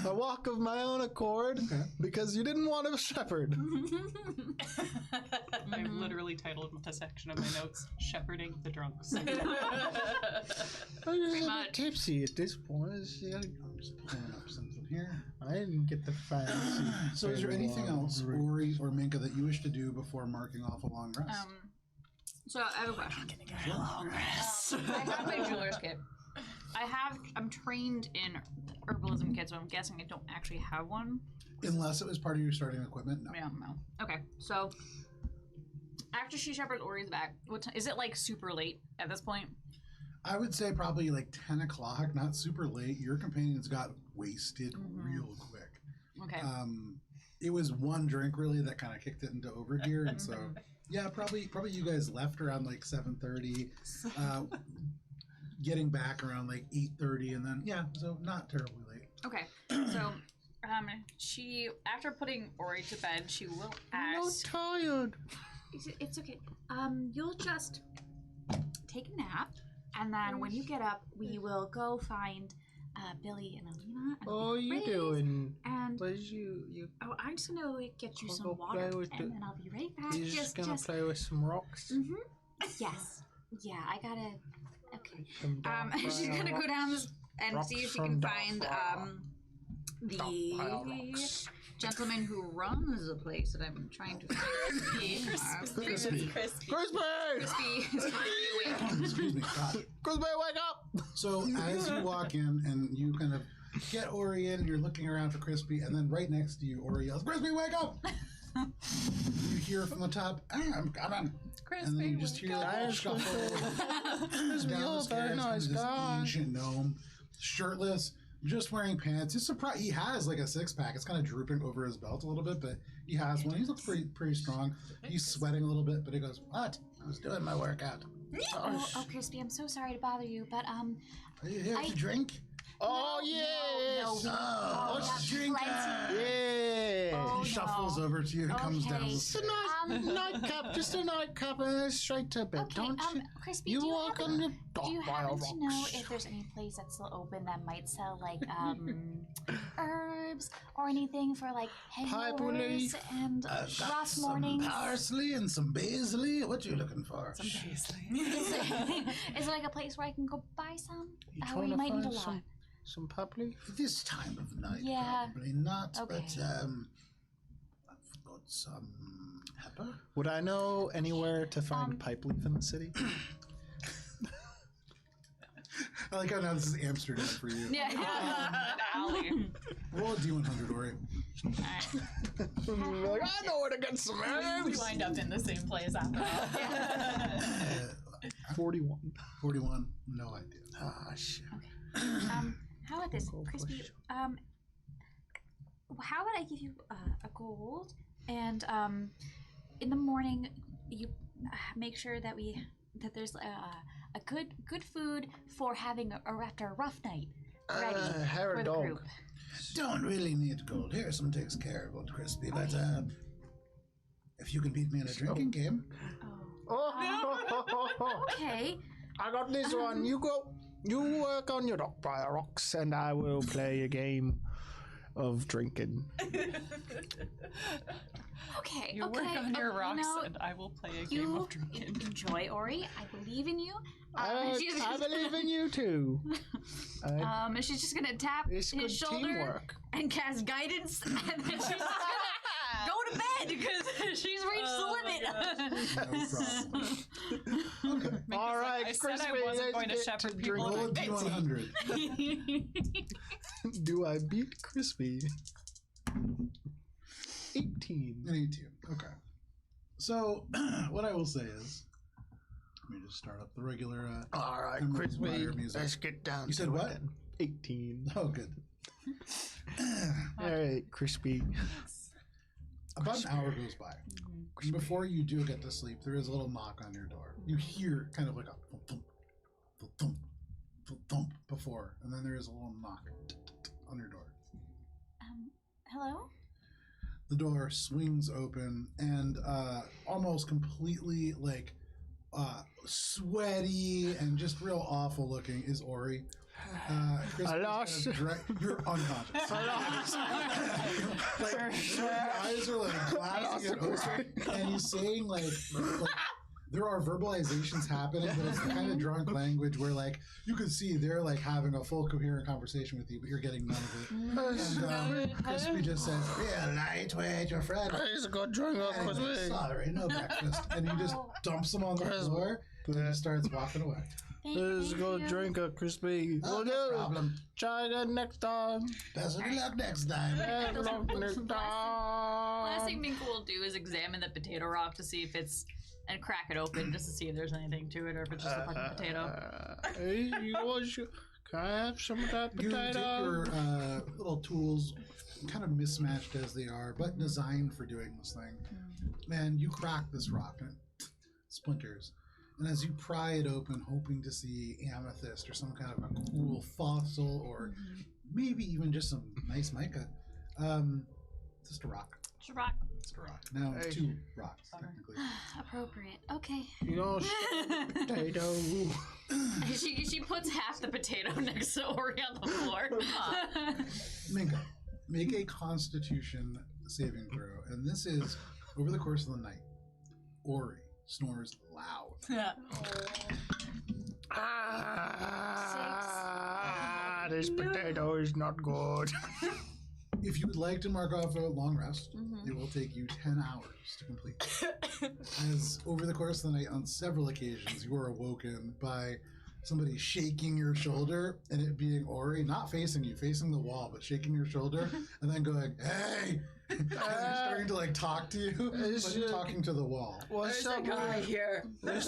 A walk of my own accord. Okay. Because you didn't want to shepherd. I've literally titled the section of my notes, Shepherding the Drunks. I'm just a bit tipsy at this point. I'm just pulling up something here. I didn't get the fancy. So is there anything else, Ori or Minka, that you wish to do before marking off a long rest? so I have a question. I have my jeweler's kit. I'm trained in herbalism kit, so I'm guessing I don't actually have one. Unless it was part of your starting equipment, no. Yeah, no. Okay, so after she shepherds Ori's back, is it like super late at this point? I would say probably like 10 o'clock, not super late. Your companions got wasted real quick. Okay. It was one drink really that kind of kicked it into overgear, and so yeah, probably you guys left around like 7:30, getting back around like 8:30, and then yeah, so not terribly late. Okay, so She, after putting Ori to bed, she will I'm not ask. tired. It's okay. You'll just take a nap, and then when you get up, we will go find Billy and Alina. And Oh, you Grace, doing? And Where's you? oh, I'm just gonna get you I'll some go water, play with and then I'll be right back. You just gonna play with some rocks? Mm-hmm. Yes. Yeah, I gotta. Okay. Some dark She's brown gonna go down rocks. and see if she Rocks can from find Dark the rocks. gentleman who runs the place that I'm trying to find. Crispy. Crispy! Crispy is currently awake. Excuse me. God. Crispy, wake up! So as you walk in and you kind of get Ori in, you're looking around for Crispy, and then right next to you, Ori yells, "Crispy, wake up!" You hear from the top, "I'm coming." And then you just hear a shuffle down the stairs from this ancient gnome, shirtless, just wearing pants. He's surprised. He has like a six-pack. It's kind of drooping over his belt a little bit, but he has one. He looks pretty strong. He's sweating a little bit, but he goes, "What? I was doing my workout." Oh, Crispy, I'm so sorry to bother you, but Are you here to drink? Oh, yes! no, Oh, let's that's drink. plenty. Yeah! Oh, He shuffles over to you and comes down the Okay. Just a stairs. nightcap, just a nightcap, and straight to bed, Okay, don't you? Crispy, You do you walk happen, on the do dark you pile happen of to know rocks. if there's any place that's still open that might sell like herbs or anything for like Pipe hangovers leaf. and I've got rough some mornings? parsley and some basil. What you looking for? Is there like a place where I can go buy some? You Oh, trying you to might need a find lot. some puppy? This time of night, Yeah. probably not. Okay. But I've got some pepper. Would I know anywhere to find pipe leaf in the city? I like how now this is Amsterdam for you. Yeah. Alley. Roll a D100, Ori. Like, I know where to get some We herbs. wind up in the same place after all. 41. 41. No idea. Ah, shit. How about this, Gold Crispy? push. How about I give you a gold, and in the morning you make sure that there's a good food for having after a rough night ready hair for the dog. group. Don't really need gold. Harrison takes care of old Crispy, but if you can beat me in a drinking game, Oh, Okay. I got this one. You go. You work on your rock pile rocks, and I will play a game of drinking. Okay. You okay. work on your rocks, know, and I will play a game you of drinking. enjoy, Ori. I believe in you. I believe in you too. She's just gonna tap It's good his shoulder teamwork. and cast guidance, and then she's just gonna go to bed because she's reached the limit. no problem. Okay. All right, I said Crispy, I wasn't let's going to get shepherd to people. Roll a drinking. D100. Do I beat Crispy? 18. An 18. Okay. So, what I will say is, let me just start up the regular. All right, Emerald Crispy, Rider music. let's get down You said to it what? then. 18. Oh, good. All right, Crispy. About an hour goes by. And before you do get to sleep, there is a little knock on your door. You hear kind of like a thump, thump, thump, thump, thump, thump before, and then there is a little knock on your door. Hello. The door swings open, and almost completely like sweaty and just real awful looking is Ori. Chris Alas. You're unconscious. Like your eyes are like glassing it open, and he's saying like there are verbalizations happening, but it's the kind of drunk language where like you can see they're like having a full coherent conversation with you, but you're getting none of it. And Crispy just says, "Yeah, lightweight, your friend." He's a good drinker, And Crispy. sorry, no breakfast. And he just dumps him on the floor and he starts walking away. He's a good drinker, Crispy. Oh, Will no do. problem. Try again next time. Best of luck next time. Best of luck next Last time. thing Minka will do is examine the potato rock to see if it's and crack it open just to see if there's anything to it or if it's just a fucking potato. Hey, can I have some of that You take potato? your little tools, kind of mismatched as they are, but designed for doing this thing. And you crack this rock and it splinters. And as you pry it open, hoping to see amethyst or some kind of a cool fossil or maybe even just some nice mica, Just a rock. Rock. Just a rock. Now Hey. 2 rocks, technically. Appropriate. Okay. You know, potato. She puts half the potato next to Ori on the floor. Minka, make a Constitution saving throw, and this is over the course of the night. Ori snores loud. This potato is not good. If you would like to mark off a long rest, it will take you 10 hours to complete. As over the course of the night, on several occasions, you are awoken by somebody shaking your shoulder, and it being Ori, not facing you, facing the wall, but shaking your shoulder, and then going, "Hey!" and they're starting to like talk to you, but you're talking to the wall. What's up, guy here? There's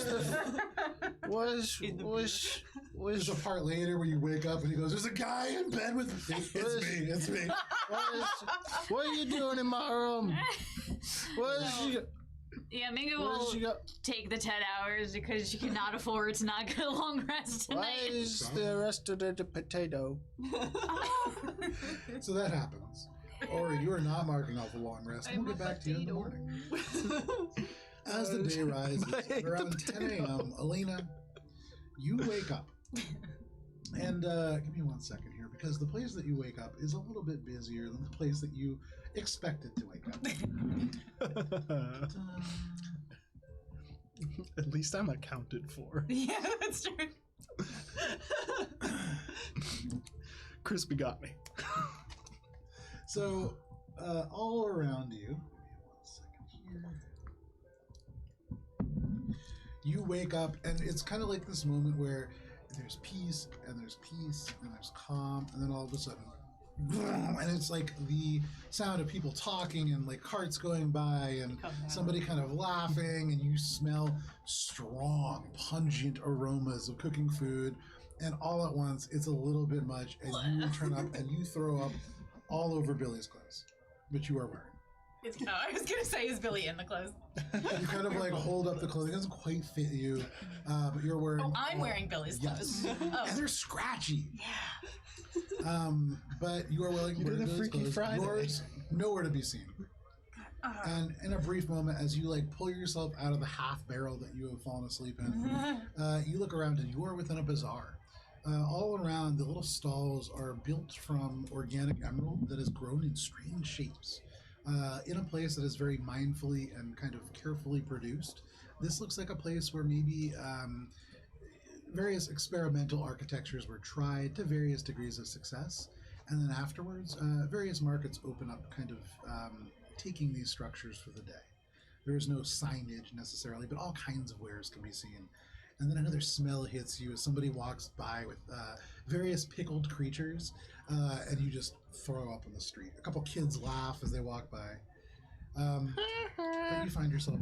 a part later where you wake up and he goes, "There's a guy in bed with me." It's me. What are you doing in my room? Yeah, Mingo will take the 10 hours because she cannot afford to not get a long rest tonight. Why is the rest of the potato? So that happens. Ori, you are not marking off a long rest. We'll get back to you in the morning. As the day rises, at around 10 a.m., Elena, you wake up. And give me 1 second here, because the place that you wake up is a little bit busier than the place that you expected to wake up. At least I'm accounted for. Yeah, that's true. Crispy got me. So, all around you, give me 1 second here. You wake up, and it's kind of like this moment where there's peace, and there's calm, and then all of a sudden, and it's like the sound of people talking and like carts going by and somebody kind of laughing, and you smell strong, pungent aromas of cooking food, and all at once it's a little bit much, and you turn up and you throw up all over Billy's clothes, which you are wearing. I was gonna say, is Billy in the clothes? You kind of like hold up the clothing. It doesn't quite fit you, but you're wearing. Oh, I'm wearing Billy's clothes. Yes, Oh. and they're scratchy. Yeah. But you are willing to wear did a Billy's Freaky clothes. Friday. Yours nowhere to be seen. And in a brief moment, as you like pull yourself out of the half barrel that you have fallen asleep in, you look around and you are within a bazaar. All around, the little stalls are built from organic emerald that has grown in strange shapes. In a place that is very mindfully and kind of carefully produced. This looks like a place where maybe various experimental architectures were tried to various degrees of success, and then afterwards, various markets open up, kind of taking these structures for the day. There is no signage necessarily, but all kinds of wares can be seen. And then another smell hits you as somebody walks by with various pickled creatures, and you just throw up in the street. A couple kids laugh as they walk by. But you find yourself...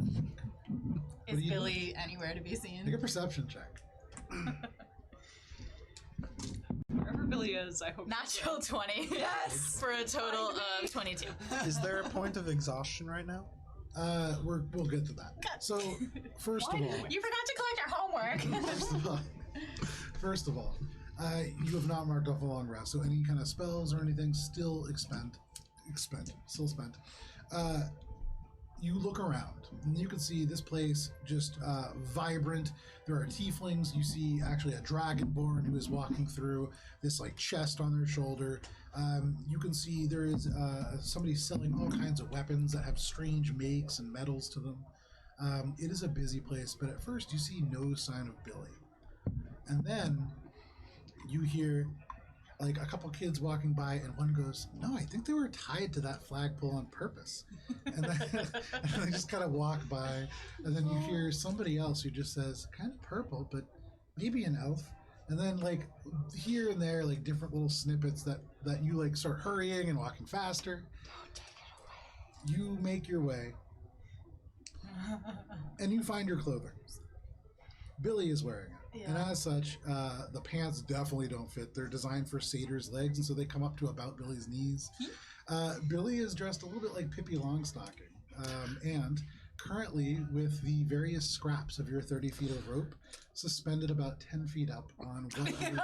Is Billy anywhere to be seen? Make a perception check. Wherever Billy is, I hope. Natural 20. Yes! For a total of 22. Is there a point of exhaustion right now? We'll get to that. So, first of all... You forgot to collect your homework. First of all, you have not marked off a long rest, so any kind of spells or anything still spent. You look around, and you can see this place just vibrant. There are tieflings. You see actually a dragonborn who is walking through this like chest on their shoulder. You can see there is somebody selling all kinds of weapons that have strange makes and metals to them. It is a busy place, but at first you see no sign of Billy. And then you hear like a couple kids walking by, and one goes, "No, I think they were tied to that flagpole on purpose." And then and they just kind of walk by, and then you hear somebody else who just says, "Kind of purple, but maybe an elf." And then like here and there, like different little snippets that you like start hurrying and walking faster. Don't take it away. You make your way, and you find your clothing. Billy is wearing it. Yeah. And as such, the pants definitely don't fit. They're designed for satyr's legs, and so they come up to about Billy's knees. Billy is dressed a little bit like Pippi Longstocking, and currently with the various scraps of your 30 feet of rope suspended about 10 feet up on what is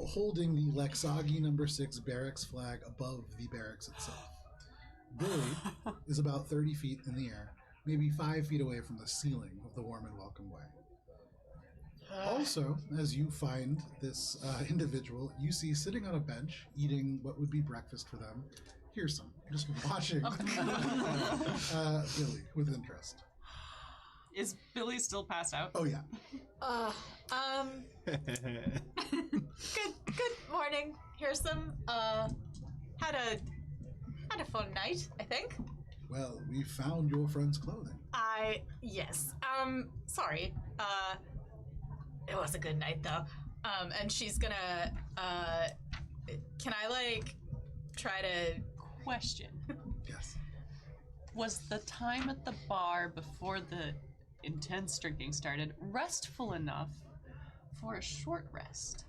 holding the Lexagi number 6 barracks flag above the barracks itself. Billy is about 30 feet in the air, maybe 5 feet away from the ceiling of the warm and welcome way. Also, as you find this individual, you see sitting on a bench, eating what would be breakfast for them. Here's some, just watching Billy with interest. Is Billy still passed out? Oh yeah. Good morning. Here's some. Had a fun night, I think. Well, we found your friend's clothing. Yes. Sorry. It was a good night though. And she's gonna. Can I like try to? Question. Yes. Was the time at the bar before the intense drinking started restful enough for a short rest?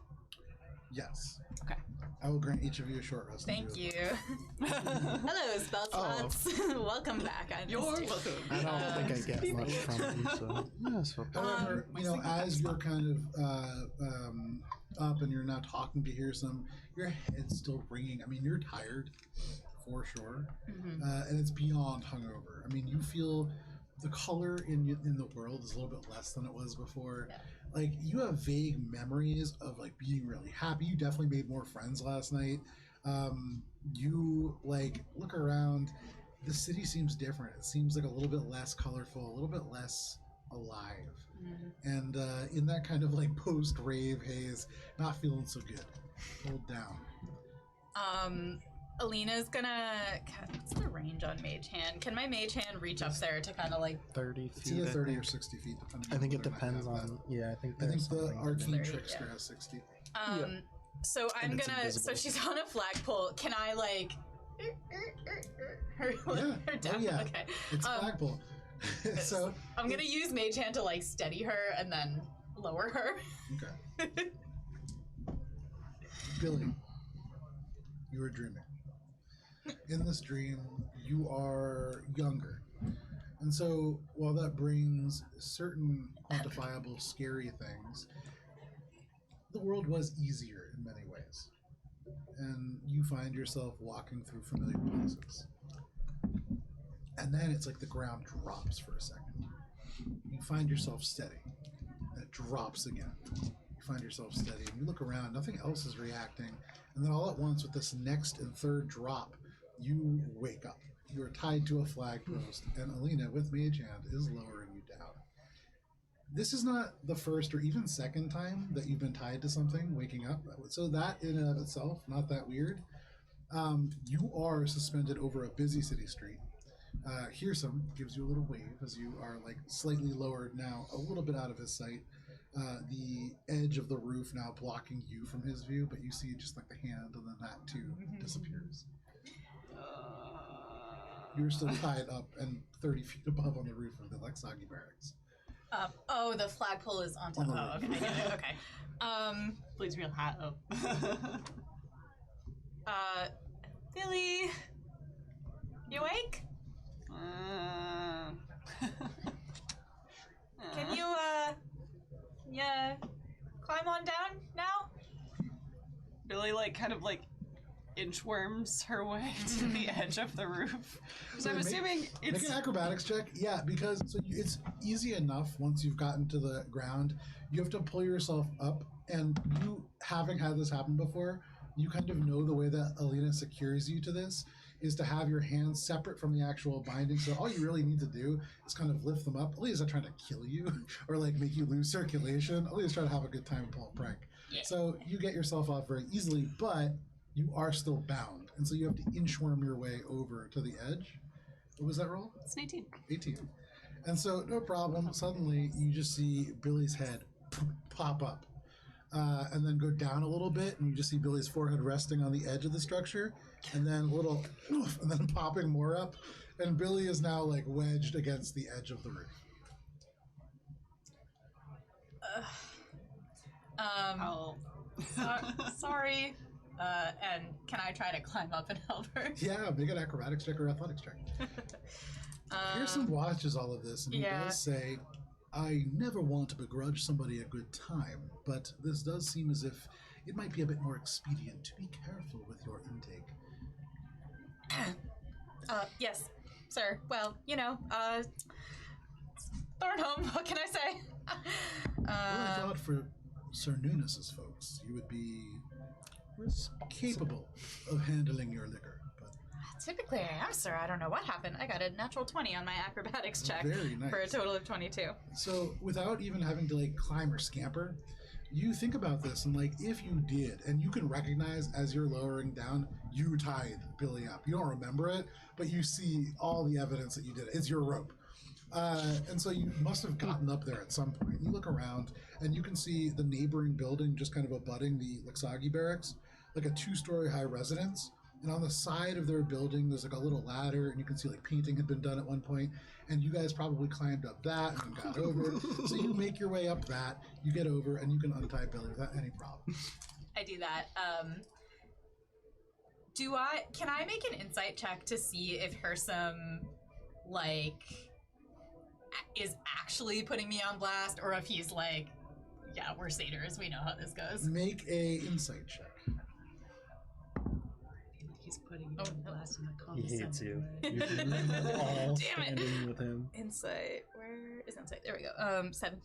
Yes. Okay. I will grant each of you a short rest. Thank you. Hello, spell slots. Welcome back. You're welcome. I don't think I get much from you, so yes. However, as you're kind of up and you're now talking to hear some, your head's still ringing. I mean, you're tired, for sure, and it's beyond hungover. I mean, you feel the color in the world is a little bit less than it was before. Yeah. Like, you have vague memories of like being really happy. You definitely made more friends last night. You like look around. The city seems different. It seems like a little bit less colorful, a little bit less alive. And in that kind of like post-rave haze, not feeling so good. Hold down. Alina's gonna. What's the range on Mage Hand? Can my Mage Hand reach up there to kind of like 30 It's feet. either I 30 think. or 60 feet, depending. I think it whether or not you depends have on. that. Yeah, I think. I There's think the something. arcane 30, trickster yeah. has 60. So I'm And it's gonna. So invisible. she's on a flagpole. Can I like? Her down? yeah. Okay. It's flagpole. So I'm gonna use Mage Hand to like steady her and then lower her. okay. Billy, you are dreaming. In this dream, you are younger. And so, while that brings certain quantifiable, scary things, the world was easier in many ways. And you find yourself walking through familiar places. And then it's like the ground drops for a second. You find yourself steady. And it drops again. You find yourself steady. And you look around, nothing else is reacting. And then all at once, with this next and third drop, you wake up. You are tied to a flag post, and Alina, with Mage Hand, is lowering you down. This is not the first or even second time that you've been tied to something, waking up. So that in and of itself, not that weird. You are suspended over a busy city street. Hearsome gives you a little wave as you are like slightly lowered now, a little bit out of his sight. The edge of the roof now blocking you from his view, but you see just like the hand, and then that too disappears. You're still tied up and 30 feet above on the roof of the Lexagi barracks. Oh, the flagpole is on top. On the Oh, okay, I get it. Okay. Please real hat up. Billy, you awake? Can you climb on down now? Billy kind of inchworms her way to the edge of the roof. So I'm assuming Make it's an acrobatics check. Yeah, because it's easy enough once you've gotten to the ground. You have to pull yourself up, and you, having had this happen before, you kind of know the way that Alina secures you to this is to have your hands separate from the actual binding. So all you really need to do is kind of lift them up. Alina's not trying to kill you or make you lose circulation. Alina's trying to have a good time and pull a prank. Yeah. So you get yourself off very easily, but you are still bound. And so you have to inchworm your way over to the edge. What was that roll? It's an 18. 18. And so, no problem. Suddenly, you just see Billy's head pop up. And then go down a little bit, and you just see Billy's forehead resting on the edge of the structure, and then a little, and then popping more up, and Billy is now wedged against the edge of the roof. Sorry. And can I try to climb up and help her? Yeah, make an acrobatics check or athletics check. Pearson watches all of this, and he does say, I never want to begrudge somebody a good time, but this does seem as if it might be a bit more expedient to be careful with your intake. Yes, sir. Well, Thornholm, what can I say? Well, I thought for Sir Nunez's folks, you would be capable of handling your liquor. But Typically I am, sir. I don't know what happened. I got a natural 20 on my acrobatics check very nice. for a total of 22. So without even having to climb or scamper, you think about this and if you did, and you can recognize as you're lowering down, you tied Billy up. You don't remember it, but you see all the evidence that you did it. It's your rope. And so you must have gotten up there at some point. You look around and you can see the neighboring building just kind of abutting the Lixagi barracks, like a 2-story high residence. And on the side of their building, there's a little ladder, and you can see painting had been done at one point. And you guys probably climbed up that and got over it. So you make your way up that, you get over, and you can untie Billy without any problem. I do that. Can I make an insight check to see if Hersom, is actually putting me on blast, or if he's yeah, we're satyrs, we know how this goes. Make a insight check. He's putting you on blast in the He hates you. condescending way. You're all Damn it. standing with him. Insight, where is insight? There we go. 7.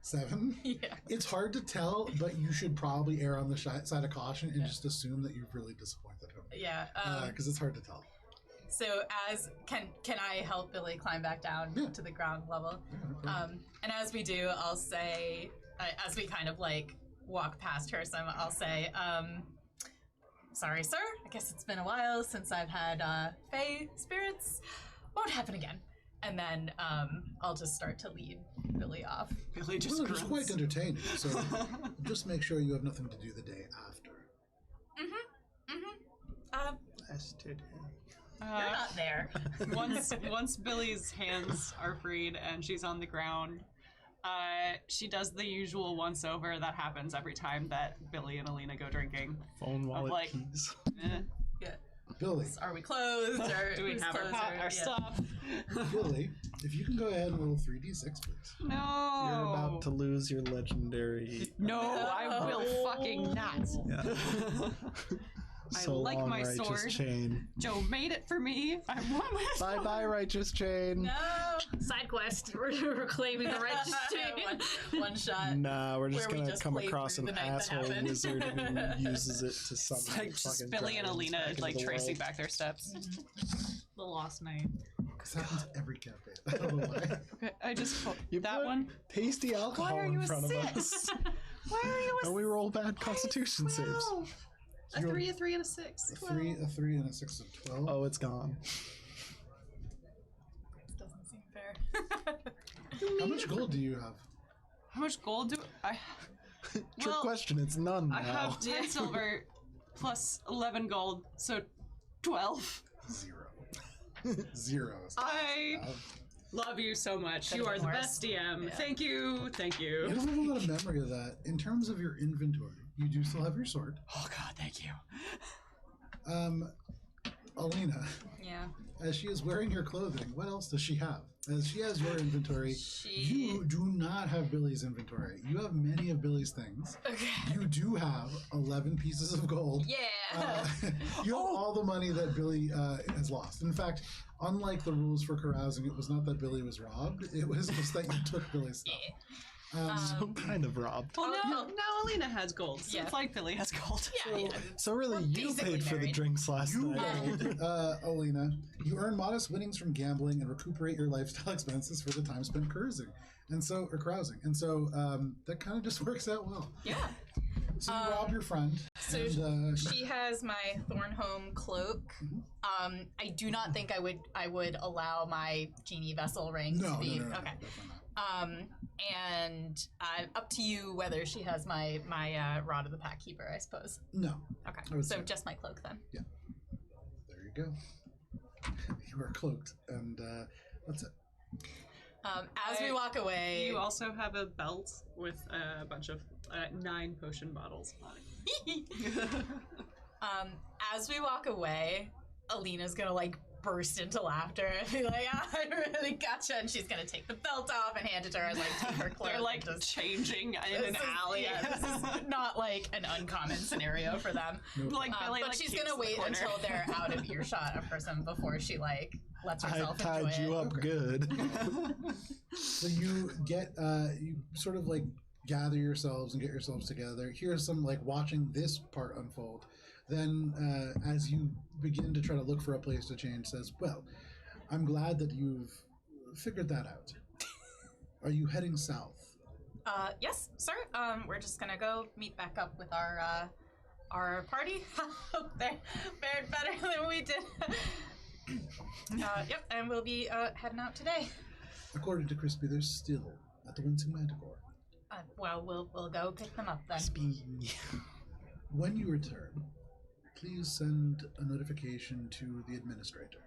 7? Yeah. It's hard to tell, but you should probably err on the side of caution and just assume that you've really disappointed him. Yeah. Because it's hard to tell. So can I help Billy climb back down to the ground level? Yeah, no problem. And as we do, I'll say, as we kind of walk past Hersom, I'll say, sorry, sir. I guess it's been a while since I've had Fey spirits. Won't happen again. And then I'll just start to lead Billy off. Billy just Well, it's grunts. quite entertaining, so just make sure you have nothing to do the day after. Yesterday. You're not there. Once Billy's hands are freed and she's on the ground, she does the usual once over that happens every time that Billy and Alina go drinking. Phone, wallet, like- keys. Yeah. Billy, Are we closed? Or Do we whose have our, clothes are- our yeah. stuff? Billy, if you can go ahead and roll 3d6, please. No. You're about to lose your legendary. No, I will fucking not. Yeah. I So like long, my righteous sword. chain. Joe made it for me. I want my Bye sword. bye, righteous chain. No. Side quest. We're reclaiming the righteous chain. one shot. Nah, we're just Where we gonna just come played across through an the night that asshole happened. wizard who uses it to summon It's like just fucking Billy and dragons Alina back into like the tracing world. back their steps. The lost night. This happens every campaign. I don't know why. Okay, I just You that put one. tasty alcohol Why are you in a front of 6? us, Why are you a and we roll bad Constitution saves. 12? A You're- 3, a 3, and a 6. A 3, and a 6 of 12. Oh, it's gone. Doesn't seem fair. How much gold do you have? How much gold do I? Trick Well, question. It's none now. I have 10 silver plus 11 gold, so 12. 0. 0. I love you so much. You are the best DM. Yeah. Thank you. Thank you. I don't have a lot of memory of that. In terms of your inventory, you do still have your sword. Oh God, thank you. Alina, Yeah. as she is wearing your clothing, what else does she have? As she has your inventory, you do not have Billy's inventory. You have many of Billy's things. Okay. You do have 11 pieces of gold. Yeah. You have all the money that Billy has lost. In fact, unlike the rules for carousing, it was not that Billy was robbed. It was just that you took Billy's stuff. So kind of robbed. Well, now Oh. Alina has gold. So Yeah. It's like Billy has gold. Yeah. So really, We're you basically paid for the married. drinks last You night. rolled, Alina. You earn modest winnings from gambling and recuperate your lifestyle expenses for the time spent carousing, and so that kind of just works out well. Yeah. So you rob your friend. So and, she has my Thornholm cloak. I do not think I would allow my genie vessel ring no, to be no, okay. definitely not. And up to you whether she has my rod of the pack keeper, I suppose. No. Okay, I would so say- just my cloak then. There you go. You are cloaked, and that's it. As we walk away, You also have a belt with a bunch of 9 potion bottles on it. as we walk away, Alina's gonna burst into laughter and be like, I really gotcha. And she's gonna take the belt off and hand it to her and like take her cloak. They're like and just changing in an alley. Yeah, this is not like an uncommon scenario for them. Like Billy, but like, she's keeps gonna the wait corner. until they're out of earshot of person before she like lets I herself tied enjoy you it. up good. So you get, you sort of like gather yourselves and get yourselves together. Here's some like watching this part unfold. Then, as you begin to try to look for a place to change, says, "Well, I'm glad that you've figured that out. Are you heading south?" Yes, sir. We're just gonna go meet back up with our party. Hope they fared better than we did. Yep, and we'll be heading out today. According to Crispy, they're still at the Wincing Manticore. Well, we'll go pick them up then. When you return, please send a notification to the administrator.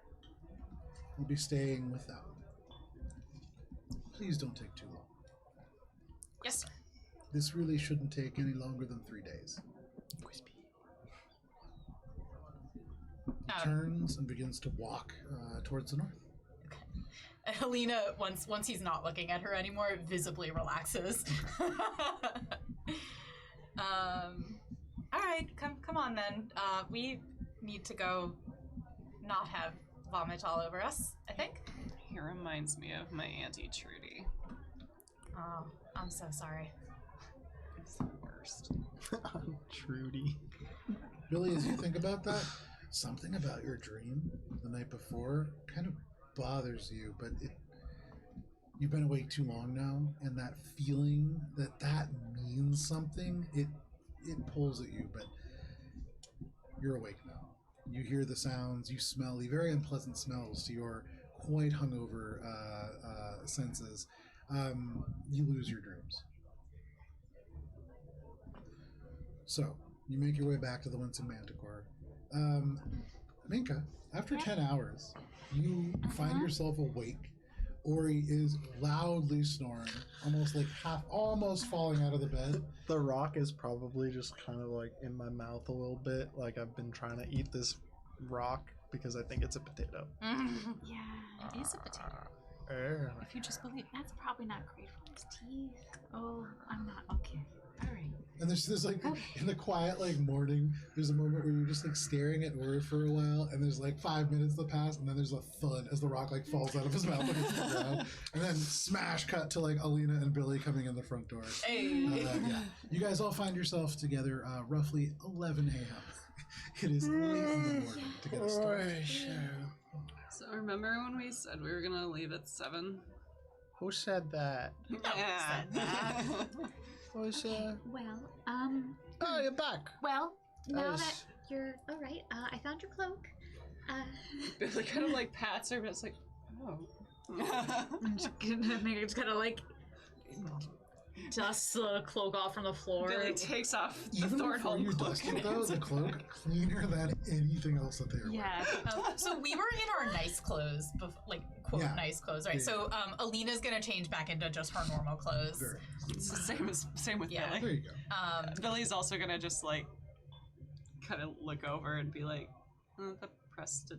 We'll be staying with them. Please don't take too long. Yes, sir. This really shouldn't take any longer than 3 days. Turns and begins to walk towards the north. And Helena, once he's not looking at her anymore, visibly relaxes. All right, come on then. We need to go not have vomit all over us, I think. He reminds me of my Auntie Trudy. Oh, I'm so sorry. It's the worst. Trudy. Billy, as you think about that, something about your dream the night before kind of bothers you, but you've been awake too long now, and that feeling that means something, it pulls at you, but you're awake now. You hear the sounds, you smell the very unpleasant smells to your quite hungover senses. You lose your dreams. So, you make your way back to the Wincing Manticore. Minka, after 10 hours, you find yourself awake. Ori is loudly snoring, almost falling out of the bed. The rock is probably just kind of like in my mouth a little bit. Like I've been trying to eat this rock because I think it's a potato. Yeah. It is a potato. If you just believe, that's probably not great for his teeth. Oh, I'm not okay. All right. And there's this like in the quiet like morning, there's a moment where you're just like staring at Ori for a while, and there's like 5 minutes that pass, and then there's a thud as the rock like falls out of his mouth against the ground, and then smash cut to like Alina and Billy coming in the front door. Hey. Yeah, you guys all find yourself together roughly 11 a.m. It is late in the morning to get a start. So remember when we said we were gonna leave at 7? Who said that? Yeah. Was Well, Oh, you're back. well, now Nice. that you're all right, I found your cloak. Billy kind of like pats her, but it's like, oh. It's kind of like dusts the cloak off from the floor. Billy takes off the Even before Thornholm you cloak. dust it though, the cloak cleaner than anything else that they are wearing. Yeah. So we were in our nice clothes, like quote Yeah. nice clothes, right? Yeah. So Alina's gonna change back into just her normal clothes. Very. It's the same with Yeah. There Billy. you go. Billy's also gonna just like kind of look over and be like, the Presta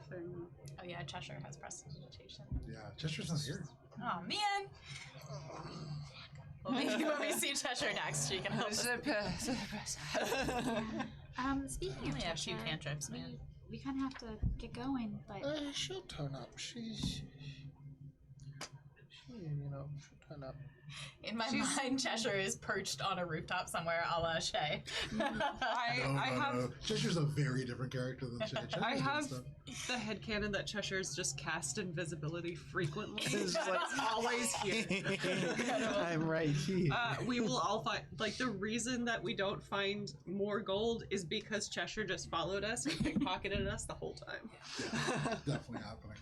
thing. Oh yeah, Cheshire has prestidigitation. Yeah, Chester's not here. Oh man. Well, maybe when we see Cheshire next, she can help us. Speaking of Only have 2 Cheshire, cantrips, man. we kind of have to get going, but She'll turn up. She'll turn up. In my mind, Cheshire is perched on a rooftop somewhere, a la Shay. I have Cheshire's a very different character than Shay. Cheshire's I doing have stuff. the headcanon that Cheshire's just cast invisibility frequently. It's like always here. I'm right here. We will all find, like, the reason that we don't find more gold is because Cheshire just followed us and pickpocketed us the whole time. Yeah, definitely happening.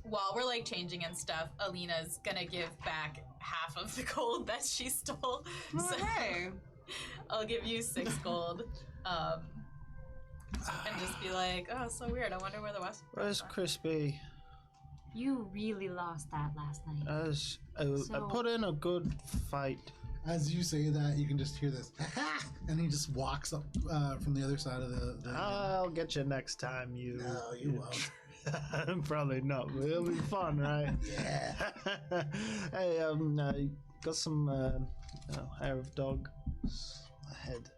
While we're like changing and stuff, Alina's gonna give back half of the gold that she stole. So Hey, I'll give you 6 gold. And just be like, oh, so weird. I wonder where the rest. Where's Crispy? you really lost that last night. I So- put in a good fight. As you say that, you can just hear this, and he just walks up from the other side of the I'll get you next time, you. No, you won't. Probably not, but it'll be fun, right? Yeah. Hey, got some hair of dog ahead.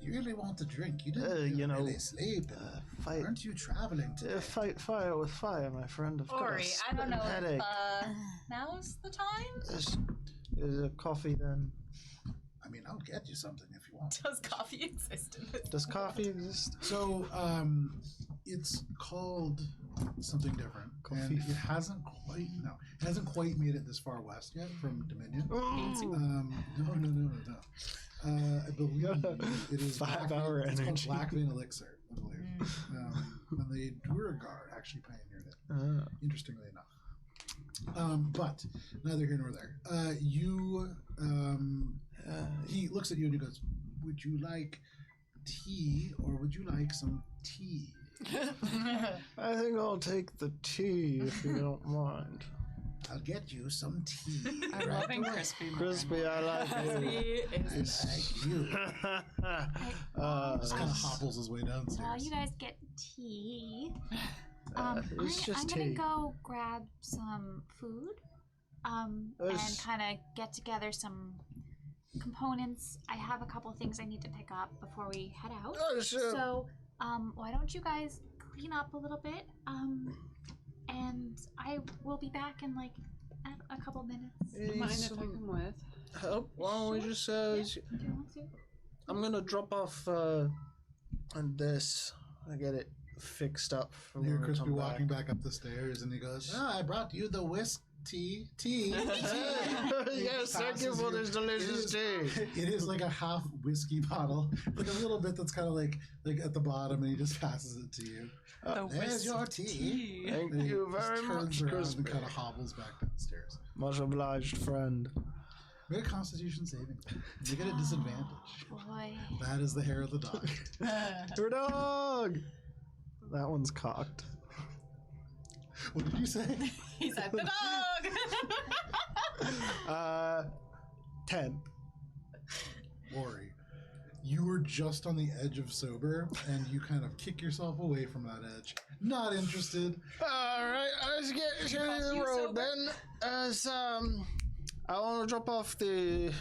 You really want to drink? You didn't really sleep. Fight. Aren't you traveling today? Fight fire with fire, my friend. I've got a Ori, I don't know headache. if now's the time. Is a coffee then? I mean, I'll get you something if you want. Does coffee exist in this? Does coffee exist? So, it's called something different, and it hasn't quite made it this far west yet from Dominion. No. I believe it is 5 hour It's called energy. Black Vein Elixir, I believe. And the Duergar actually pioneered it, interestingly enough. But neither here nor there. He looks at you and he goes, "Would you like tea or would you like some tea?" I think I'll take the tea if you don't mind. I'll get you some tea. I'm loving crispy. Crispy, I like you. Like you. Just kind of hobbles his way downstairs. While you guys get tea, it's I'm just gonna tea. go grab some food, and kind of get together some components. I have a couple things I need to pick up before we head out. Oh, sure. So, why don't you guys clean up a little bit? And I will be back in like a couple minutes. Mind if I come with? Help? Why don't we just Do you want to? I'm gonna drop off on this. I get it fixed up for You hear when we Crispy come walking back. back up the stairs, and he goes, "I brought you the tea." Yes, thank you for this delicious tea. It is like a half whiskey bottle, like a little bit that's kind of like at the bottom, and he just passes it to you. There's your tea. Thank And he you just very turns much, around Crispy. and kind of hobbles back downstairs. Much obliged, friend. Make a Constitution saving. You get a disadvantage. Boy. That is the hair of the dog. Your dog. That one's cocked. What did you say? He said the dog. 10. Ori, you were just on the edge of sober, and you kind of kick yourself away from that edge. Not interested. All right, let's get to the you road sober? then. As I want to drop off the.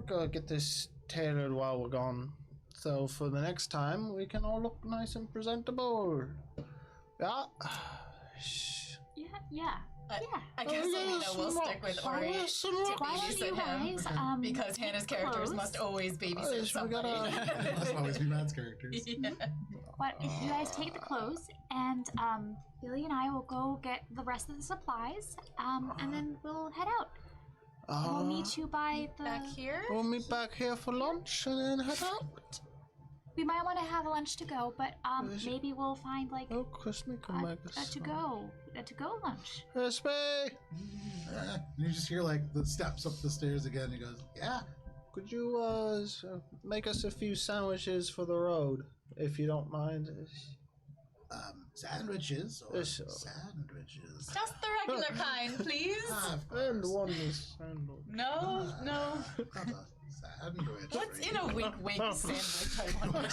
Go get this tailored while we're gone. So for the next time, we can all look nice and presentable. Yeah. Yeah. I guess we'll stick with Ori to Why don't you babysit him. guys, Because Hannah's characters close? must always babysit somebody. Must always be Matt's characters. Yeah. But if you guys take the clothes, and Billy and I will go get the rest of the supplies, and then we'll head out. We'll meet you by the. Back here? We'll meet back here for lunch and then head out. We might want to have lunch to go, but maybe we'll find like Oh, Crispy, come back. a to go lunch. Crispy. And you just hear like the steps up the stairs again. He goes, "Yeah." Could you make us a few sandwiches for the road, if you don't mind? Sandwiches or Yes, sir. sandwiches. Just the regular kind, please. Of And course. one is sandwich. No. Not a sandwich. What's in a wink wink sandwich, I wonder?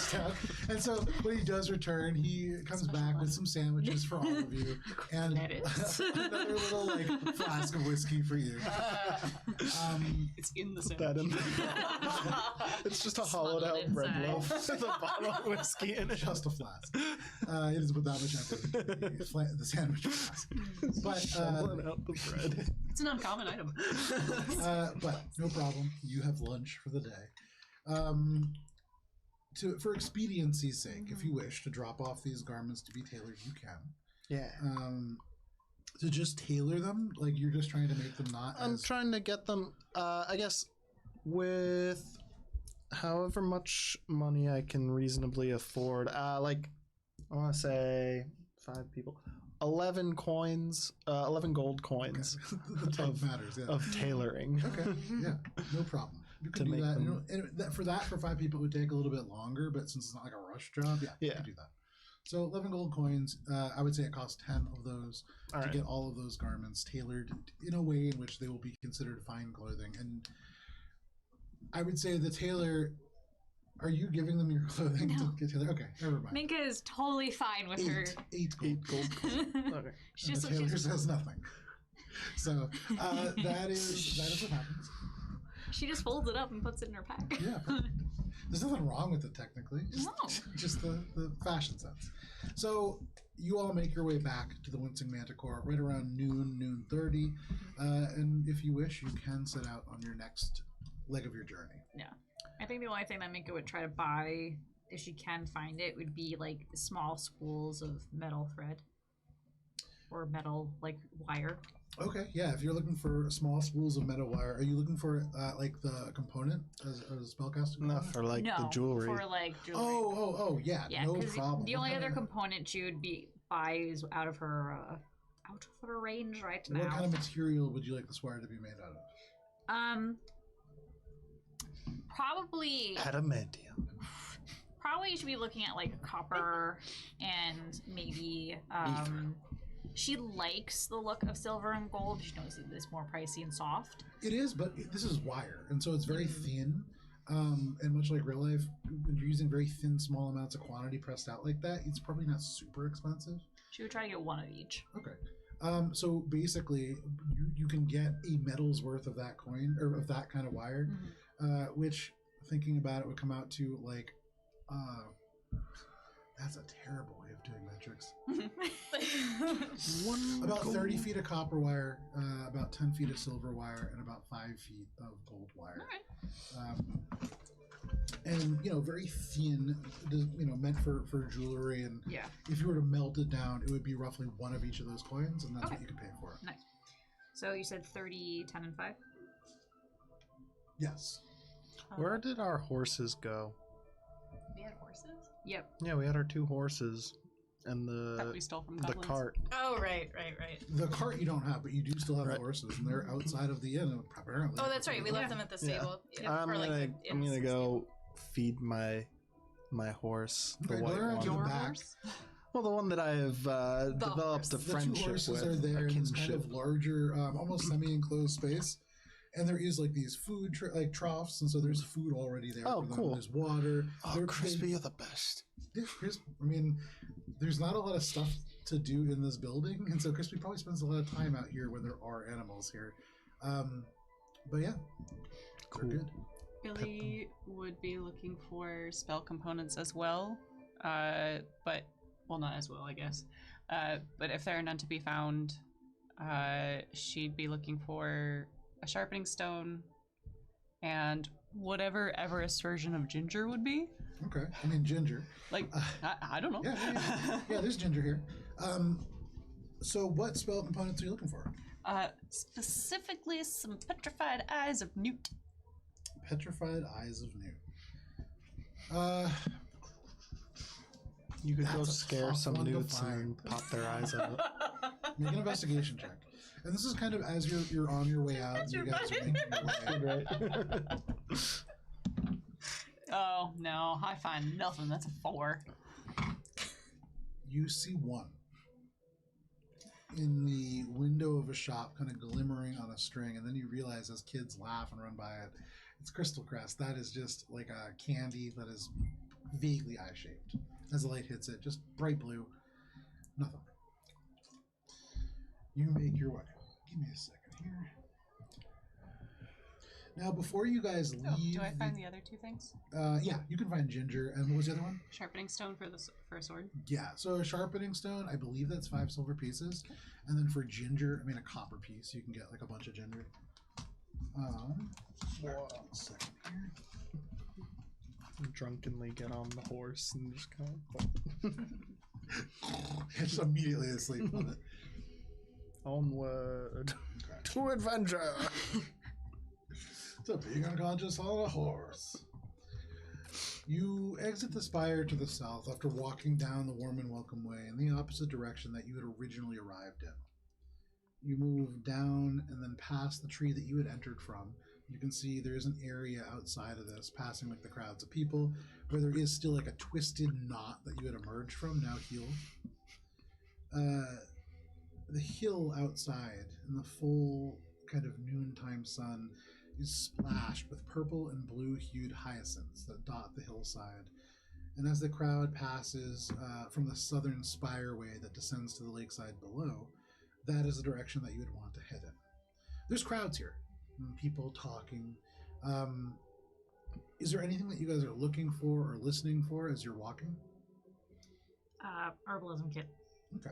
And so when he does return, he comes back with some sandwiches for all of you and another little like flask of whiskey for you. It's in the That in sandwich. It's just a hollowed out Smuggled bread inside. loaf with a bottle of whiskey in it. Just a flask. It is with that much effort. The sandwich flask. But Shoveling out the bread. It's an uncommon item. but no problem. You have lunch for the day. For expediency's sake, if you wish to drop off these garments to be tailored, you can. Yeah. To just tailor them, like you're just trying to make them not. I'm as, trying to get them, I guess, with however much money I can reasonably afford. Like, I want to say 5 people. 11 coins, 11 gold coins the type matters. Yeah. of tailoring. Okay. Yeah. No problem. You To can do make that. them- You know, and for 5 people, it would take a little bit longer. But since it's not like a rush job, you Yeah. can do that. So 11 gold coins. I would say it costs 10 of those All to right. get all of those garments tailored in a way in which they will be considered fine clothing. And I would say the tailor Are you giving them your clothing to get together? Okay, never mind. Minka is totally fine with her. Eight gold. Okay. She's And the tailor she's, says nothing. So that is what happens. she just folds it up and puts it in her pack. Yeah, there's nothing wrong with it technically. Just the fashion sense. So you all make your way back to the Wincing Manticore right around noon 30, and if you wish, you can set out on your next leg of your journey. Yeah. I think the only thing that Minka would try to buy, if she can find it, would be like small spools of metal thread. Or metal, like, wire. Okay, yeah, if you're looking for small spools of metal wire, are you looking for like the component as a spellcaster? No, for like the jewelry. For like jewelry. Oh, yeah, no problem. The only other component she would buy is out of her range right now. What kind of material would you like this wire to be made out of? Probably Adamantium. Probably you should be looking at like copper and maybe she likes the look of silver and gold. She knows that it's more pricey and soft. It is, but this is wire, and so it's very thin. And much like real life, when you're using very thin, small amounts of quantity pressed out like that, it's probably not super expensive. She would try to get one of each. Okay. So basically, you can get a metal's worth of that coin, or of that kind of wire, which, thinking about it, would come out to like, that's a terrible way of doing metrics. About 30 feet of copper wire, about 10 feet of silver wire, and about 5 feet of gold wire. And very thin, meant for jewelry. And if you were to melt it down, it would be roughly one of each of those coins, and that's what you could pay for. Nice. So you said 30, 10, and 5? Yes. Where did our horses go? We had horses? Yep. Yeah, we had our 2 horses and That we stole from the goblins. cart. Oh, right. The cart you don't have, but you do still have the horses, and they're outside of the inn, apparently. Oh, that's right. We left them at the stable. I'm gonna go feed my horse. The Okay, white go around to the one. back. Well, the one that I have developed a The 2 friendship horses with, are there a in this kind kinship. of larger, almost semi-enclosed space. And there is like these food troughs, and so there's food already there. Oh, for them. cool. There's water. Oh, Crispy are the best. There's not a lot of stuff to do in this building, and so Crispy probably spends a lot of time out here when there are animals here. But yeah, Cool. they're good. Billy would be looking for spell components as well, but not as well, I guess. But if there are none to be found, she'd be looking for a sharpening stone and whatever Everest version of ginger would be. Okay, ginger. Like, I don't know. Yeah, there's ginger here. So what spell components are you looking for? Specifically some petrified eyes of newt. Petrified Eyes of Newt. You could go That's a scare tough some one to newts and find. pop their eyes out. Make an investigation check. And this is kind of as you're on your way out. You guys are making your way. Oh no, I find nothing. That's a 4. You see one in the window of a shop, kind of glimmering on a string, and then you realize as kids laugh and run by it, it's Crystal Crest. That is just like a candy that is vaguely eye-shaped. As the light hits it, just bright blue. Nothing. You make your way. Give me a second here. Now, before you guys leave... do I find the other 2 things? Yeah, you can find ginger. And what was the other one? Sharpening stone for a sword. Yeah, so a sharpening stone, I believe that's 5 silver pieces. And then for ginger, a copper piece. You can get like a bunch of ginger. 1 second here. Drunkenly get on the horse and just kind of Just immediately asleep on it. onward to adventure. So being unconscious on a horse. You exit the spire to the south after walking down the warm and welcome way in the opposite direction that you had originally arrived in. You move down and then past the tree that you had entered from. You can see there's an area outside of this, passing like the crowds of people, where there is still like a twisted knot that you had emerged from, now healed. The hill outside, in the full kind of noontime sun, is splashed with purple and blue-hued hyacinths that dot the hillside. And as the crowd passes from the southern spireway that descends to the lakeside below, that is the direction that you would want to head in. There's crowds here, people talking. Is there anything that you guys are looking for or listening for as you're walking? Herbalism kit. Okay.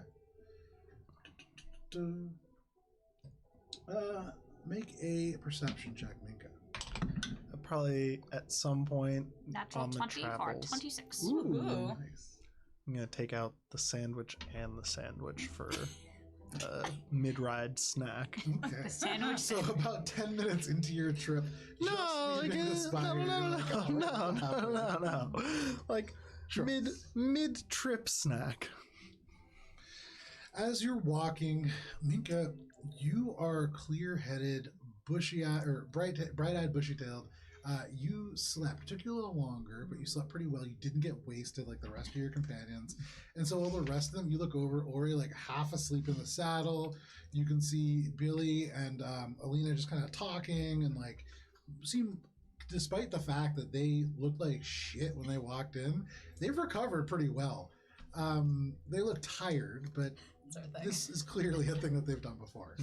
Make a perception check, Minka. Probably at some point Natural on the 20 for travels. 26. Ooh. Nice. I'm gonna take out the sandwich and the sandwich for mid-ride snack. Okay. The sandwich. So about 10 minutes into your trip, No, just leaving the spire, you're like, "Oh, what's happening?" no. Like Sure. mid-trip snack. As you're walking, Minka, you are clear-headed, bushy-eyed, or bright-eyed, bushy-tailed. You slept. It took you a little longer, but you slept pretty well. You didn't get wasted like the rest of your companions. And so all the rest of them, you look over, Ori like half asleep in the saddle. You can see Billy and Alina just kind of talking and like seem, despite the fact that they looked like shit when they walked in, they've recovered pretty well. They look tired, but this is clearly a thing that they've done before.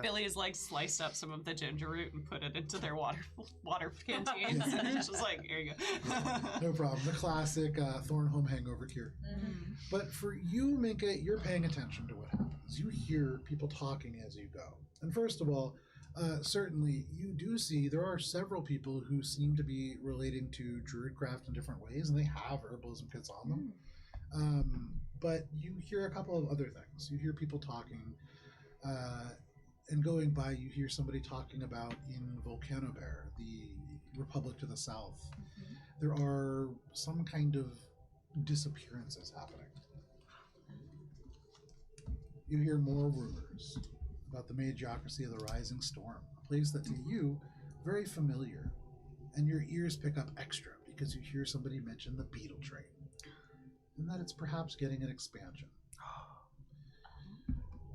Billy's like sliced up some of the ginger root and put it into their water canteens. And it's just like, here you go. No problem. The classic Thornholm hangover cure. Mm-hmm. But for you, Minka, you're paying attention to what happens. You hear people talking as you go. And first of all, certainly you do see there are several people who seem to be relating to Druidcraft in different ways, and they have herbalism kits on them. But you hear a couple of other things. You hear people talking, and going by, you hear somebody talking about in Volcanobear, the republic to the south. There are some kind of disappearances happening. You hear more rumors about the Magiocracy of the Rising Storm, a place that to you, very familiar, and your ears pick up extra because you hear somebody mention the Beetle Train, and that it's perhaps getting an expansion.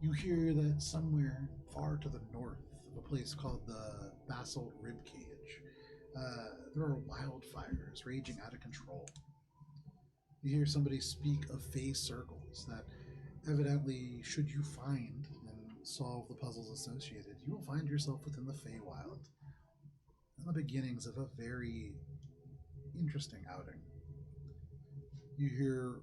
You hear that somewhere far to the north of a place called the Basalt Ribcage, there are wildfires raging out of control. You hear somebody speak of Fey circles that evidently, should you find and solve the puzzles associated, you will find yourself within the Feywild, and the beginnings of a very interesting outing. You hear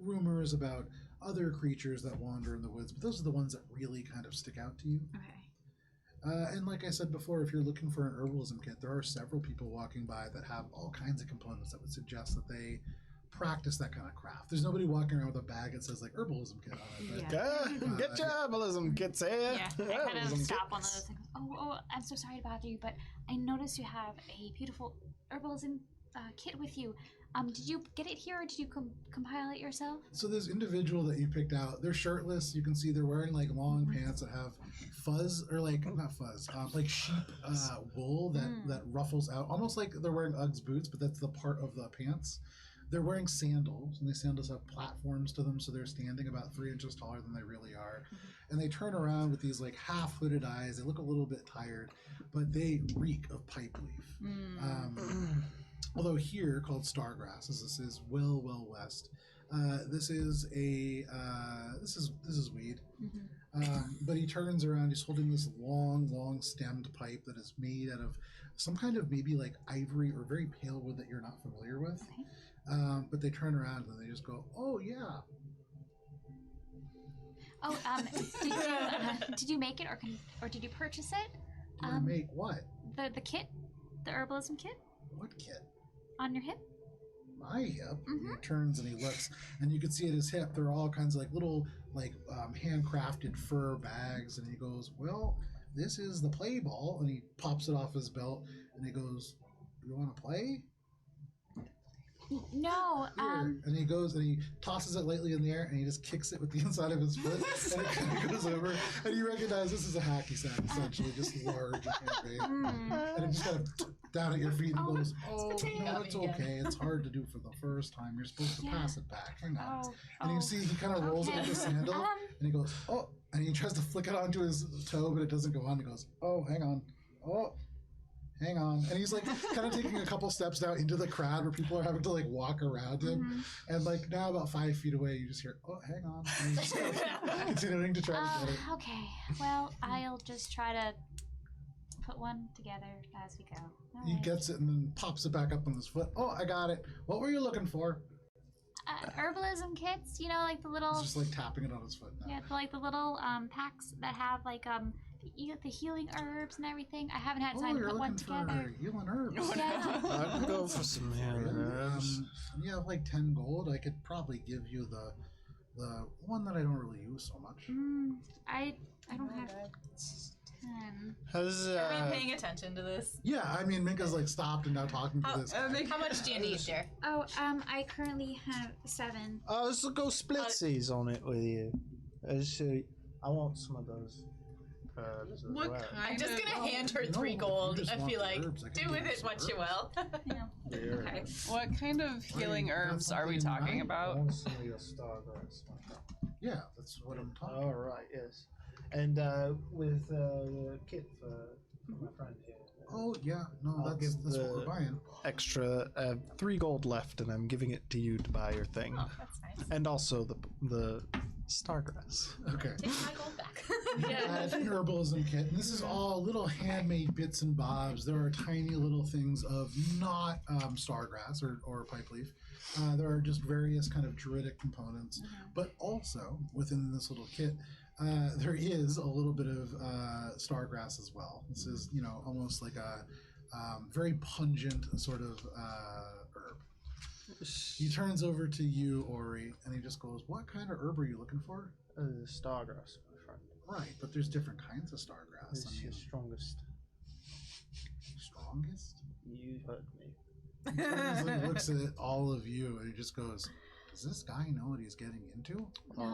rumors about other creatures that wander in the woods, but those are the ones that really kind of stick out to you. Okay. And like I said before, if you're looking for an herbalism kit, there are several people walking by that have all kinds of components that would suggest that they practice that kind of craft. There's nobody walking around with a bag that says like herbalism kit on it. But, Get your herbalism kits here. Yeah, I kind of Herbalism stop on kits. those things. Oh, I'm so sorry to bother you, but I noticed you have a beautiful herbalism kit with you. Did you get it here, or did you compile it yourself? So this individual that you picked out, they're shirtless. You can see they're wearing like long pants that have fuzz, or like not fuzz, like sheep wool that ruffles out, almost like they're wearing Uggs boots, but that's the part of the pants. They're wearing sandals, and the sandals have platforms to them, so they're standing about 3 inches taller than they really are. And they turn around with these like half-hooded eyes. They look a little bit tired, but they reek of pipe leaf. Although here, called Stargrass, as this is well west, this is a this is weed. But he turns around. He's holding this long stemmed pipe that is made out of some kind of maybe like ivory or very pale wood that you're not familiar with. Okay. But they turn around and they just go, "Oh yeah." Oh, did you make it, or did you purchase it? You make what? The kit, the herbalism kit What kit? on your hip. My hip. He turns and he looks, and you can see at his hip there are all kinds of like little like handcrafted fur bags, and he goes, "Well, this is the play ball," and he pops it off his belt, and he goes, "You want to play?" No. Here. And he goes and he tosses it lightly in the air, and he just kicks it with the inside of his foot, and it kind of goes over, and you recognize this is a hacky sack, essentially, just large and heavy, and it just kind of down at your feet, and he goes, "Oh, no, it's okay. It's hard to do for the first time. You're supposed to pass it back. Hang on." And you see he kind of rolls it with the sandal, and he goes, "Oh," and he tries to flick it onto his toe, but it doesn't go on. He goes, "Oh, hang on. Oh, hang on. And he's like kind of taking a couple steps now into the crowd where people are having to like walk around him. And like now about 5 feet away, you just hear, oh, hang on. And he's just kind of continuing to try to get it. Okay. Well, I'll just try to put one together as we go. All He right. gets it and then pops it back up on his foot. Oh, I got it. What were you looking for? Herbalism kits, you know, like the little, He's just like tapping it on his foot now. yeah, like the little packs that have like the healing herbs and everything. I haven't had time to you're put one looking together. for healing herbs. Yeah. I can go for some herbs. You have like 10 gold. I could probably give you the one that I don't really use so much. I don't have 10. Has Are we paying attention to this? Yeah, I mean, Minka's like stopped and now talking to this guy. How much do you need, dear? Oh, I currently have 7. let's go splitsies on it with you. I want some of those. What kind I'm just of... gonna hand her No, 3 you gold. just I want feel the like herbs. I can do with give you it some what you herbs. will. Yeah. Okay. What kind of healing you got herbs are we something in talking mind? about? want some of your stargrass. Yeah, that's what I'm talking All right, yes. And with the kit for my friend here. Oh, yeah. No, I'll that's give what the- we're buying. Extra 3 gold left, and I'm giving it to you to buy your thing, Oh, that's nice. and also the stargrass. Okay. Take my gold back. Add an herbalism kit. And this is all little handmade bits and bobs. There are tiny little things of not stargrass or pipe leaf. There are just various kind of druidic components. But also, within this little kit, there is a little bit of stargrass as well. This is, almost like a very pungent sort of herb. He turns over to you, Ori, and he just goes, what kind of herb are you looking for? Stargrass, my friend. Right, but there's different kinds of stargrass. This is your strongest. Strongest? You heard me. He turns and he looks at all of you, and he just goes, does this guy know what he's getting into? No.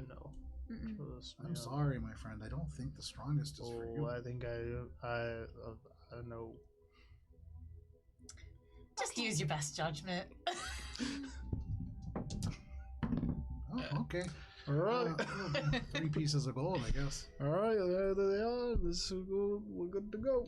No. Mm-mm. Trust me. I'm sorry, my friend. I don't think the strongest is for you. I think I know. Just use your best judgment. Oh, okay. All right. 3 pieces of gold, I guess. All right, there they are. We're good to go.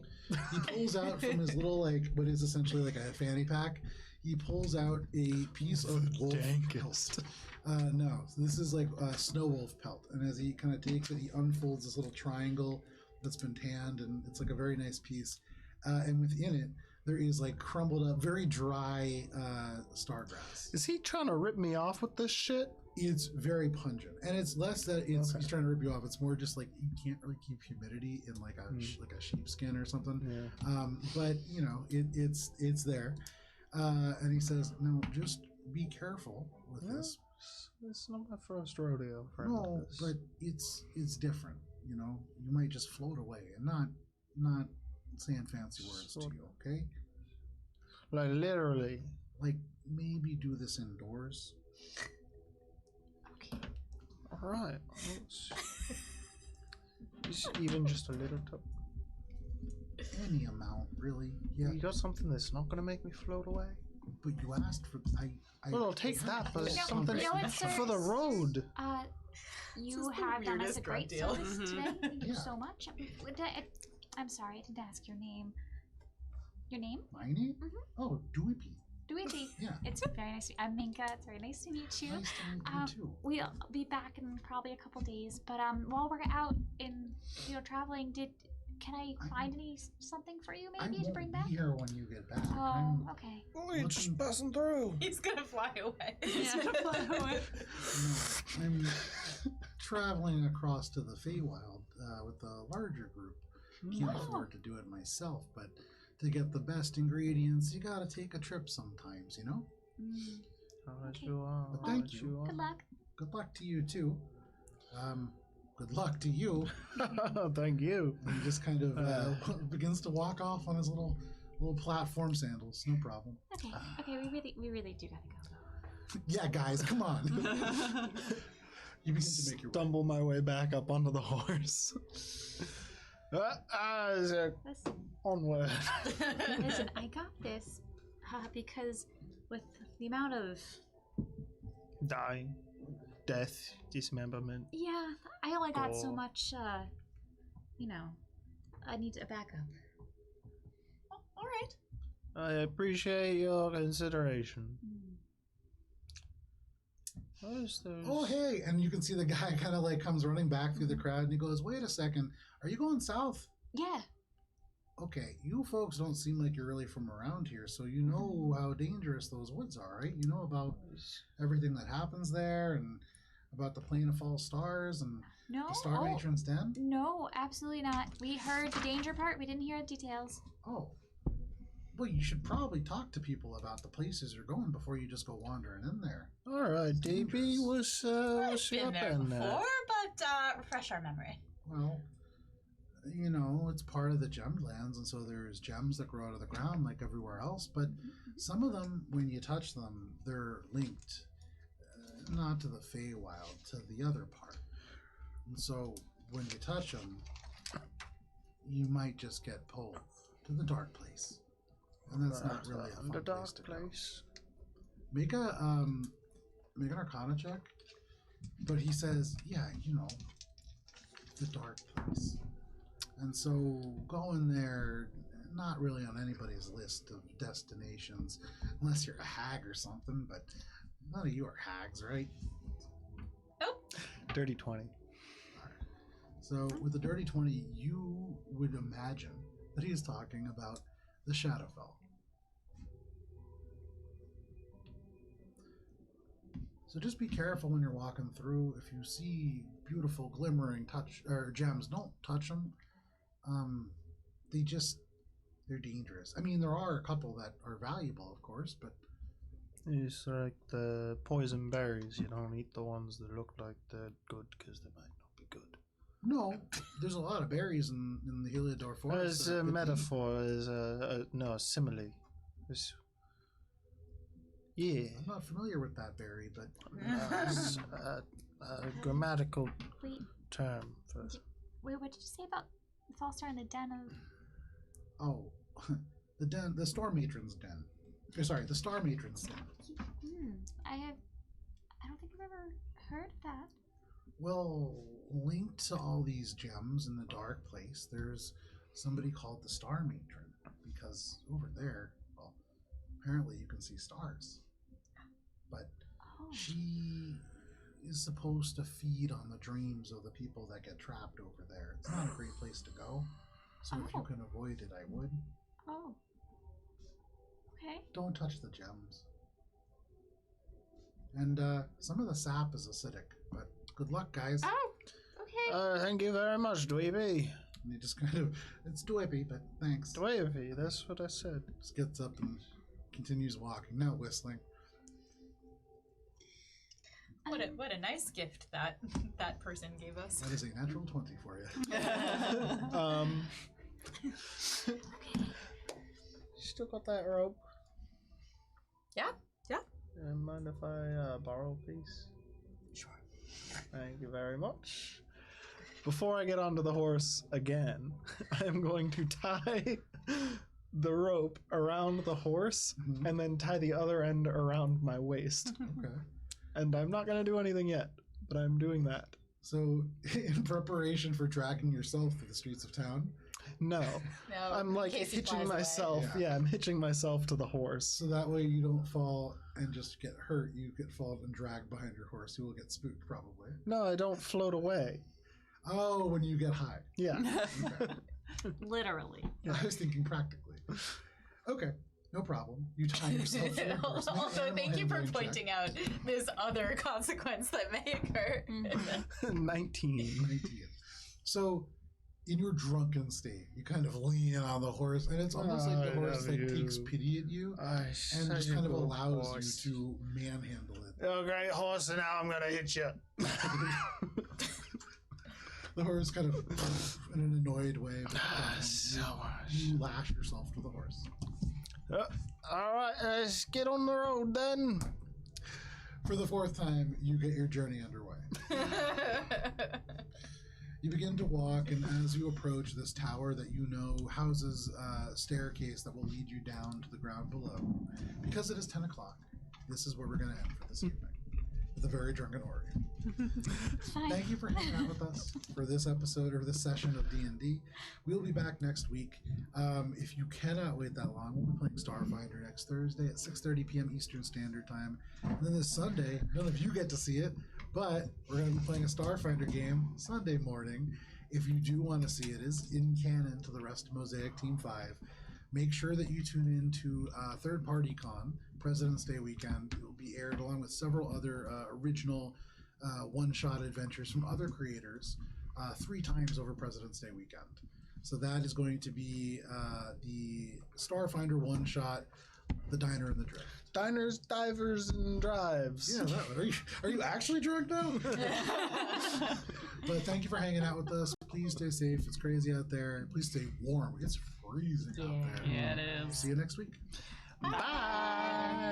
He pulls out from his little, what is essentially like a fanny pack, he pulls out a piece of wolf Dankest. pelt. No, this is like a snow wolf pelt. And as he kind of takes it, he unfolds this little triangle that's been tanned, and it's like a very nice piece. And within it, there is like crumbled up, very dry stargrass. Is he trying to rip me off with this shit? It's very pungent, and it's less that he's trying to rip you off. It's more just like you can't really keep humidity in like a sheepskin or something. Yeah. But it's there, and he says, "No, just be careful with this." It's not my first rodeo, friend. No, but it's different. You might just float away, and not saying fancy words to you. Okay, like literally. like maybe do this indoors. All right. It's even just a little tip. Any amount, really. Yeah, You got something that's not going to make me float away? but you asked for. Well, I'll take that, but it's No, something you know what, sir? for the road. You is the have done us weirdest a great drug deal. service today. Thank you Yeah. so much. I'm sorry, I didn't ask your name. Your name? My name? Oh, Dewey Pea. Dweeby. Yeah. It's very nice. I'm Minka. It's very nice to meet you. Nice to meet you too. We'll be back in probably a couple days. But while we're out in traveling, can I find something for you maybe to bring back? Be here when you get back. Oh, okay. We're just passing through. He's gonna fly away. I'm traveling across to the Feywild with a larger group. Can't afford to do it myself, but to get the best ingredients, you gotta take a trip sometimes, Okay. But thank you. Good luck. Good luck to you too. Good luck to you. Thank you. And he just kind of begins to walk off on his little platform sandals. No problem. Okay. Okay. We really do gotta go. Yeah, guys, come on. You begin to make your way. Stumble my way back up onto the horse. Listen, Onward. listen. I got this because with the amount of Dying, death, dismemberment. I only got so Oh. much. I need a backup. I appreciate your consideration. Where's those? Oh, hey! And you can see the guy kind of like comes running back through the crowd and he goes, wait a second, are you going south? Yeah. Okay, you folks don't seem like you're really from around here, so you know how dangerous those woods are, right? You know about everything that happens there and about the Plane of False Stars and No. the Star Matron's Den? No, absolutely not. We heard the danger part. We didn't hear the details. Oh. Well, you should probably talk to people about the places you're going before you just go wandering in there. All right, DB, what's Been up there in before, there? but refresh our memory. Well, you know, it's part of the gemmed lands, and so there's gems that grow out of the ground like everywhere else, but some of them, when you touch them, they're linked, not to the Feywild, to the other part. And so when you touch them, you might just get pulled to the dark place. And that's not really a fun the dark place to go. place. Make an Arcana check. But he says, yeah, you know, the dark place. And so going there, not really on anybody's list of destinations, unless you're a hag or something, but none of you are hags, right? Nope. Dirty 20. So with the dirty 20, you would imagine that he's talking about the Shadowfell. So just be careful when you're walking through. If you see beautiful glimmering gems, don't touch them. They're dangerous. I mean, there are a couple that are valuable, of course, but It's like the poison berries. You don't eat the ones that look like they're good because they might not be good. no, there's a lot of berries in the Heliodor forest. As that are a good to eat. metaphor, as a simile. Yeah. I'm not familiar with that berry, but It's a grammatical Wait, term for. what did you say about the false star in the den of? oh, the Storm Matron's Den. Sorry, the Star Matron's Den. I don't think I've ever heard of that. Well, linked to all these gems in the dark place, there's somebody called the Star Matron, because over there, well, apparently you can see stars. But Oh. she is supposed to feed on the dreams of the people that get trapped over there. It's not a great place to go, so if you Oh. can avoid it, I would. Oh. Okay. Don't touch the gems. And some of the sap is acidic, but good luck, guys. Oh. Okay. Thank you very much, Dweeby. And he just kind of, it's dweepy, but thanks. Dweeby, that's what I said. Just gets up and continues walking, now whistling. What a nice gift that person gave us. That is a natural 20 for you. Still got that rope? Yeah. Mind if I borrow a piece? Sure. Thank you very much. Before I get onto the horse again, I am going to tie the rope around the horse Mhm. and then tie the other end around my waist. Okay. And I'm not going to do anything yet, but I'm doing that. So, in preparation for dragging yourself through the streets of town, No. No, I'm in like case he hitching flies away. myself. Yeah. Yeah, I'm hitching myself to the horse. so that way you don't fall and just get hurt. You get fall and dragged behind your horse. You will get spooked, probably. No, I don't float away. Oh, when you get high. Yeah. Okay. Literally. I was thinking practically. Okay, no problem. You tie yourself to your horse. Make an Also, animal thank you for handling check. pointing out this other consequence that may occur. 19. 19. So, in your drunken state, you kind of lean on the horse, and it's almost like the I horse love like you. takes pity at you and just kind of allows you to manhandle it. Oh, great horse, and now I'm going to hit you. The horse kind of in an annoyed way. But, So much. you lash yourself to the horse. All right, let's get on the road then. For the fourth time, you get your journey underway. You begin to walk, and as you approach this tower that you know houses a staircase that will lead you down to the ground below, because it is 10 o'clock, this is where we're going to end for this evening. with a very drunken Ori. It's fine. Thank you for hanging out with us for this episode or this session of D&D. We'll be back next week. If you cannot wait that long, we'll be playing Starfinder next Thursday at 6:30 p.m. Eastern Standard Time. And then this Sunday, none of you get to see it, but we're going to be playing a Starfinder game Sunday morning. If you do want to see it, is in canon to the rest of Mosaic Team 5. Make sure that you tune in to Third Party Con, President's Day weekend. It will be aired along with several other original one-shot adventures from other creators 3 times over President's Day weekend. So that is going to be the Starfinder one-shot, The Diner and the Drift. Diners, divers, and drives. Yeah, are you actually drunk now? But thank you for hanging out with us. Please stay safe. It's crazy out there. Please stay warm. It's freezing out there. Yeah, it is. See you next week. Bye.